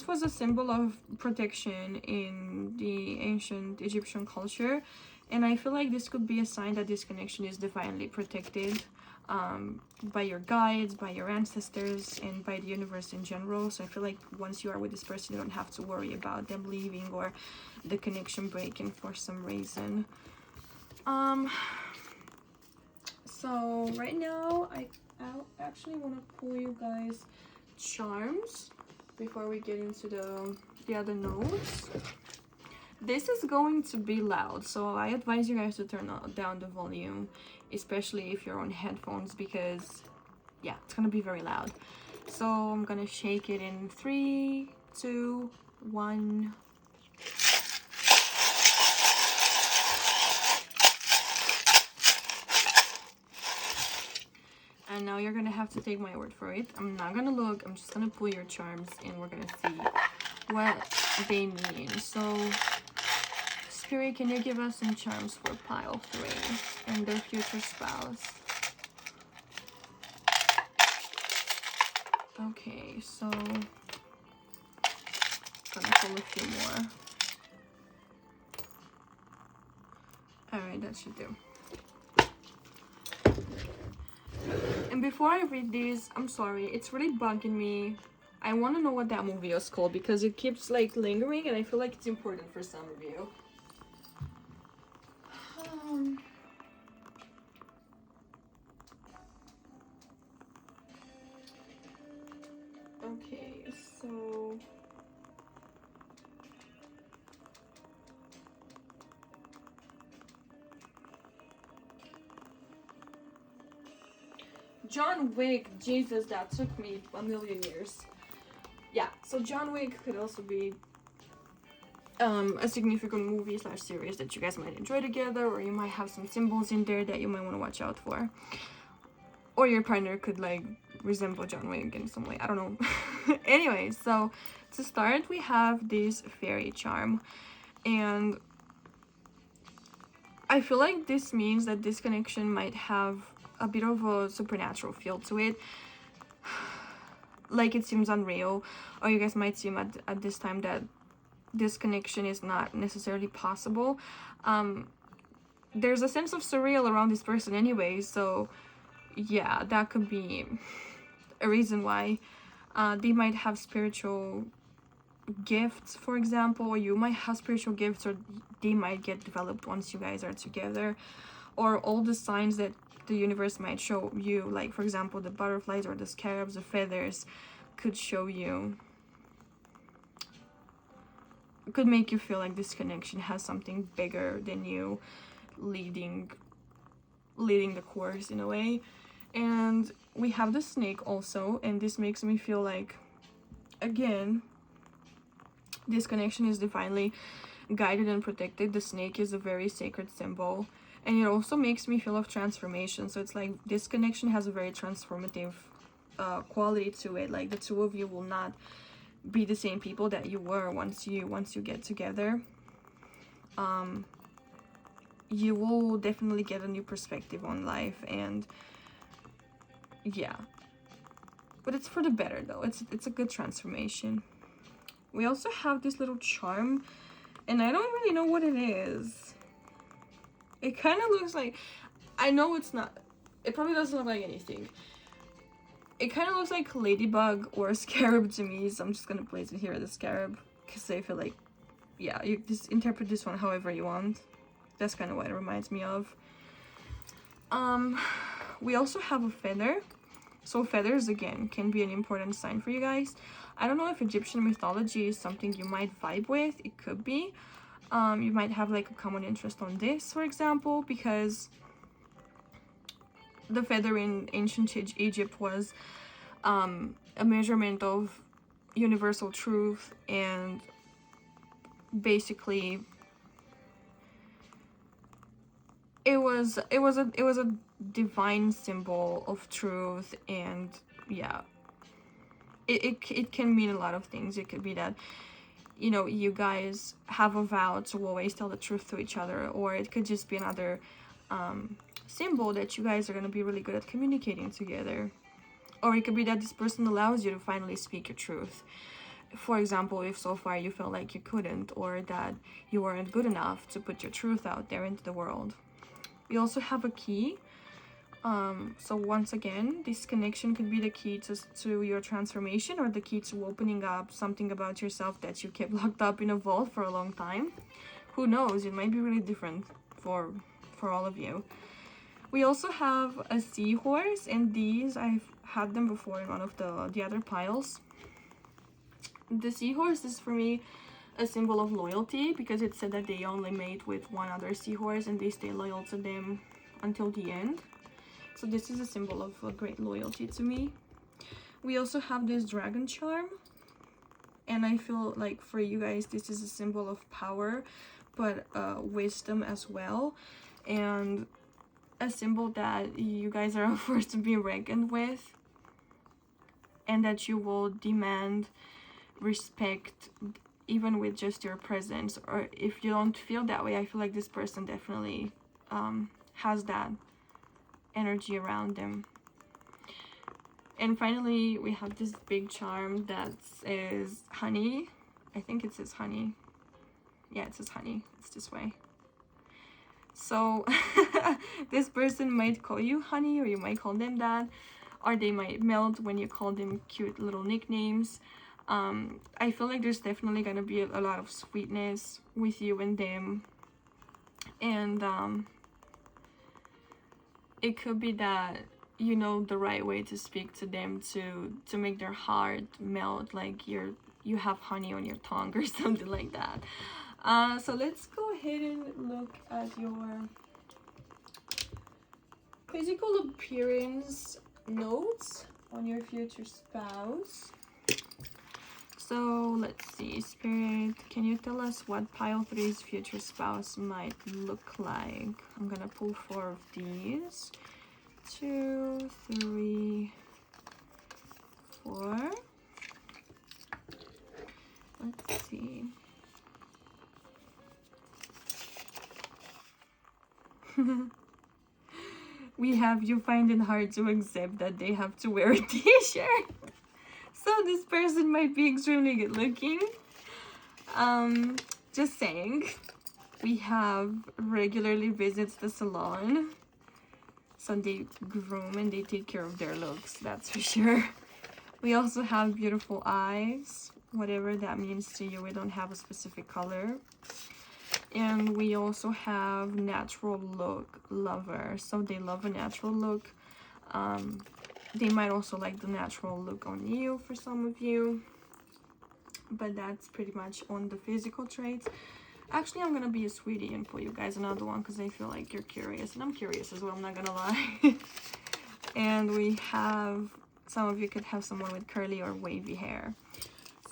was a symbol of protection in the ancient Egyptian culture, and I feel like this could be a sign that this connection is divinely protected by your guides, by your ancestors, and by the universe in general. So I feel like once you are with this person, you don't have to worry about them leaving or the connection breaking for some reason. So right now I actually want to pull you guys charms before we get into the other notes. This is going to be loud, so I advise you guys to turn down the volume, especially if you're on headphones, because yeah, it's gonna be very loud. So I'm gonna shake it in 3, 2, 1. And now you're gonna have to take my word for it. I'm not gonna look, I'm just gonna pull your charms and we're gonna see what they mean. So, Spirit, can you give us some charms for pile 3 and their future spouse? Okay, so gonna pull a few more. Alright, that should do. And before I read these, I'm sorry, it's really bugging me. I want to know what that movie is called, because it keeps like lingering and I feel like it's important for some of you. Okay, so John Wick, Jesus, that took me a million years. Yeah, so John Wick could also be a significant movie / series that you guys might enjoy together, or you might have some symbols in there that you might want to watch out for. Or your partner could like resemble John Wick in some way, I don't know. Anyway, so to start, we have this fairy charm, and I feel like this means that this connection might have a bit of a supernatural feel to it. Like it seems unreal, or you guys might seem at this time that this connection is not necessarily possible. There's a sense of surreal around this person anyway, so yeah, that could be a reason why. They might have spiritual gifts, for example, or you might have spiritual gifts, or they might get developed once you guys are together, or all the signs that the universe might show you, like for example the butterflies or the scarabs, the feathers, could show you, could make you feel like this connection has something bigger than you leading the course in a way. And we have the snake also, and this makes me feel like, again, this connection is divinely guided and protected. The snake is a very sacred symbol, and it also makes me feel of transformation. So it's like this connection has a very transformative quality to it. Like the two of you will not be the same people that you were once you get together. You will definitely get a new perspective on life, and yeah, but it's for the better though. It's a good transformation. We also have this little charm, and I don't really know what it is. It kind of looks like, I know it's not, it probably doesn't look like anything. It kind of looks like a ladybug or a scarab to me, so I'm just gonna place it here as a scarab, because I feel like, yeah, you just interpret this one however you want. That's kind of what it reminds me of. We also have a feather. So feathers, again, can be an important sign for you guys. I don't know if Egyptian mythology is something you might vibe with. It could be. You might have like a common interest on this, for example, because the feather in ancient Egypt was a measurement of universal truth, and basically it was a divine symbol of truth. And yeah, it can mean a lot of things. It could be that, you know, you guys have a vow to always tell the truth to each other, or it could just be another symbol that you guys are going to be really good at communicating together. Or it could be that this person allows you to finally speak your truth. For example, if so far you felt like you couldn't, or that you weren't good enough to put your truth out there into the world. We also have a key. So once again, this connection could be the key to your transformation, or the key to opening up something about yourself that you kept locked up in a vault for a long time. Who knows? It might be really different for all of you. We also have a seahorse, and these, I've had them before in one of the other piles. The seahorse is for me a symbol of loyalty, because it said that they only mate with one other seahorse and they stay loyal to them until the end. So this is a symbol of a great loyalty to me. We also have this dragon charm, and I feel like for you guys this is a symbol of power, but wisdom as well, and a symbol that you guys are a force to be reckoned with, and that you will demand respect even with just your presence. Or if you don't feel that way, I feel like this person definitely has that energy around them. And finally, we have this big charm that says honey. I think it says honey. Yeah, it says honey. It's this way. So this person might call you honey, or you might call them that, or they might melt when you call them cute little nicknames. I feel like there's definitely gonna be a lot of sweetness with you and them, and it could be that you know the right way to speak to them to make their heart melt, like you have honey on your tongue or something like that. So let's go ahead and look at your physical appearance notes on your future spouse. So let's see, Spirit, can you tell us what pile 3's future spouse might look like? I'm gonna pull 4 of these. 2, 3, 4. Let's see. We have you find it hard to accept that they have to wear a t-shirt. So this person might be extremely good looking. Just saying. We have regularly visits the salon. So they groom and they take care of their looks, that's for sure. We also have beautiful eyes, whatever that means to you. We don't have a specific color. And we also have natural look lover. So they love a natural look. They might also like the natural look on you for some of you. But that's pretty much on the physical traits. Actually, I'm gonna be a sweetie and pull you guys another one because I feel like you're curious. And I'm curious as well, I'm not gonna lie. And we have, some of you could have someone with curly or wavy hair.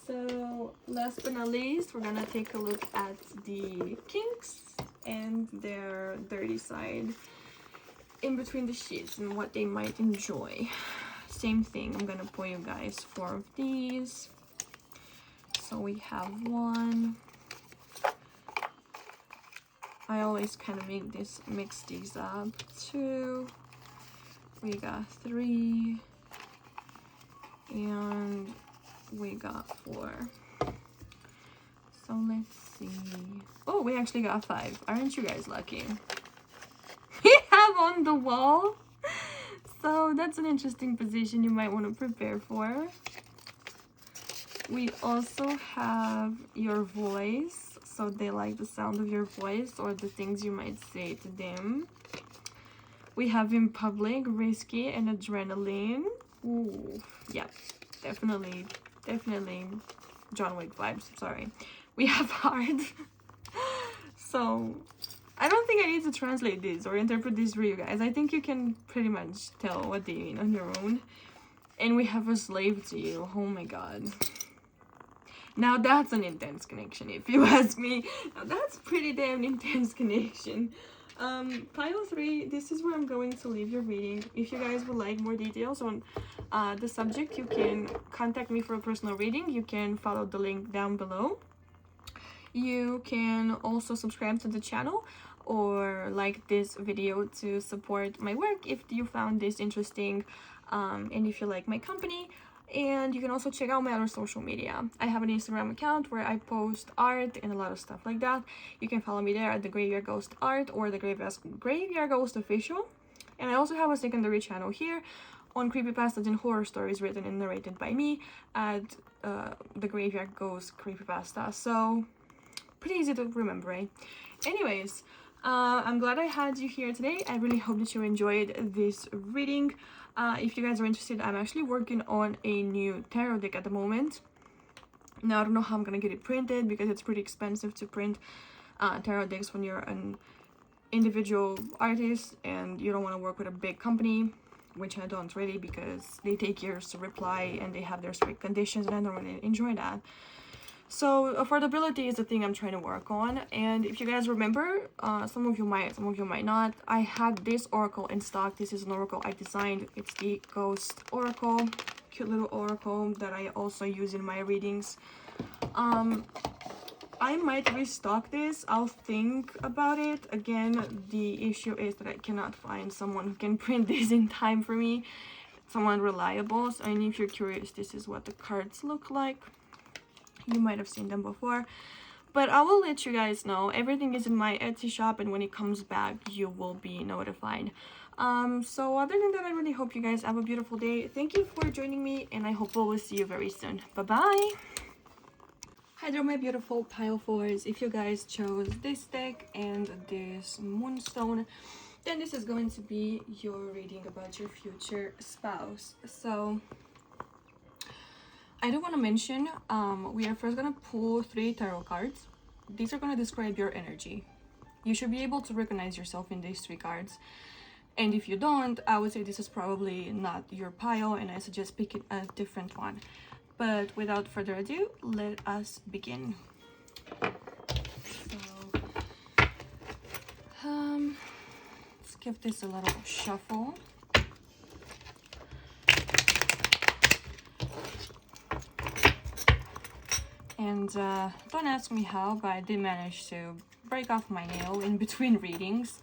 So last but not least, we're gonna take a look at the kinks and their dirty side in between the sheets and what they might enjoy. Same thing, I'm gonna pull you guys 4 of these. So we have 1. I always kind of mix these up. 2. We got 3. And we got 4. So let's see. Oh, we actually got 5. Aren't you guys lucky? We have on the wall. So that's an interesting position you might want to prepare for. We also have your voice. So they like the sound of your voice or the things you might say to them. We have in public, risky, and adrenaline. Ooh, yeah, definitely John Wick vibes, sorry. We have hard. So I don't think I need to translate this or interpret this for you guys. I think you can pretty much tell what they mean on your own. And we have a slave to you. Oh my god. Now that's an intense connection, if you ask me. Now that's pretty damn intense connection. Pile 3, this is where I'm going to leave your reading. If you guys would like more details on the subject, you can contact me for a personal reading. You can follow the link down below. You can also subscribe to the channel or like this video to support my work if you found this interesting, and if you like my company. And you can also check out my other social media. I have an Instagram account where I post art and a lot of stuff like that. You can follow me there at the Graveyard Ghost Art or the Graveyard Ghost Official. And I also have a secondary channel here on creepypastas and horror stories written and narrated by me at the Graveyard Ghost Creepypasta. So pretty easy to remember, right? Anyways, I'm glad I had you here today. I really hope that you enjoyed this reading. If you guys are interested, I'm actually working on a new tarot deck at the moment. Now, I don't know how I'm gonna get it printed because it's pretty expensive to print tarot decks when you're an individual artist and you don't want to work with a big company, which I don't really because they take years to reply and they have their strict conditions and I don't really enjoy that. So affordability is the thing I'm trying to work on. And if you guys remember, some of you might not, I had this oracle in stock. This is an oracle I designed. It's the Ghost Oracle, cute little oracle that I also use in my readings. I might restock this. I'll think about it. Again, the issue is that I cannot find someone who can print this in time for me, someone reliable. So, and if you're curious, this is what the cards look like. You might have seen them before, but I will let you guys know. Everything is in my Etsy shop, and when it comes back, you will be notified. So other than that, I really hope you guys have a beautiful day. Thank you for joining me, and I hope we will see you very soon. Bye-bye! Hi there, my beautiful pile 4s. If you guys chose this deck and this moonstone, then this is going to be your reading about your future spouse. So I do want to mention, we are first going to pull 3 tarot cards. These are going to describe your energy. You should be able to recognize yourself in these 3 cards. And if you don't, I would say this is probably not your pile and I suggest picking a different one. But without further ado, let us begin. So, let's give this a little shuffle. And don't ask me how, but I did manage to break off my nail in between readings.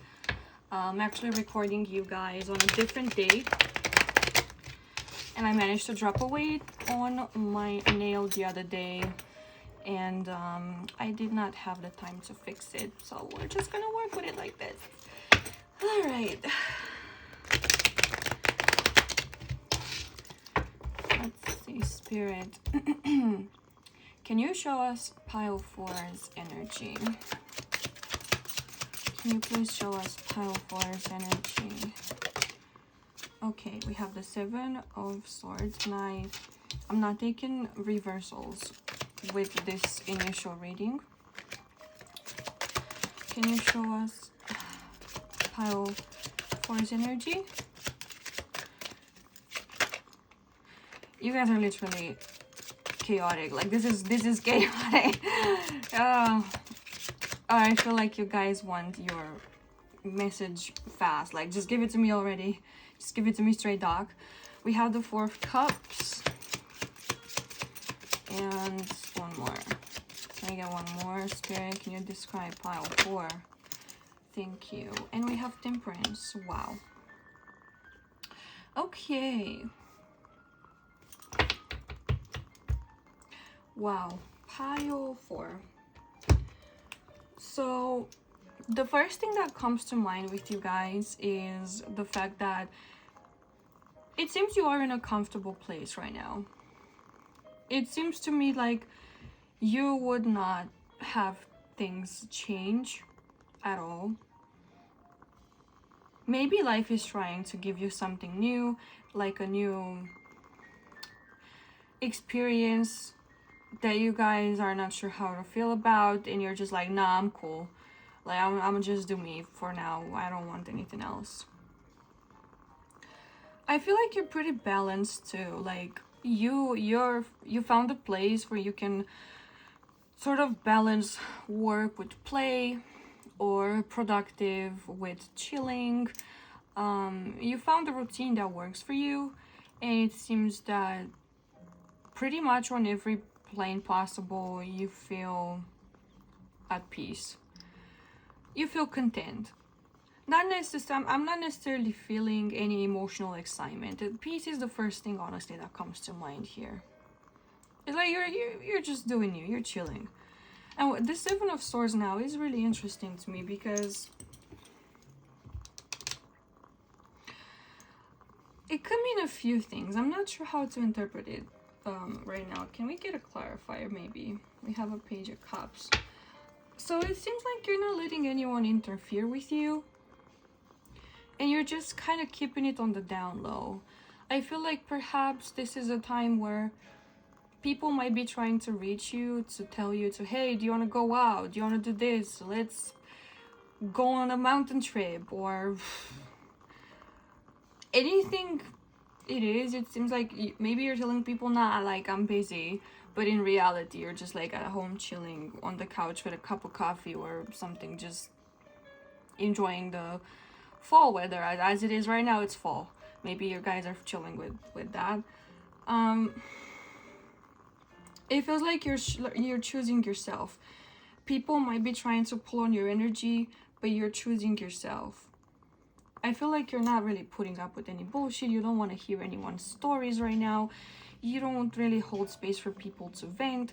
I'm actually recording you guys on a different day, and I managed to drop a weight on my nail the other day, and I did not have the time to fix it, so we're just gonna work with it like this. All right, let's see, Spirit. Can you show us pile 4's energy? Can you please show us pile 4's energy? Okay, we have the 7 of Swords, and I'm not taking reversals with this initial reading. Can you show us pile 4's energy? You guys are literally chaotic. Like this is chaotic. I feel like you guys want your message fast. Like, just give it to me already. Just give it to me straight, doc. We have the 4 of Cups. And one more. Can I get one more? Spirit, can you describe pile 4? Thank you. And we have Temperance. Wow. Okay. Wow. Pile 4. So the first thing that comes to mind with you guys is the fact that it seems you are in a comfortable place right now. It seems to me like you would not have things change at all. Maybe life is trying to give you something new, like a new experience that you guys are not sure how to feel about, and you're just like, nah, I'm cool. Like, I'm gonna just do me for now. I don't want anything else. I feel like you're pretty balanced too. Like, you found a place where you can sort of balance work with play, or productive with chilling. You found a routine that works for you, and it seems that pretty much on every plane possible you feel at peace. You feel content. Not necessarily, I'm not necessarily feeling any emotional excitement. Peace is the first thing, honestly, that comes to mind here. It's like you're just doing you. You're chilling. And the 7 of Swords now is really interesting to me because it could mean a few things. I'm not sure how to interpret it right now. Can we get a clarifier maybe? We have a Page of Cups. So it seems like you're not letting anyone interfere with you, and you're just kind of keeping it on the down low. I feel like perhaps this is a time where people might be trying to reach you to tell you to, hey, do you want to go out? Do you want to do this? Let's go on a mountain trip, or anything it is. It seems like maybe you're telling people, nah, like, I'm busy, but in reality you're just like at home chilling on the couch with a cup of coffee or something, just enjoying the fall weather as it is right now. It's fall. Maybe you guys are chilling with that. It feels like you're choosing yourself. People might be trying to pull on your energy, but you're choosing yourself. I feel like you're not really putting up with any bullshit. You don't want to hear anyone's stories right now. You don't really hold space for people to vent.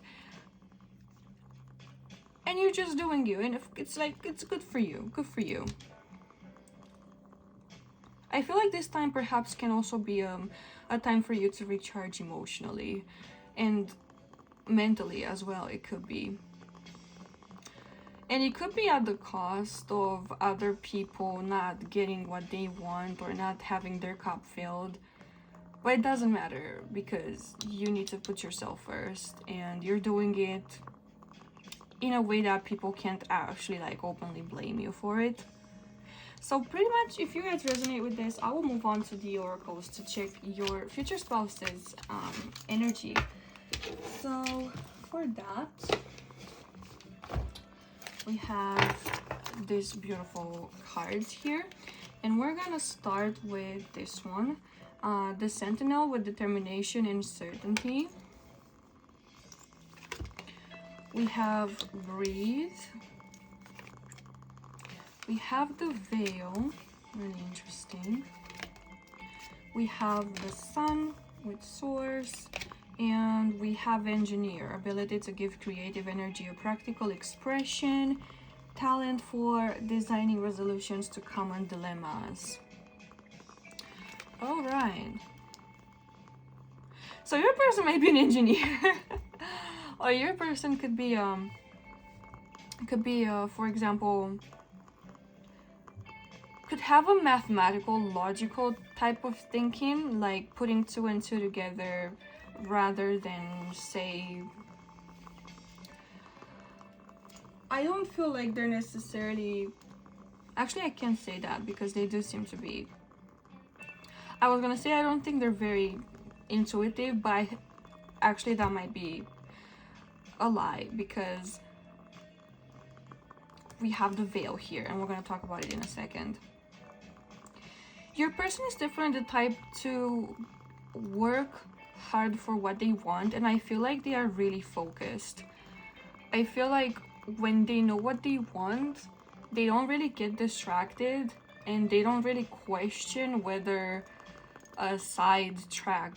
And you're just doing you. And it's like, it's good for you. Good for you. I feel like this time perhaps can also be a time for you to recharge emotionally and mentally as well. It could be. And it could be at the cost of other people not getting what they want or not having their cup filled. But it doesn't matter, because you need to put yourself first, and you're doing it in a way that people can't actually like openly blame you for it. So pretty much, if you guys resonate with this, I will move on to the oracles to check your future spouse's energy. So for that, we have these beautiful cards here, and we're gonna start with this one, the Sentinel with determination and certainty. We have Breathe. We have the Veil, Really interesting. We have the Sun with Source, and we have Engineer, ability to give creative energy or practical expression, talent for designing resolutions to common dilemmas. All right. So your person might be an engineer, or your person could be for example, could have a mathematical, logical type of thinking, like putting 2 and 2 together, rather than, say, I don't feel like they're necessarily, actually I can't say that because they do seem to be, I was gonna say I don't think they're very intuitive, but actually that might be a lie, because we have the veil here and we're going to talk about it in a second. Your person is definitely the type to work hard for what they want, and I feel like they are really focused. I feel like when they know what they want, they don't really get distracted, and they don't really question whether a side track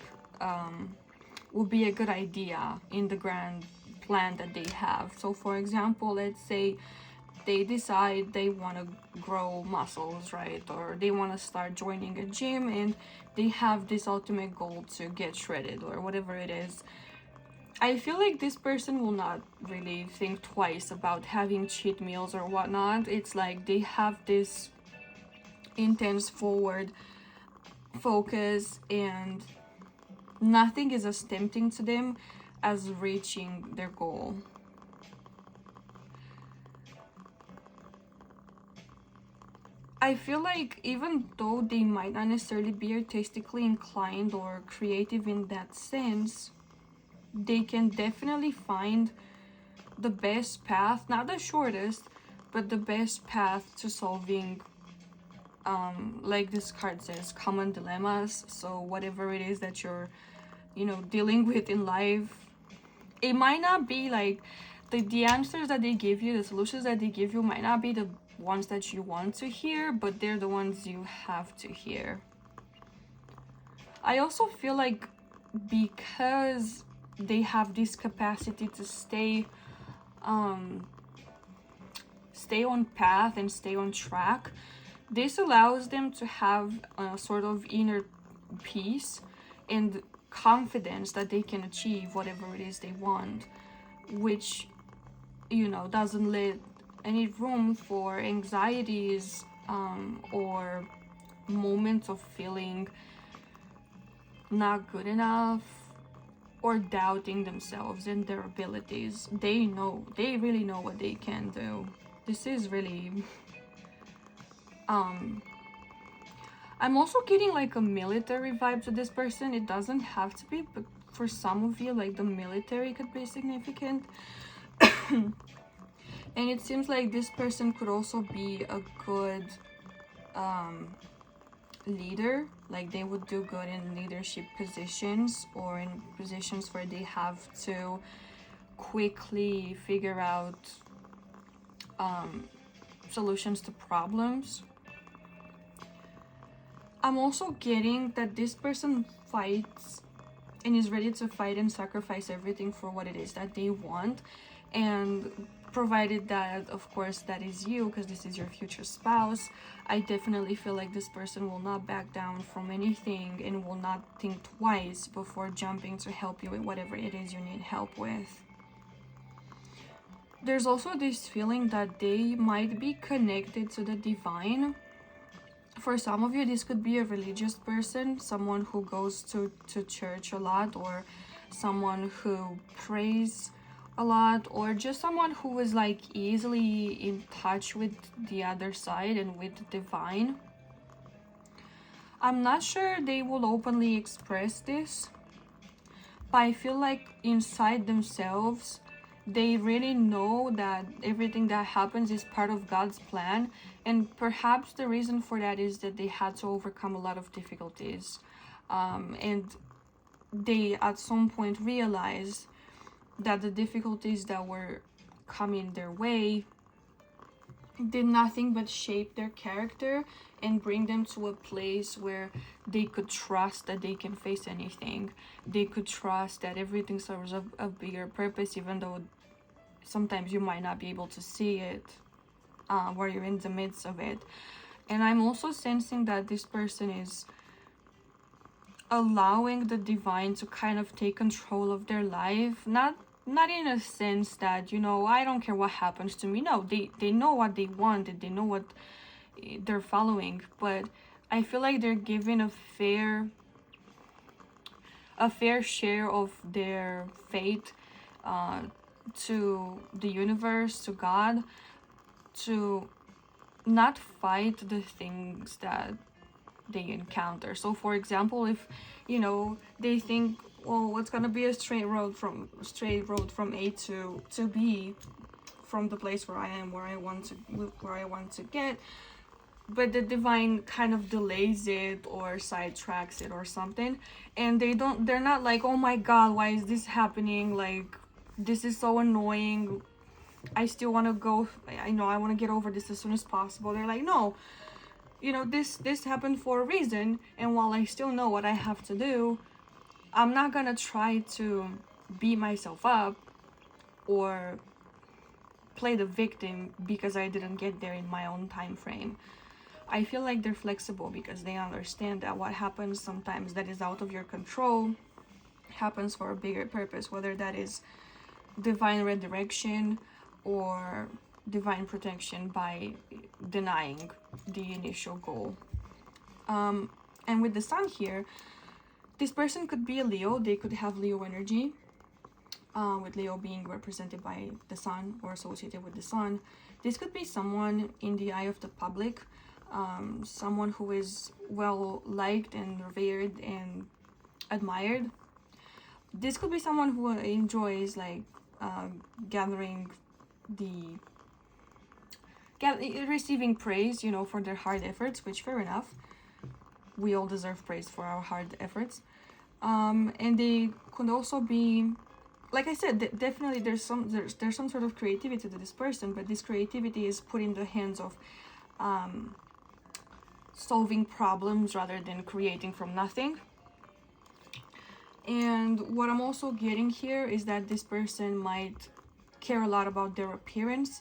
would be a good idea in the grand plan that they have. So for example, let's say they decide they want to grow muscles, right? Or they want to start joining a gym, and they have this ultimate goal to get shredded or whatever it is. I feel like this person will not really think twice about having cheat meals or whatnot. It's like they have this intense forward focus, and nothing is as tempting to them as reaching their goal. I feel like even though they might not necessarily be artistically inclined or creative in that sense, they can definitely find the best path, not the shortest, but the best path to solving, like this card says, common dilemmas. So whatever it is that you're, dealing with in life, it might not be like the answers that they give you, the solutions that they give you might not be the ones that you want to hear, but they're the ones you have to hear. I also feel like because they have this capacity to stay on path and stay on track, this allows them to have a sort of inner peace and confidence that they can achieve whatever it is they want, which doesn't let any room for anxieties or moments of feeling not good enough or doubting themselves and their abilities. They really know what they can do. This is really I'm also getting like a military vibe to this person. It doesn't have to be, but for some of you, like the military could be significant. And it seems like this person could also be a good leader. Like they would do good in leadership positions or in positions where they have to quickly figure out solutions to problems. I'm also getting that this person fights and is ready to fight and sacrifice everything for what it is that they want, and provided that, of course, that is you, because this is your future spouse, I definitely feel like this person will not back down from anything and will not think twice before jumping to help you with whatever it is you need help with. There's also this feeling that they might be connected to the divine. For some of you, this could be a religious person, someone who goes to church a lot, or someone who prays a lot, or just someone who is like easily in touch with the other side and with the divine. I'm not sure they will openly express this, but I feel like inside themselves they really know that everything that happens is part of God's plan, and perhaps the reason for that is that they had to overcome a lot of difficulties, and they at some point realized that the difficulties that were coming their way did nothing but shape their character and bring them to a place where they could trust that they can face anything. They could trust that everything serves a bigger purpose, even though sometimes you might not be able to see it while you're in the midst of it. And I'm also sensing that this person is allowing the divine to kind of take control of their life. Not in a sense that, you know, I don't care what happens to me. No, they know what they want, they know what they're following, but I feel like they're giving a fair share of their fate to the universe, to God, to not fight the things that they encounter. So for example, if, you know, they think, well, it's gonna be a straight road from A to B, from the place where I am, where I want to get, but the divine kind of delays it or sidetracks it or something, and they're not like, oh my god, why is this happening, like, this is so annoying, I still want to go, I know I want to get over this as soon as possible. They're like, no, you know, this happened for a reason, and while I still know what I have to do, I'm not gonna try to beat myself up or play the victim because I didn't get there in my own time frame. I feel like they're flexible because they understand that what happens sometimes that is out of your control happens for a bigger purpose, whether that is divine redirection or divine protection by denying the initial goal. And with the sun here, this person could be a Leo. They could have Leo energy, with Leo being represented by the sun or associated with the sun. This could be someone in the eye of the public, someone who is well liked and revered and admired. This could be someone who enjoys like receiving praise, you know, for their hard efforts, which fair enough. We all deserve praise for our hard efforts. And they could also be, like I said, definitely there's some sort of creativity to this person, but this creativity is put in the hands of solving problems rather than creating from nothing. And what I'm also getting here is that this person might care a lot about their appearance.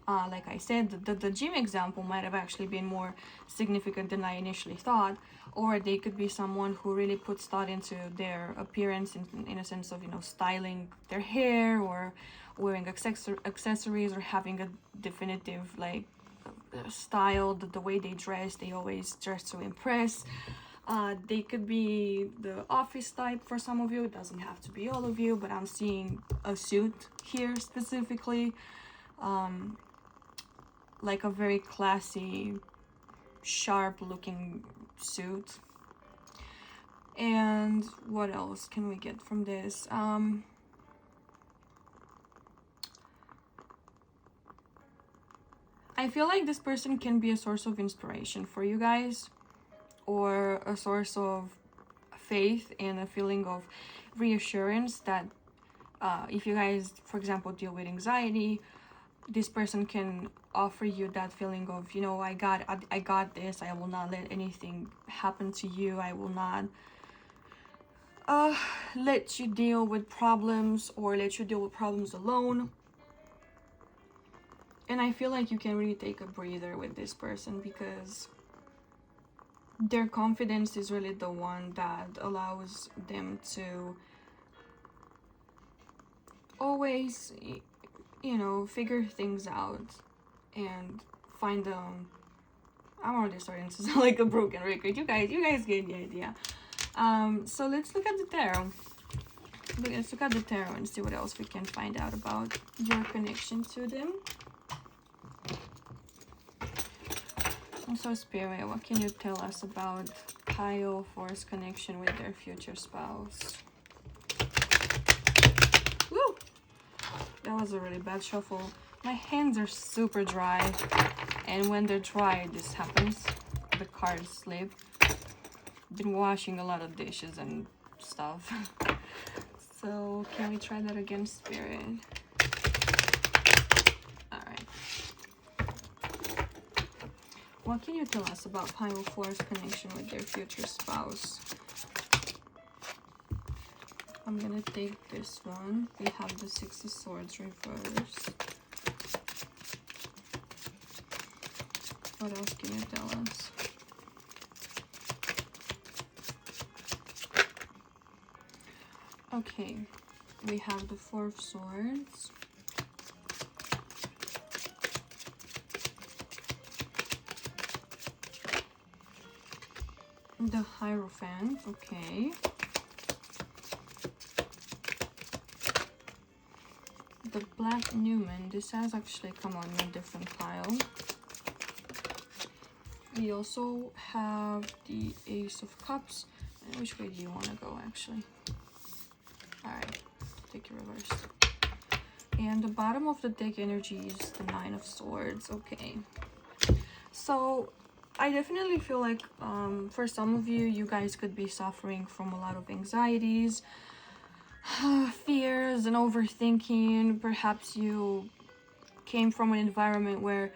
Like I said, the gym example might have actually been more significant than I initially thought. Or they could be someone who really puts thought into their appearance in a sense of, you know, styling their hair or wearing accessories or having a definitive like style. The way they dress, they always dress to impress. They could be the office type for some of you. It doesn't have to be all of you, but I'm seeing a suit here specifically. Like a very classy, sharp looking suit. And what else can we get from this? I feel like this person can be a source of inspiration for you guys, or a source of faith and a feeling of reassurance that if you guys, for example, deal with anxiety, this person can offer you that feeling of, you know, I got this, I will not let anything happen to you, I will not let you deal with problems or let you deal with problems alone. And I feel like you can really take a breather with this person because their confidence is really the one that allows them to always, you know, figure things out and find them. I'm already starting to sound like a broken record. You guys get the idea. So let's look at the tarot. Let's look at the tarot and see what else we can find out about your connection to them. Also, Spirit, what can you tell us about Kyle For's connection with their future spouse? Woo! That was a really bad shuffle. My hands are super dry, and when they're dry, this happens. The cards slip. Been washing a lot of dishes and stuff. So, can we try that again, Spirit? Alright. What can you tell us about Pile 4's connection with their future spouse? I'm gonna take this one. We have the Six of Swords reversed. What else can you tell us? Okay, we have the Four of Swords. The Hierophant, okay. The Black Newman, this has actually come on a different pile. We also have the Ace of Cups. Which way do you want to go, actually? Alright, take it reverse. And the bottom of the deck energy is the Nine of Swords. Okay. So, I definitely feel like for some of you, you guys could be suffering from a lot of anxieties, fears, and overthinking. Perhaps you came from an environment where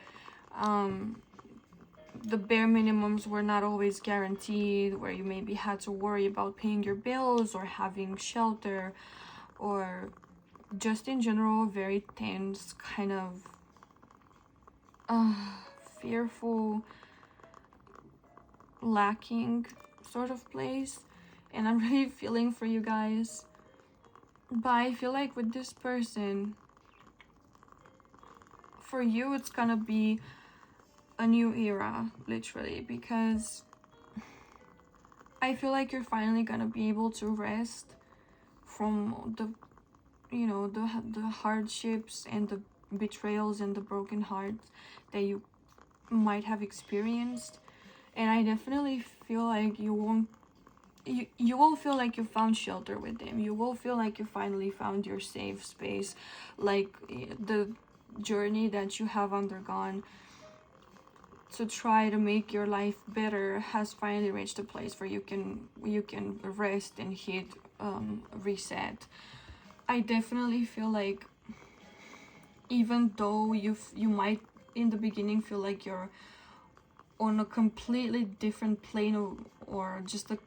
the bare minimums were not always guaranteed, where you maybe had to worry about paying your bills or having shelter, or just in general very tense, kind of fearful, lacking sort of place. And I'm really feeling for you guys, but I feel like with this person, for you it's gonna be a new era, literally, because I feel like you're finally gonna be able to rest from the, you know, the hardships and the betrayals and the broken hearts that you might have experienced. And I definitely feel like you will feel like you found shelter with him. You will feel like you finally found your safe space, like the journey that you have undergone to try to make your life better has finally reached a place where you can rest and hit reset. I definitely feel like, even though you might in the beginning feel like you're on a completely different plane, or just a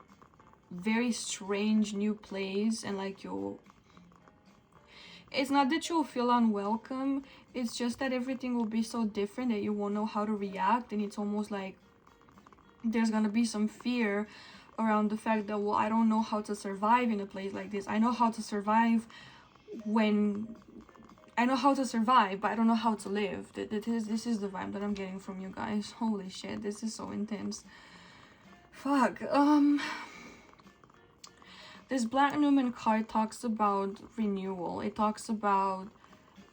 very strange new place, and like it's not that you'll feel unwelcome, it's just that everything will be so different that you won't know how to react. And it's almost like there's gonna be some fear around the fact that, well, I don't know how to survive in a place like this. I know how to survive but I don't know how to live. This is the vibe that I'm getting from you guys. Holy shit, this is so intense. Fuck. This Black Newman card talks about renewal. It talks about,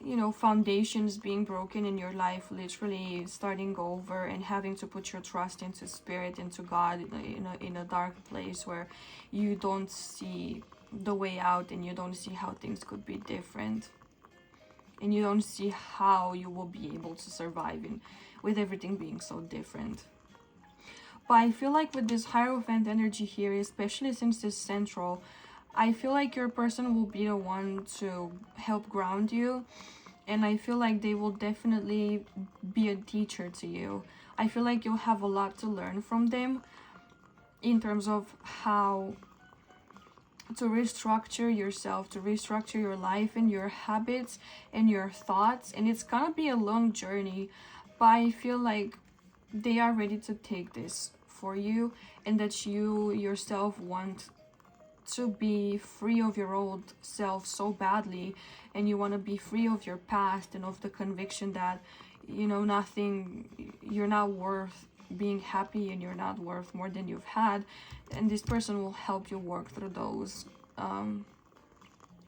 you know, foundations being broken in your life, literally starting over and having to put your trust into spirit, into God, in a dark place where you don't see the way out, and you don't see how things could be different, and you don't see how you will be able to survive with everything being so different. But I feel like with this Hierophant energy here, especially since it's central, I feel like your person will be the one to help ground you. And I feel like they will definitely be a teacher to you. I feel like you'll have a lot to learn from them in terms of how to restructure yourself, to restructure your life and your habits and your thoughts. And it's gonna be a long journey, but I feel like they are ready to take this for you, and that you yourself want to be free of your old self so badly, and you want to be free of your past and of the conviction that, you know, you're not worth being happy, and you're not worth more than you've had. And this person will help you work through those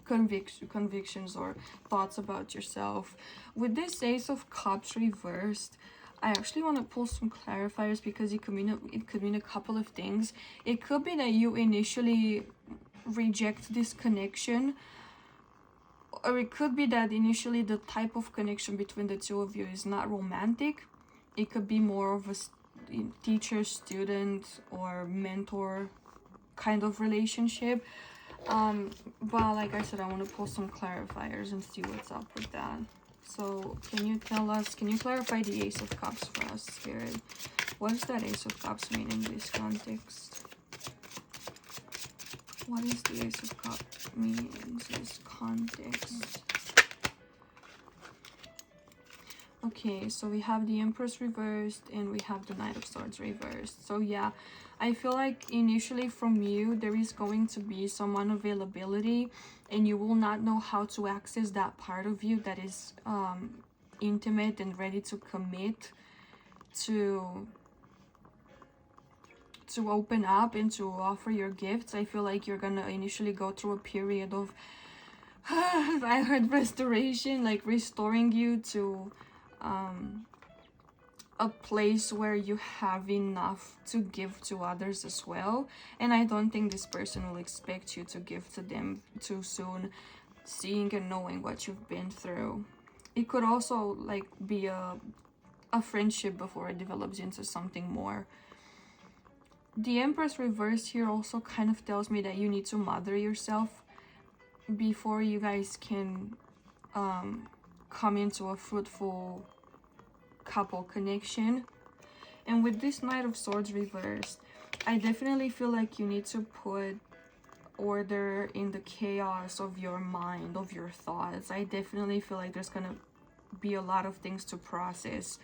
convictions or thoughts about yourself. With this Ace of Cups reversed, I actually want to pull some clarifiers, because it could mean a couple of things. It could be that you initially reject this connection, or it could be that initially the type of connection between the two of you is not romantic. It could be more of a teacher, student, or mentor kind of relationship. But like I said, I want to pull some clarifiers and see what's up with that. So can you tell us, can you clarify the Ace of Cups for us, Spirit? What does that Ace of Cups mean in this context? What does the Ace of Cups mean in this context? Okay, so we have the Empress reversed and we have the Knight of Swords reversed. So yeah, I feel like initially from you, there is going to be some unavailability and you will not know how to access that part of you that is intimate and ready to commit to open up and to offer your gifts. I feel like you're gonna initially go through a period of I heard restoration, like restoring you to a place where you have enough to give to others as well. And I don't think this person will expect you to give to them too soon, seeing and knowing what you've been through. It could also like be a friendship before it develops into something more. The Empress reversed here also kind of tells me that you need to mother yourself before you guys can come into a fruitful couple connection. And with this Knight of Swords reversed, I definitely feel like you need to put order in the chaos of your mind, of your thoughts. I definitely feel like there's gonna be a lot of things to process,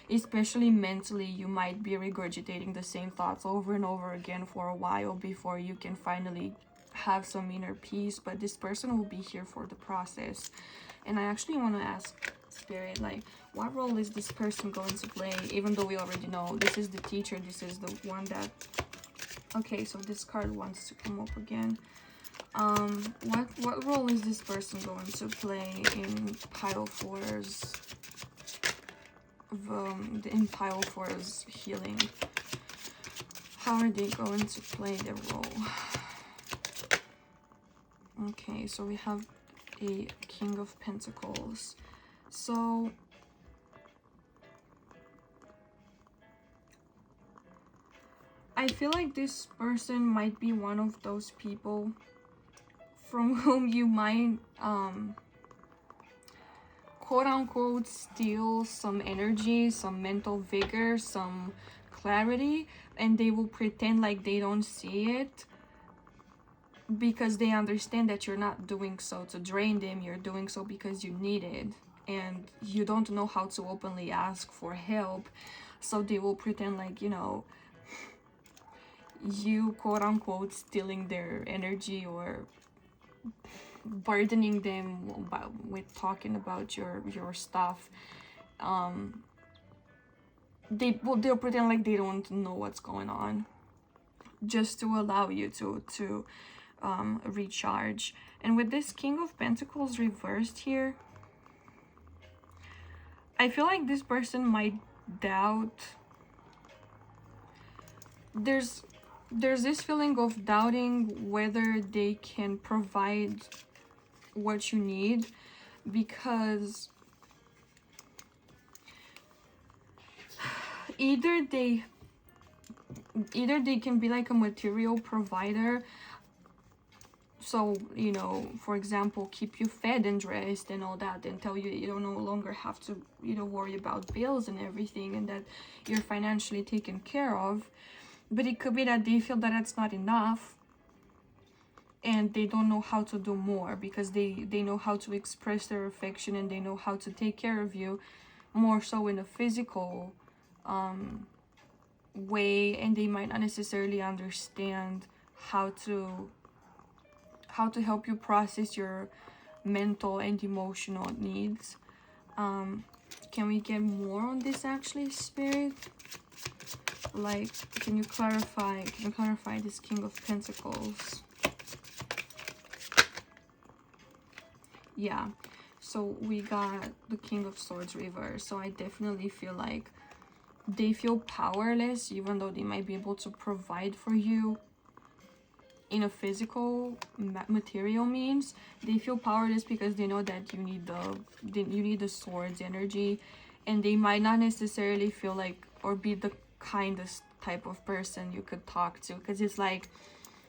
especially mentally. You might be regurgitating the same thoughts over and over again for a while before you can finally have some inner peace, but this person will be here for the process. And I actually want to ask Spirit, like, what role is this person going to play? Even though we already know this is the teacher, this is the one that... Okay, so this card wants to come up again. What role is this person going to play in pile four's healing? How are they going to play their role? Okay, so we have a King of Pentacles. So I feel like this person might be one of those people from whom you might quote unquote steal some energy, some mental vigor, some clarity, and they will pretend like they don't see it because they understand that you're not doing so to drain them, you're doing so because you need it, and you don't know how to openly ask for help, so they will pretend like, you know, you quote unquote stealing their energy or burdening them with talking about your stuff. They'll pretend like they don't know what's going on just to allow you to recharge. And with this King of Pentacles reversed here, I feel like this person might doubt. There's this feeling of doubting whether they can provide what you need, because either they can be like a material provider, so, you know, for example, keep you fed and dressed and all that, and tell you you don't no longer have to, you know, worry about bills and everything, and that you're financially taken care of. But it could be that they feel that that's not enough and they don't know how to do more, because they know how to express their affection and they know how to take care of you more so in a physical way, and they might not necessarily understand how to help you process your mental and emotional needs. Can we get more on this actually, Spirit? Like, can you clarify this King of Pentacles? Yeah, so we got the King of Swords reversed. So I definitely feel like they feel powerless, even though they might be able to provide for you in a physical material means. They feel powerless because they know that you need the swords energy, and they might not necessarily feel like or be the kindest type of person you could talk to, because it's like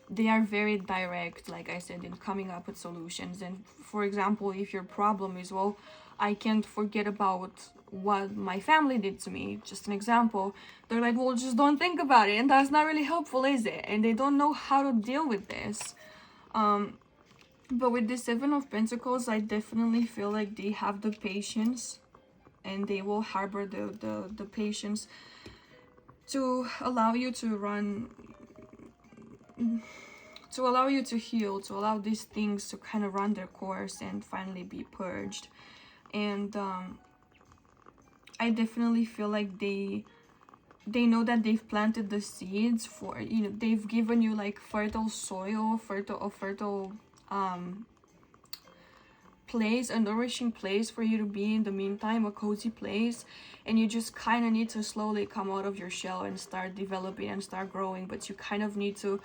they are very direct, like I said, in coming up with solutions. And for example, if your problem is, well, I can't forget about what my family did to me. Just an example. They're like, well, just don't think about it, and that's not really helpful, is it? And they don't know how to deal with this. But with the Seven of Pentacles, I definitely feel like they have the patience, and they will harbor the patience to allow you to run, to allow you to heal, to allow these things to kind of run their course and finally be purged. And I definitely feel like they know that they've planted the seeds for, you know, they've given you like fertile soil, fertile place, a nourishing place for you to be in the meantime, a cozy place, and you just kind of need to slowly come out of your shell and start developing and start growing. But you kind of need to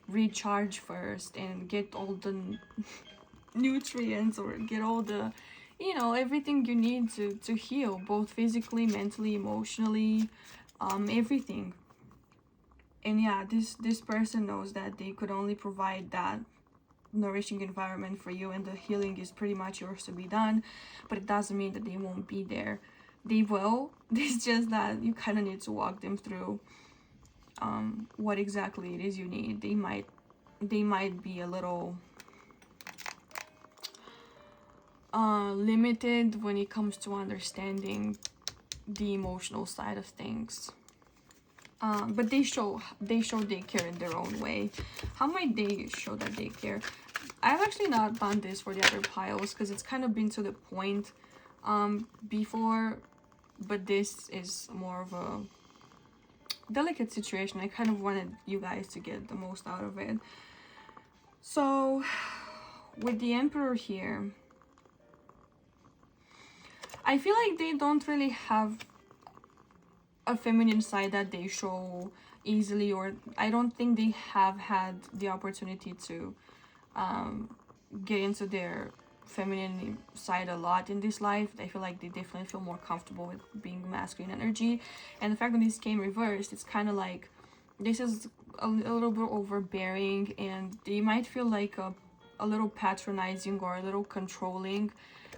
recharge first and get all the nutrients, or get all the, you know, everything you need to heal, both physically, mentally, emotionally, everything. And yeah, this person knows that they could only provide that nourishing environment for you, and the healing is pretty much yours to be done. But it doesn't mean that they won't be there. They will. It's just that you kind of need to walk them through what exactly it is you need. They might be a little limited when it comes to understanding the emotional side of things. But they show they care in their own way. How might they show that they care? I've actually not done this for the other piles because it's kind of been to the point before, but this is more of a delicate situation. I kind of wanted you guys to get the most out of it. So with the Emperor here, I feel like they don't really have a feminine side that they show easily, or I don't think they have had the opportunity to get into their feminine side a lot in this life. I feel like they definitely feel more comfortable with being masculine energy, and the fact that this came reversed, it's kind of like this is a little bit overbearing, and they might feel like a little patronizing or a little controlling,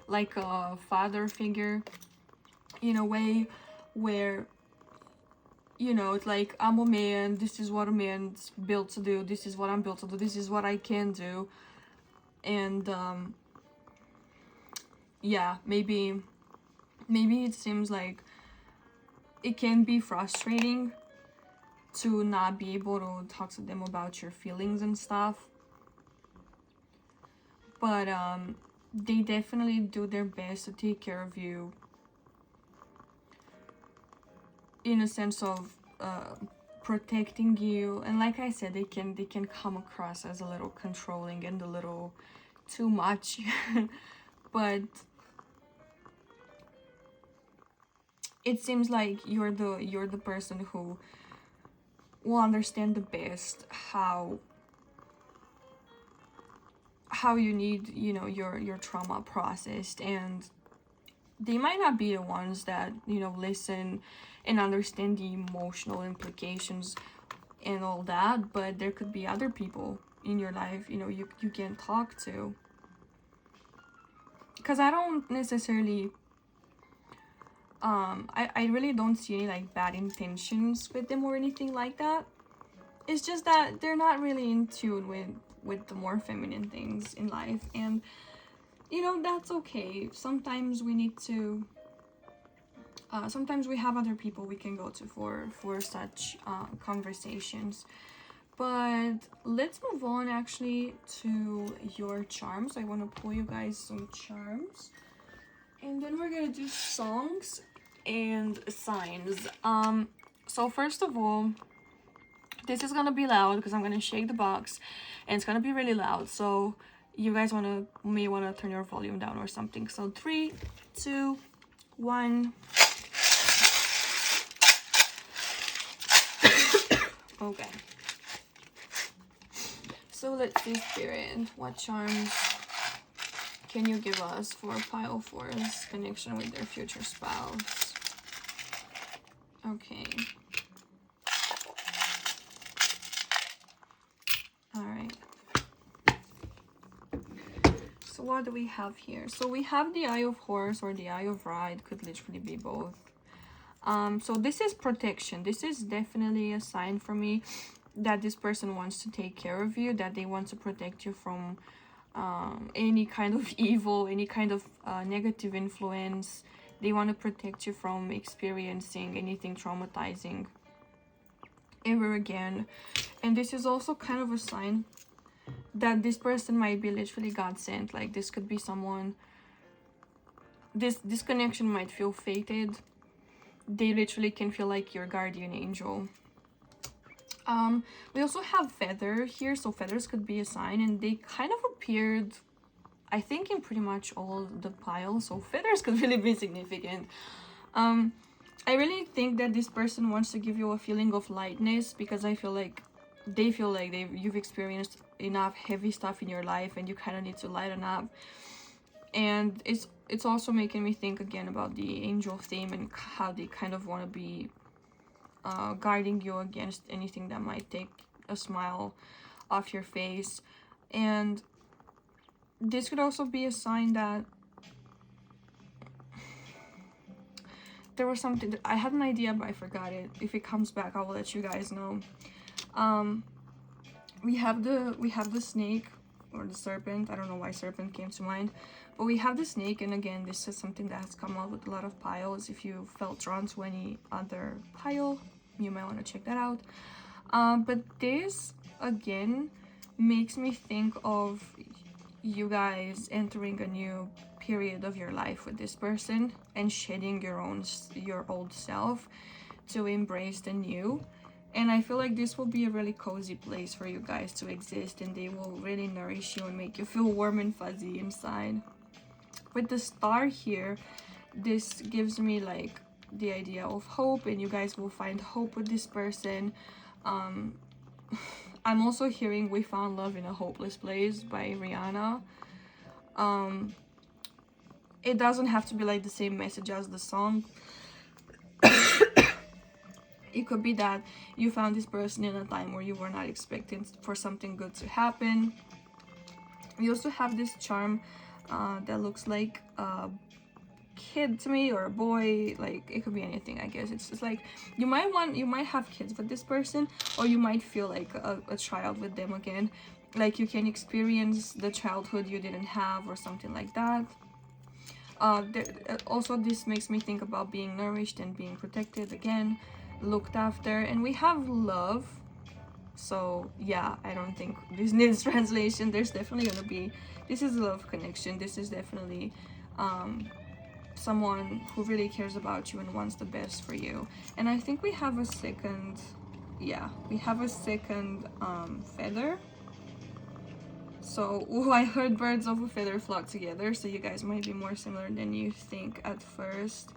like a father figure in a way, where, you know, it's like, I'm a man, this is what a man's built to do, this is what I'm built to do, this is what I can do. And yeah, maybe it seems like it can be frustrating to not be able to talk to them about your feelings and stuff, but they definitely do their best to take care of you, in a sense of protecting you. And like I said, they can come across as a little controlling and a little too much but it seems like you're the person who will understand the best how you need, you know, your trauma processed. And they might not be the ones that, you know, listen and understand the emotional implications and all that, but there could be other people in your life, you know, you can talk to. Because I don't necessarily I really don't see any like bad intentions with them or anything like that. It's just that they're not really in tune with the more feminine things in life, and you know, that's okay. Sometimes we need to sometimes we have other people we can go to for such conversations. But let's move on actually to your charms. I want to pull you guys some charms, and then we're gonna do songs and signs. So first of all, this is gonna be loud because I'm gonna shake the box and it's gonna be really loud, so you guys may want to turn your volume down or something. So 3, 2, 1. Okay, so let's see, Spirit, what charms can you give us for pile 4's connection with their future spouse? Okay. Alright. So So what do we have here? So we have the Eye of Horse or the Eye of Ra. It could literally be both. So this is protection. This is definitely a sign for me that this person wants to take care of you, that they want to protect you from any kind of evil, any kind of negative influence. They want to protect you from experiencing anything traumatizing ever again. And this is also kind of a sign that this person might be literally God sent. Like, this could be someone, this connection might feel fated. They literally can feel like your guardian angel. We also have feather here, so feathers could be a sign, and they kind of appeared, I think, in pretty much all the piles, so feathers could really be significant. I really think that this person wants to give you a feeling of lightness, because I feel like they feel like you've experienced enough heavy stuff in your life and you kind of need to lighten up. And it's also making me think again about the angel theme and how they kind of want to be guarding you against anything that might take a smile off your face. And this could also be a sign that there was something that I had an idea, but I forgot it. If it comes back, I will let you guys know. We have the snake or the serpent. I don't know why serpent came to mind, but we have the snake. And again, this is something that has come out with a lot of piles. If you felt drawn to any other pile, you might want to check that out. But this again makes me think of you guys entering a new period of your life with this person and shedding your old self to embrace the new. And I feel like this will be a really cozy place for you guys to exist, and they will really nourish you and make you feel warm and fuzzy inside. With the star here, this gives me like the idea of hope, and you guys will find hope with this person. I'm also hearing We Found Love in a Hopeless Place by Rihanna. It doesn't have to be like the same message as the song. It could be that you found this person in a time where you were not expecting for something good to happen. We also have this charm that looks like a kid to me, or a boy. Like, it could be anything, I guess. It's just like you might have kids with this person, or you might feel like a child with them again. Like, you can experience the childhood you didn't have or something like that. Also, this makes me think about being nourished and being protected again, looked after. And we have love. So yeah, I don't think this needs translation. There's definitely gonna be, this is a love connection. This is definitely someone who really cares about you and wants the best for you. And I think we have a second, yeah, we have a second feather. So, oh, I heard birds of a feather flock together, so you guys might be more similar than you think at first.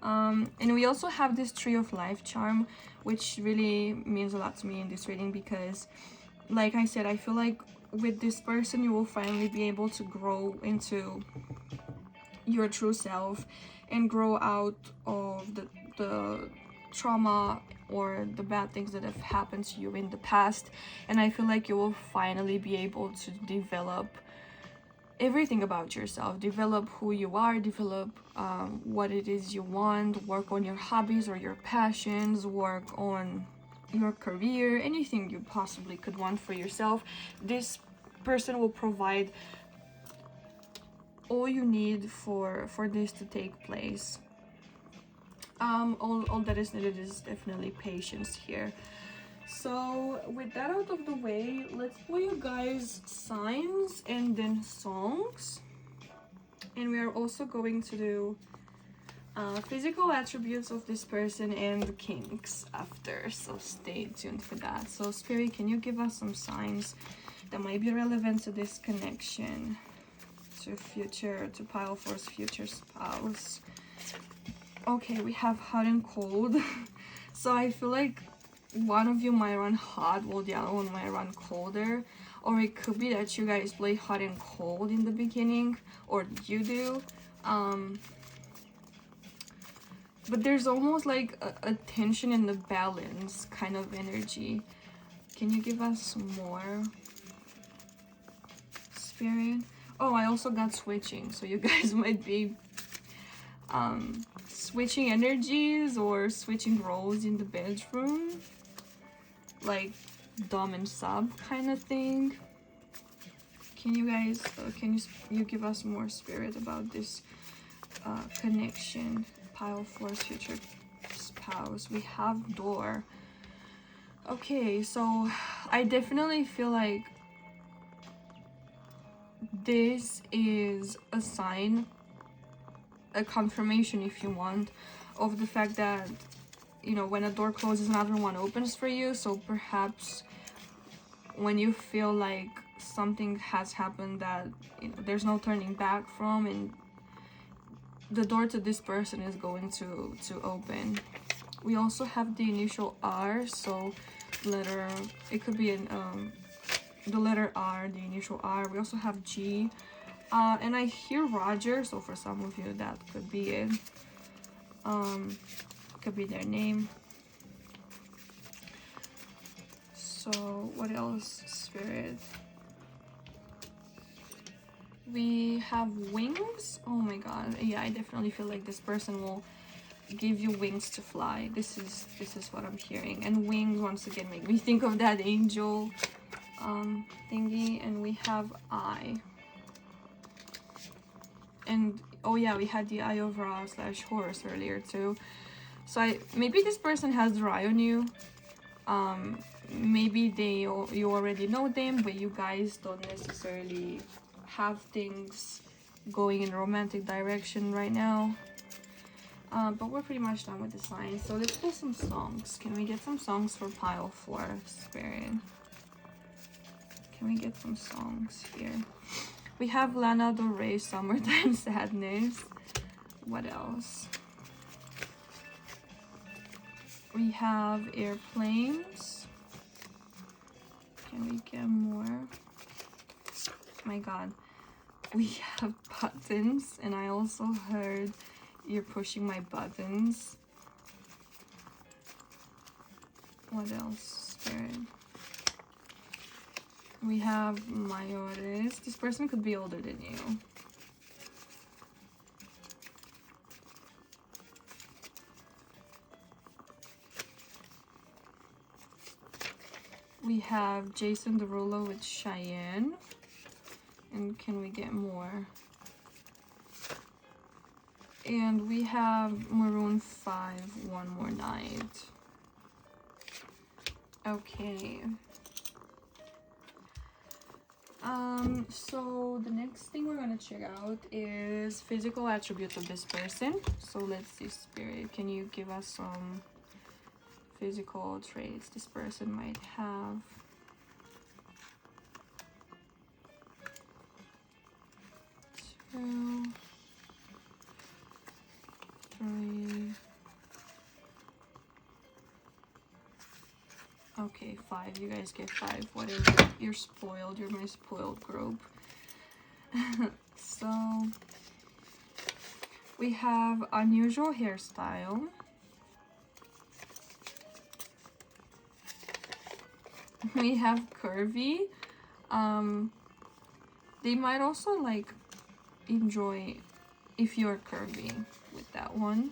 And we also have this Tree of Life charm, which really means a lot to me in this reading, because like I said, I feel like with this person you will finally be able to grow into your true self and grow out of the trauma or the bad things that have happened to you in the past. And I feel like you will finally be able to develop everything about yourself, develop who you are, develop what it is you want, work on your hobbies or your passions, work on your career, anything you possibly could want for yourself. This person will provide all you need for this to take place. All that is needed is definitely patience here. So with that out of the way, let's pull you guys signs and then songs. And we are also going to do physical attributes of this person and kinks after, so stay tuned for that. So Spirit, can you give us some signs that might be relevant to this connection, to pile force future spouse? Okay, we have hot and cold. So I feel like one of you might run hot while the other one might run colder, or it could be that you guys play hot and cold in the beginning, or you do. But there's almost like a tension in the balance kind of energy. Can you give us more, Spirit? Oh, I also got switching, so you guys might be switching energies or switching roles in the bedroom, like dom and sub kind of thing. Can you guys can you give us more spirit about this connection? Pile 4's future spouse. We have door. Okay, so I definitely feel like this is a sign, a confirmation if you want, of the fact that, you know, when a door closes, another one opens for you. So perhaps when you feel like something has happened that, you know, there's no turning back from, and the door to this person is going to open. We also have the initial R, so letter, it could be an the letter R, the initial R. We also have G, and I hear Roger, so for some of you that could be it. Could be their name. So what else, Spirit? We have wings. Oh my god, yeah, I definitely feel like this person will give you wings to fly. This is what I'm hearing. And wings once again make me think of that angel thingy. And we have I. And oh yeah, we had the Eye of Ra / Horus earlier too. So maybe this person has their eye on you. Maybe you already know them, but you guys don't necessarily have things going in a romantic direction right now. But we're pretty much done with the signs. So let's pull some songs. Can we get some songs for pile 4, Spirit? Can we get some songs here? We have Lana Del Rey, Summertime Sadness. What else? We have Airplanes. Can we get more? My god. We have Buttons, and I also heard You're Pushing My Buttons. What else, Spirit? We have Mayores. This person could be older than you. We have Jason Derulo with Cheyenne. And can we get more? And we have Maroon 5, One More Night. Okay. So the next thing we're gonna check out is physical attributes of this person. So let's see, Spirit, can you give us some physical traits this person might have? Two, three. Okay, 5. You guys get 5. Whatever. You're spoiled. You're my spoiled group. So we have unusual hairstyle. We have curvy. They might also like enjoy if you're curvy with that one.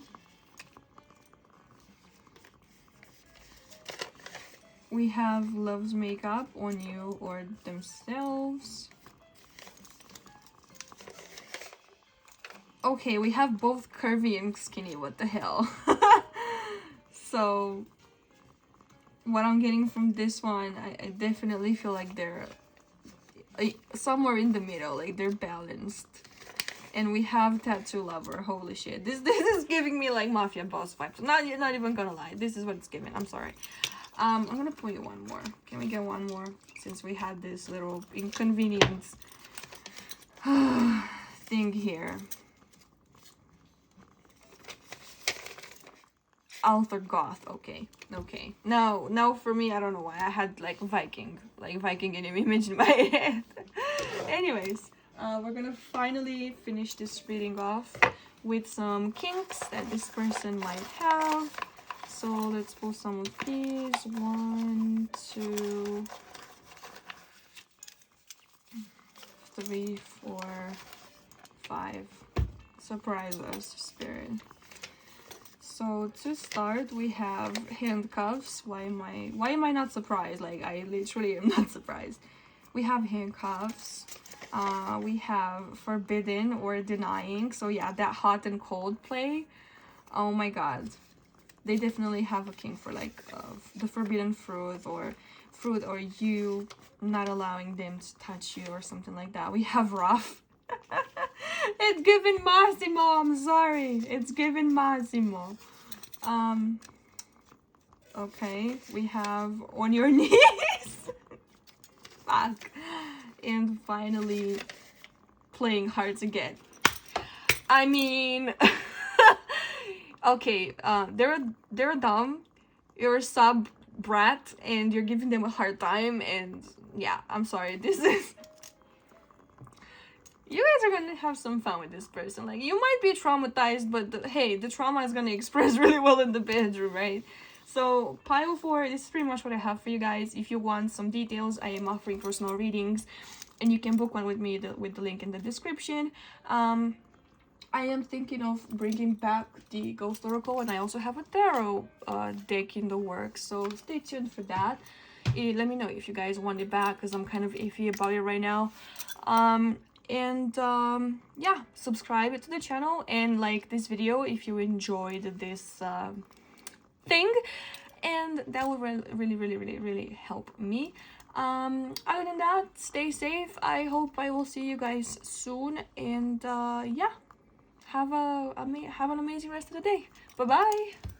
We have loves makeup on you or themselves. Okay, we have both curvy and skinny. What the hell? So what I'm getting from this one, I definitely feel like they're somewhere in the middle, like they're balanced. And we have tattoo lover. Holy shit, this is giving me like mafia boss vibes. Not even gonna lie, this is what it's giving. I'm sorry. I'm gonna pull you one more. Can we get one more, since we had this little inconvenience thing here? Alter goth. Okay. Now for me, I don't know why I had like Viking image in my head. Anyways, we're gonna finally finish this reading off with some kinks that this person might have. So let's pull some of these. 1, 2, 3, 4, 5. Surprise us, Spirit. So to start, we have handcuffs. Why am I not surprised? Like, I literally am not surprised. We have handcuffs. We have forbidden or denying. So yeah, that hot and cold play. Oh my god. They definitely have a king for like the forbidden fruit or you not allowing them to touch you or something like that. We have rough. It's given Massimo, I'm sorry. It's given Massimo. Okay, we have on your knees. Fuck. And finally, playing hard to get. I mean, okay, they're dumb. You're a sub brat, and you're giving them a hard time. And yeah, I'm sorry. This is. You guys are gonna have some fun with this person. Like, you might be traumatized, but hey, the trauma is gonna express really well in the bedroom, right? So, pile 4, this is pretty much what I have for you guys. If you want some details, I am offering personal readings, and you can book one with me with the link in the description. I am thinking of bringing back the Ghost Oracle, and I also have a tarot deck in the works, so stay tuned for that. Let me know if you guys want it back, because I'm kind of iffy about it right now. Yeah, subscribe to the channel and like this video if you enjoyed this thing, and that would really help me. Other than that, stay safe. I hope I will see you guys soon, and yeah, have an amazing rest of the day. Bye bye.